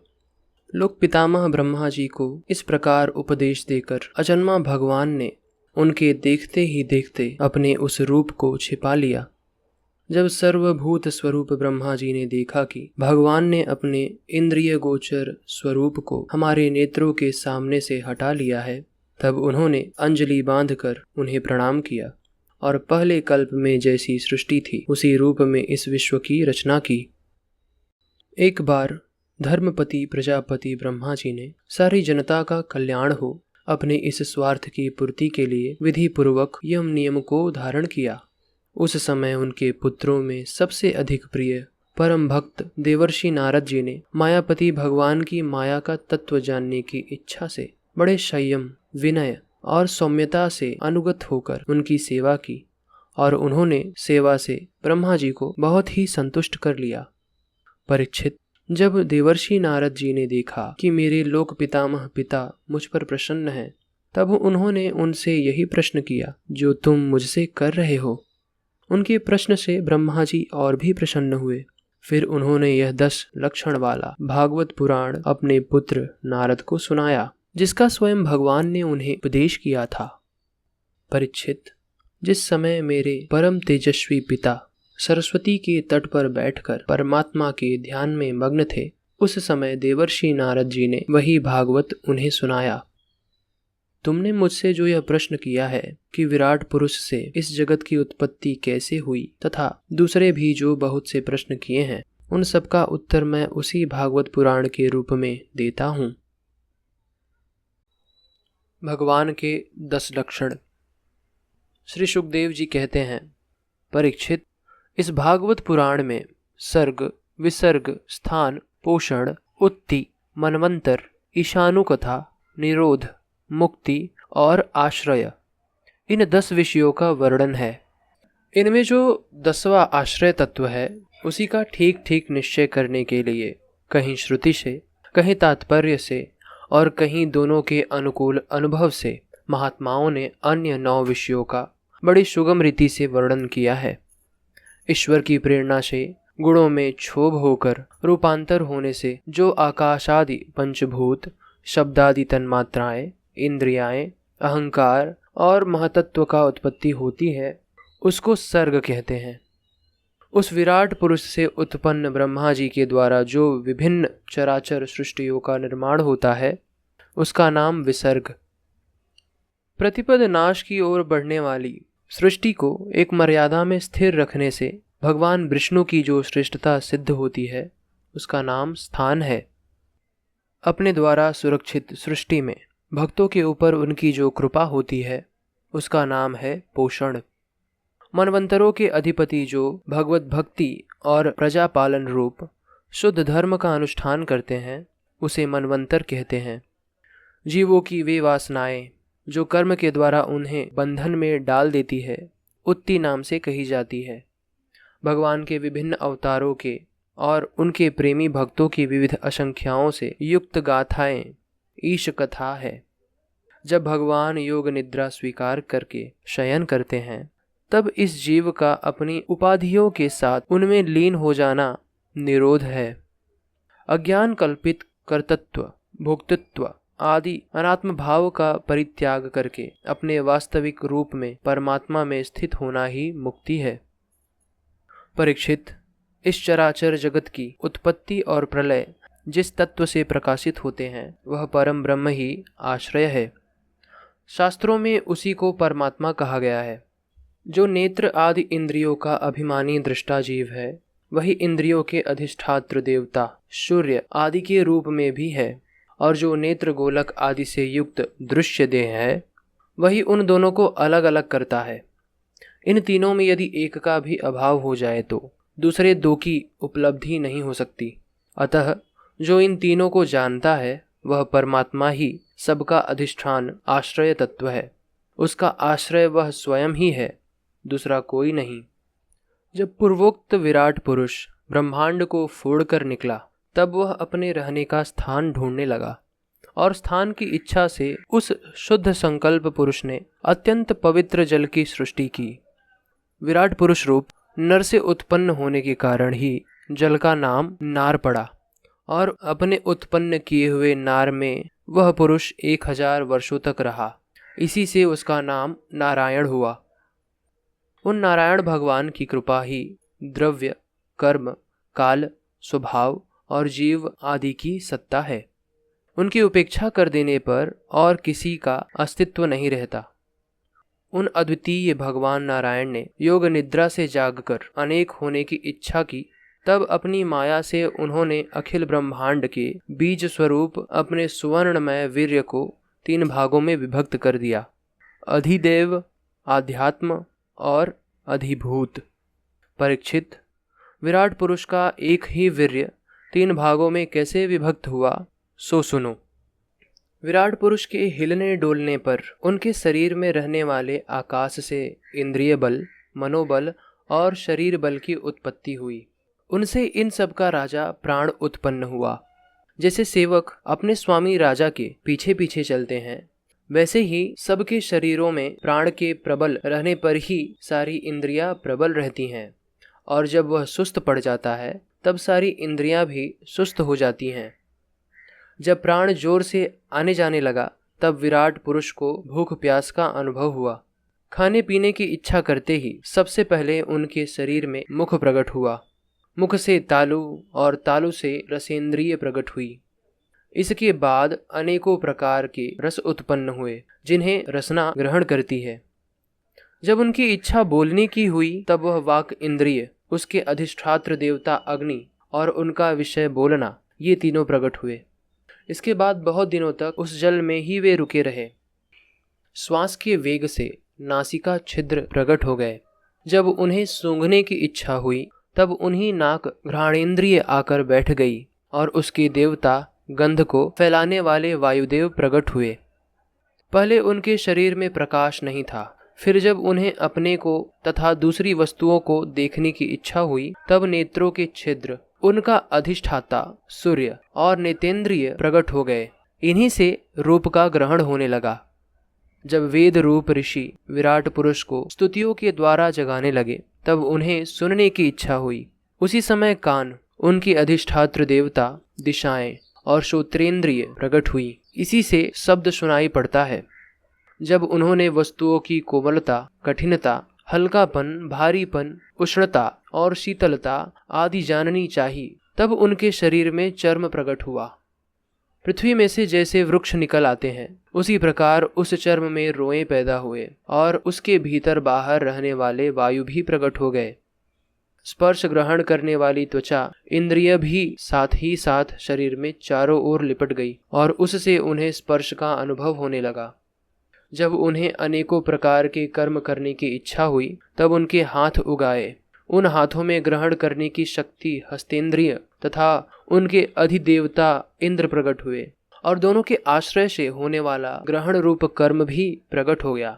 लोक पितामह ब्रह्मा जी को इस प्रकार उपदेश देकर अजन्मा भगवान ने उनके देखते ही देखते अपने उस रूप को छिपा लिया। जब सर्वभूत स्वरूप ब्रह्मा जी ने देखा कि भगवान ने अपने इंद्रिय गोचर स्वरूप को हमारे नेत्रों के सामने से हटा लिया है, तब उन्होंने अंजलि बांधकर उन्हें प्रणाम किया और पहले कल्प में जैसी सृष्टि थी उसी रूप में इस विश्व की रचना की। एक बार धर्मपति प्रजापति ब्रह्मा जी ने सारी जनता का कल्याण हो अपने इस स्वार्थ की पूर्ति के लिए विधि पूर्वक यम नियम को धारण किया। उस समय उनके पुत्रों में सबसे अधिक प्रिय परम भक्त देवर्षि नारद जी ने मायापति भगवान की माया का तत्व जानने की इच्छा से बड़े संयम, विनय और सौम्यता से अनुगत होकर उनकी सेवा की और उन्होंने सेवा से ब्रह्मा जी को बहुत ही संतुष्ट कर लिया। परीक्षित, जब देवर्षि नारद जी ने देखा कि मेरे लोक पितामह पिता मुझ पर प्रसन्न हैं, तब उन्होंने उनसे यही प्रश्न किया जो तुम मुझसे कर रहे हो। उनके प्रश्न से ब्रह्मा जी और भी प्रसन्न हुए। फिर उन्होंने यह 10 लक्षण वाला भागवत पुराण अपने पुत्र नारद को सुनाया, जिसका स्वयं भगवान ने उन्हें उपदेश किया था। परीक्षित, जिस समय मेरे परम तेजस्वी पिता सरस्वती के तट पर बैठकर परमात्मा के ध्यान में मग्न थे, उस समय देवर्षि नारद जी ने वही भागवत उन्हें सुनाया। तुमने मुझसे जो यह प्रश्न किया है कि विराट पुरुष से इस जगत की उत्पत्ति कैसे हुई, तथा दूसरे भी जो बहुत से प्रश्न किए हैं, उन सब का उत्तर मैं उसी भागवत पुराण के रूप में देता हूँ। भगवान के 10 लक्षण। श्री सुखदेव जी कहते हैं, परीक्षित, इस भागवत पुराण में सर्ग, विसर्ग, स्थान, पोषण, उत्ति, मनवंतर, ईशानुकथा, निरोध, मुक्ति और आश्रय, इन 10 विषयों का वर्णन है। इनमें जो 10वां आश्रय तत्व है उसी का ठीक ठीक निश्चय करने के लिए कहीं श्रुति से, कहीं तात्पर्य से और कहीं दोनों के अनुकूल अनुभव से महात्माओं ने अन्य 9 विषयों का बड़ी सुगम रीति से वर्णन किया है। ईश्वर की प्रेरणा से गुणों में क्षोभ होकर रूपांतर होने से जो आकाशादि पंचभूत, शब्दादि तन्मात्राएं, इंद्रियाएं, अहंकार और महतत्व का उत्पत्ति होती है, उसको सर्ग कहते हैं। उस विराट पुरुष से उत्पन्न ब्रह्मा जी के द्वारा जो विभिन्न चराचर सृष्टियों का निर्माण होता है, उसका नाम विसर्ग। प्रतिपद नाश की ओर बढ़ने वाली सृष्टि को एक मर्यादा में स्थिर रखने से भगवान विष्णु की जो श्रेष्ठता सिद्ध होती है, उसका नाम स्थान है। अपने द्वारा सुरक्षित सृष्टि में भक्तों के ऊपर उनकी जो कृपा होती है, उसका नाम है पोषण। मनवंतरों के अधिपति जो भगवत भक्ति और प्रजापालन रूप शुद्ध धर्म का अनुष्ठान करते हैं, उसे मनवंतर कहते हैं। जीवों की वे वासनाएं जो कर्म के द्वारा उन्हें बंधन में डाल देती है, उत्ति नाम से कही जाती है। भगवान के विभिन्न अवतारों के और उनके प्रेमी भक्तों की विविध असंख्याओं से युक्त गाथाएं ईश कथा है। जब भगवान योग निद्रा स्वीकार करके शयन करते हैं, तब इस जीव का अपनी उपाधियों के साथ उनमें लीन हो जाना निरोध है। अज्ञान कल्पित कर्तृत्व, भोक्तृत्व आदि अनात्म भाव का परित्याग करके अपने वास्तविक रूप में परमात्मा में स्थित होना ही मुक्ति है। परीक्षित, इस चराचर जगत की उत्पत्ति और प्रलय जिस तत्व से प्रकाशित होते हैं, वह परम ब्रह्म ही आश्रय है। शास्त्रों में उसी को परमात्मा कहा गया है। जो नेत्र आदि इंद्रियों का अभिमानी दृष्टा जीव है, वही इंद्रियों के अधिष्ठात्र देवता सूर्य आदि के रूप में भी है, और जो नेत्र गोलक आदि से युक्त दृश्य देह है, वही उन दोनों को अलग अलग करता है। इन तीनों में यदि एक का भी अभाव हो जाए तो दूसरे 2 की उपलब्धि नहीं हो सकती। अतः जो इन तीनों को जानता है, वह परमात्मा ही सबका अधिष्ठान आश्रय तत्व है। उसका आश्रय वह स्वयं ही है, दूसरा कोई नहीं। जब पूर्वोक्त विराट पुरुष ब्रह्मांड को फोड़कर निकला, तब वह अपने रहने का स्थान ढूंढने लगा, और स्थान की इच्छा से उस शुद्ध संकल्प पुरुष ने अत्यंत पवित्र जल की सृष्टि की। विराट पुरुष रूप नर से उत्पन्न होने के कारण ही जल का नाम नार पड़ा, और अपने उत्पन्न किए हुए नार में वह पुरुष 1000 वर्षों तक रहा। इसी से उसका नाम नारायण हुआ। उन नारायण भगवान की कृपा ही द्रव्य, कर्म, काल, स्वभाव और जीव आदि की सत्ता है। उनकी उपेक्षा कर देने पर और किसी का अस्तित्व नहीं रहता। उन अद्वितीय भगवान नारायण ने योग निद्रा से जागकर अनेक होने की इच्छा की। तब अपनी माया से उन्होंने अखिल ब्रह्मांड के बीज स्वरूप अपने सुवर्णमय वीर्य को 3 भागों में विभक्त कर दिया: अधिदेव, आध्यात्म और अधिभूत। परीक्षित, विराट पुरुष का एक ही वीर्य 3 भागों में कैसे विभक्त हुआ, सो सुनो। विराट पुरुष के हिलने डोलने पर उनके शरीर में रहने वाले आकाश से इंद्रिय बल, मनोबल और शरीर बल की उत्पत्ति हुई। उनसे इन सब का राजा प्राण उत्पन्न हुआ। जैसे सेवक अपने स्वामी राजा के पीछे पीछे चलते हैं, वैसे ही सबके शरीरों में प्राण के प्रबल रहने पर ही सारी इंद्रियां प्रबल रहती हैं, और जब वह सुस्त पड़ जाता है तब सारी इंद्रियां भी सुस्त हो जाती हैं। जब प्राण जोर से आने जाने लगा, तब विराट पुरुष को भूख प्यास का अनुभव हुआ। खाने पीने की इच्छा करते ही सबसे पहले उनके शरीर में मुख प्रकट हुआ। मुख से तालु और तालु से रसेंद्रिय प्रकट हुई। इसके बाद अनेकों प्रकार के रस उत्पन्न हुए, जिन्हें रसना ग्रहण करती है। जब उनकी इच्छा बोलने की हुई, तब वह वाक इंद्रिय, उसके अधिष्ठात्र देवता अग्नि और उनका विषय बोलना, ये तीनों प्रकट हुए। इसके बाद बहुत दिनों तक उस जल में ही वे रुके रहे। श्वास के वेग से नासिका छिद्र प्रकट हो गए। जब उन्हें सूंघने की इच्छा हुई, तब उन्हीं नाक घ्राणेन्द्रिय आकर बैठ गई, और उसके देवता गंध को फैलाने वाले वायुदेव प्रकट हुए। पहले उनके शरीर में प्रकाश नहीं था। फिर जब उन्हें अपने को तथा दूसरी वस्तुओं को देखने की इच्छा हुई, तब नेत्रों के छिद्र, उनका अधिष्ठाता सूर्य और नेतेंद्रिय प्रकट हो गए। इन्हीं से रूप का ग्रहण होने लगा। जब वेद रूप ऋषि विराट पुरुष को स्तुतियों के द्वारा जगाने लगे, तब उन्हें सुनने की इच्छा हुई। उसी समय कान, उनकी अधिष्ठात्र देवता, दिशाएं और श्रोत्रेंद्रिय प्रकट हुई। इसी से शब्द सुनाई पड़ता है। जब उन्होंने वस्तुओं की कोमलता, कठिनता, हल्कापन, भारीपन, उष्णता और शीतलता आदि जाननी चाहिए, तब उनके शरीर में चर्म प्रकट हुआ। पृथ्वी में से जैसे वृक्ष निकल आते हैं, उसी प्रकार उस चर्म में रोए पैदा हुए, और उसके भीतर बाहर रहने वाले वायु भी प्रकट हो गए। स्पर्श ग्रहण करने वाली त्वचा इंद्रिय भी साथ ही साथ शरीर में चारों ओर लिपट गई, और उससे उन्हें स्पर्श का अनुभव होने लगा। जब उन्हें अनेकों प्रकार के कर्म करने की इच्छा हुई, तब उनके हाथ उगाए। उन हाथों में ग्रहण करने की शक्ति हस्तेंद्रिय तथा उनके अधिदेवता इंद्र प्रकट हुए, और दोनों के आश्रय से होने वाला ग्रहण रूप कर्म भी प्रकट हो गया।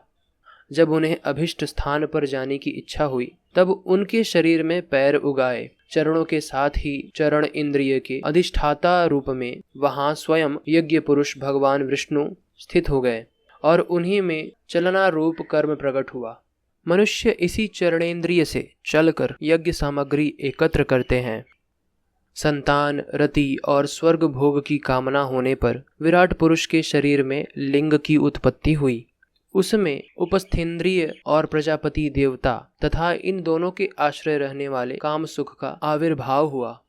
जब उन्हें अभिष्ट स्थान पर जाने की इच्छा हुई, तब उनके शरीर में पैर उगाए। चरणों के साथ ही चरण इंद्रिय के अधिष्ठाता रूप में वहां स्वयं यज्ञ पुरुष भगवान विष्णु स्थित हो गए, और उन्हीं में चलना रूप कर्म प्रकट हुआ। मनुष्य इसी चरणेंद्रिय से चलकर यज्ञ सामग्री एकत्र करते हैं। संतान, रति और स्वर्ग भोग की कामना होने पर विराट पुरुष के शरीर में लिंग की उत्पत्ति हुई। उसमें उपस्थेंद्रिय और प्रजापति देवता तथा इन दोनों के आश्रय रहने वाले काम सुख का आविर्भाव हुआ।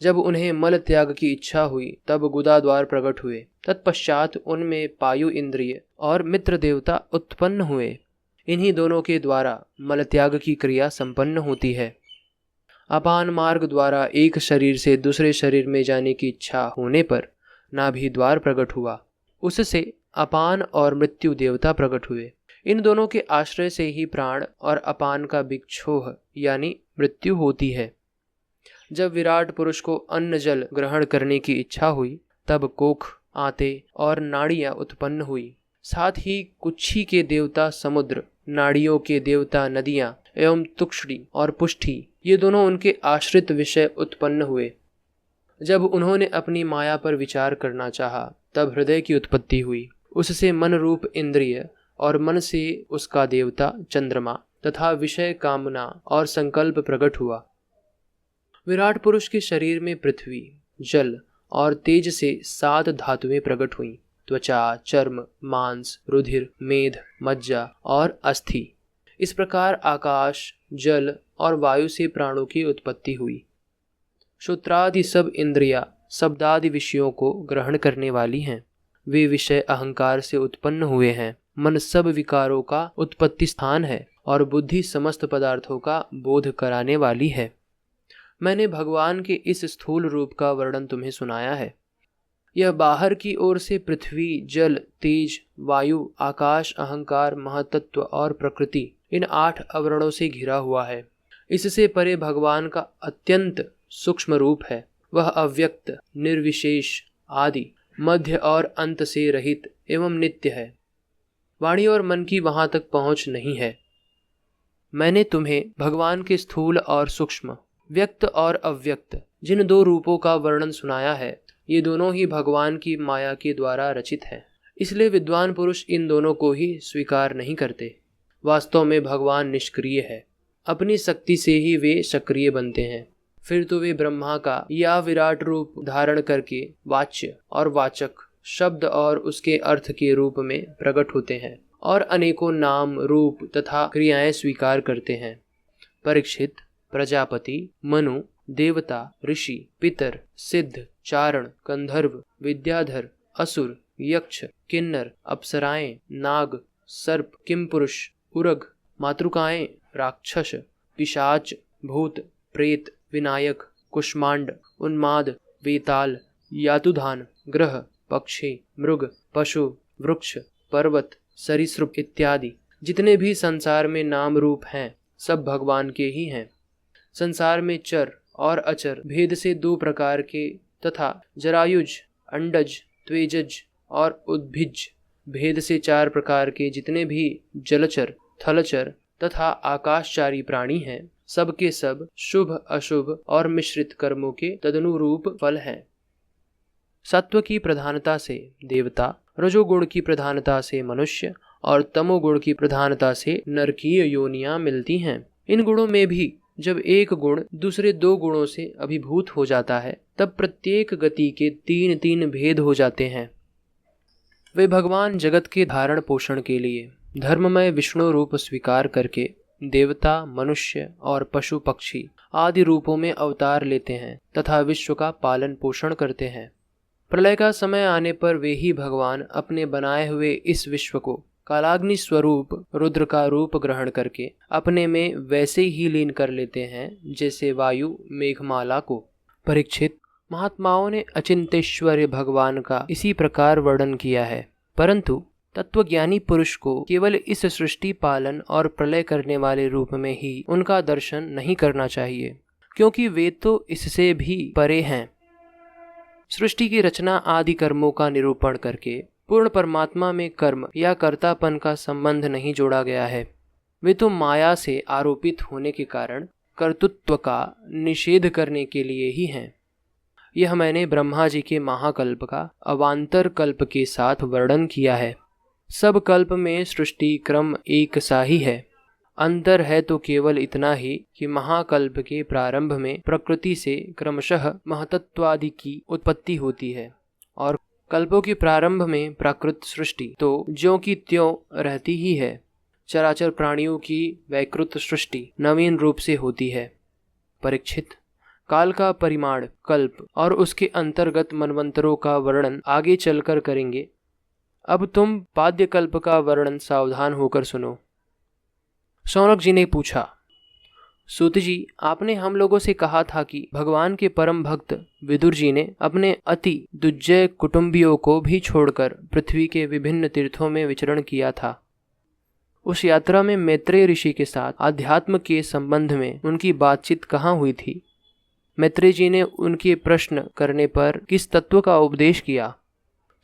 जब उन्हें मल त्याग की इच्छा हुई, तब गुदा द्वार प्रकट हुए। तत्पश्चात उनमें पायु इंद्रिय और मित्र देवता उत्पन्न हुए। इन्हीं दोनों के द्वारा मल त्याग की क्रिया संपन्न होती है। अपान मार्ग द्वारा एक शरीर से दूसरे शरीर में जाने की इच्छा होने पर नाभि द्वार प्रकट हुआ। उससे अपान और मृत्यु देवता प्रकट हुए। इन दोनों के आश्रय से ही प्राण और अपान का विक्षोह यानी मृत्यु होती है। जब विराट पुरुष को अन्न जल ग्रहण करने की इच्छा हुई, तब कोख, आंतें और नाड़ियां उत्पन्न हुई। साथ ही कुक्षी के देवता समुद्र, नाड़ियों के देवता नदियां एवं तुक्षड़ी और पुष्टि, ये दोनों उनके आश्रित विषय उत्पन्न हुए। जब उन्होंने अपनी माया पर विचार करना चाहा, तब हृदय की उत्पत्ति हुई। उससे मन रूप इंद्रिय और मन से उसका देवता चंद्रमा तथा विषय कामना और संकल्प प्रकट हुआ। विराट पुरुष के शरीर में पृथ्वी, जल और तेज से 7 धातुएं प्रकट हुईं। त्वचा, चर्म, मांस, रुधिर, मेद, मज्जा और अस्थि। इस प्रकार आकाश, जल और वायु से प्राणों की उत्पत्ति हुई। श्रोत्रादि सब इंद्रियां शब्दादि विषयों को ग्रहण करने वाली हैं। वे विषय अहंकार से उत्पन्न हुए हैं। मन सब विकारों का उत्पत्ति स्थान है और बुद्धि समस्त पदार्थों का बोध कराने वाली है। मैंने भगवान के इस स्थूल रूप का वर्णन तुम्हें सुनाया है। यह बाहर की ओर से पृथ्वी, जल, तेज, वायु, आकाश, अहंकार, महतत्व और प्रकृति, इन 8 आवरणों से घिरा हुआ है। इससे परे भगवान का अत्यंत सूक्ष्म रूप है। वह अव्यक्त, निर्विशेष, आदि, मध्य और अंत से रहित एवं नित्य है। वाणी और मन की वहां तक पहुंच नहीं है। मैंने तुम्हें भगवान के स्थूल और सूक्ष्म, व्यक्त और अव्यक्त जिन 2 रूपों का वर्णन सुनाया है, ये दोनों ही भगवान की माया के द्वारा रचित है। इसलिए विद्वान पुरुष इन दोनों को ही स्वीकार नहीं करते। वास्तव में भगवान निष्क्रिय है। अपनी शक्ति से ही वे सक्रिय बनते हैं। फिर तो वे ब्रह्मा का या विराट रूप धारण करके वाच्य और वाचक, शब्द और उसके अर्थ के रूप में प्रकट होते हैं और अनेकों नाम, रूप तथा क्रियाएं स्वीकार करते हैं। परीक्षित, प्रजापति, मनु, देवता, ऋषि, पितर, सिद्ध, चारण, गंधर्व, विद्याधर, असुर, यक्ष, किन्नर, अप्सराएं, नाग, सर्प, किमपुरुष, उरग, मातृकाएं, राक्षस, पिशाच, भूत, प्रेत, विनायक, कुष्मांड, उन्माद, वेताल, यातुधान, ग्रह, पक्षी, मृग, पशु, वृक्ष, पर्वत, सरीसृप इत्यादि जितने भी संसार में नाम रूप हैं, सब भगवान के ही हैं। संसार में चर और अचर भेद से 2 प्रकार के तथा जरायुज, अंडज, त्वेजज और उद्भिज भेद से 4 प्रकार के जितने भी जलचर, थलचर तथा आकाशचारी प्राणी हैं, सब के सब शुभ, अशुभ और मिश्रित कर्मों के तदनुरूप फल हैं। सत्व की प्रधानता से देवता, रजोगुण की प्रधानता से मनुष्य और तमोगुण की प्रधानता से नरकीय योनियां मिलती हैं। इन गुणों में भी जब एक गुण दूसरे 2 गुणों से अभिभूत हो जाता है, तब प्रत्येक गति के 3-3 भेद हो जाते हैं। वे भगवान जगत के धारण पोषण के लिए धर्ममय विष्णु रूप स्वीकार करके देवता, मनुष्य और पशु पक्षी आदि रूपों में अवतार लेते हैं तथा विश्व का पालन पोषण करते हैं। प्रलय का समय आने पर वे ही भगवान अपने बनाए हुए इस विश्व को कालाग्नि स्वरूप रुद्र का रूप ग्रहण करके अपने में वैसे ही लीन कर लेते हैं जैसे वायु मेघमाला को। परीक्षित, महात्माओं ने अचिंतेश्वर्य भगवान का इसी प्रकार वर्णन किया है, परंतु तत्वज्ञानी पुरुष को केवल इस सृष्टि पालन और प्रलय करने वाले रूप में ही उनका दर्शन नहीं करना चाहिए, क्योंकि वे तो इससे भी परे हैं। सृष्टि की रचना आदि कर्मों का निरूपण करके पूर्ण परमात्मा में कर्म या कर्तापन का संबंध नहीं जोड़ा गया है। वे तो माया से आरोपित होने के कारण कर्तृत्व का निषेध करने के लिए ही हैं। यह मैंने ब्रह्मा जी के महाकल्प का अवान्तर कल्प के साथ वर्णन किया है। सब कल्प में सृष्टि क्रम एक सा ही है। अंतर है तो केवल इतना ही कि महाकल्प के प्रारंभ में प्रकृति से क्रमशः महतत्वादि की उत्पत्ति होती है और कल्पों के प्रारंभ में प्राकृत सृष्टि तो ज्यों की त्यों रहती ही है। चराचर प्राणियों की वैकृत सृष्टि नवीन रूप से होती है। परीक्षित, काल का परिमाण कल्प और उसके अंतर्गत मनवंतरों का वर्णन आगे चलकर करेंगे। अब तुम पाद्य कल्प का वर्णन सावधान होकर सुनो। शौनक जी ने पूछा, सूत जी, आपने हम लोगों से कहा था कि भगवान के परम भक्त विदुर जी ने अपने अति दुर्जय कुटुंबियों को भी छोड़कर पृथ्वी के विभिन्न तीर्थों में विचरण किया था। उस यात्रा में मैत्रेय ऋषि के साथ आध्यात्म के संबंध में उनकी बातचीत कहाँ हुई थी? मैत्रेय जी ने उनके प्रश्न करने पर किस तत्व का उपदेश किया?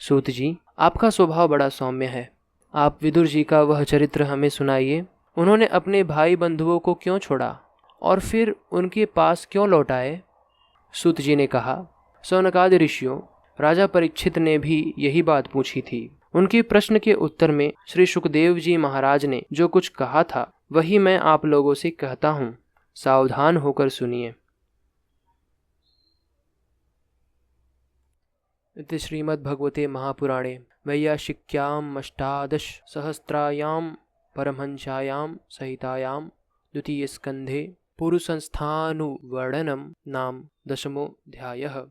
सूत जी, आपका स्वभाव बड़ा सौम्य है। आप विदुर जी का वह चरित्र हमें सुनाइए। उन्होंने अपने भाई बंधुओं को क्यों छोड़ा और फिर उनके पास क्यों लौट आए? सूत जी ने कहा, सौनकादि ऋषियों, राजा परीक्षित ने भी यही बात पूछी थी। उनके प्रश्न के उत्तर में श्री सुखदेव जी महाराज ने जो कुछ कहा था वही मैं आप लोगों से कहता हूँ। सावधान होकर सुनिए। इति श्रीमद्भगवते महापुराणे वैयाशिक्याम् अष्टादश सहस्रायां परमहंस्यायां संहितायां द्वितीयस्कन्धे पुरुषसंस्थानुवर्णनं नाम 10मोऽध्यायः।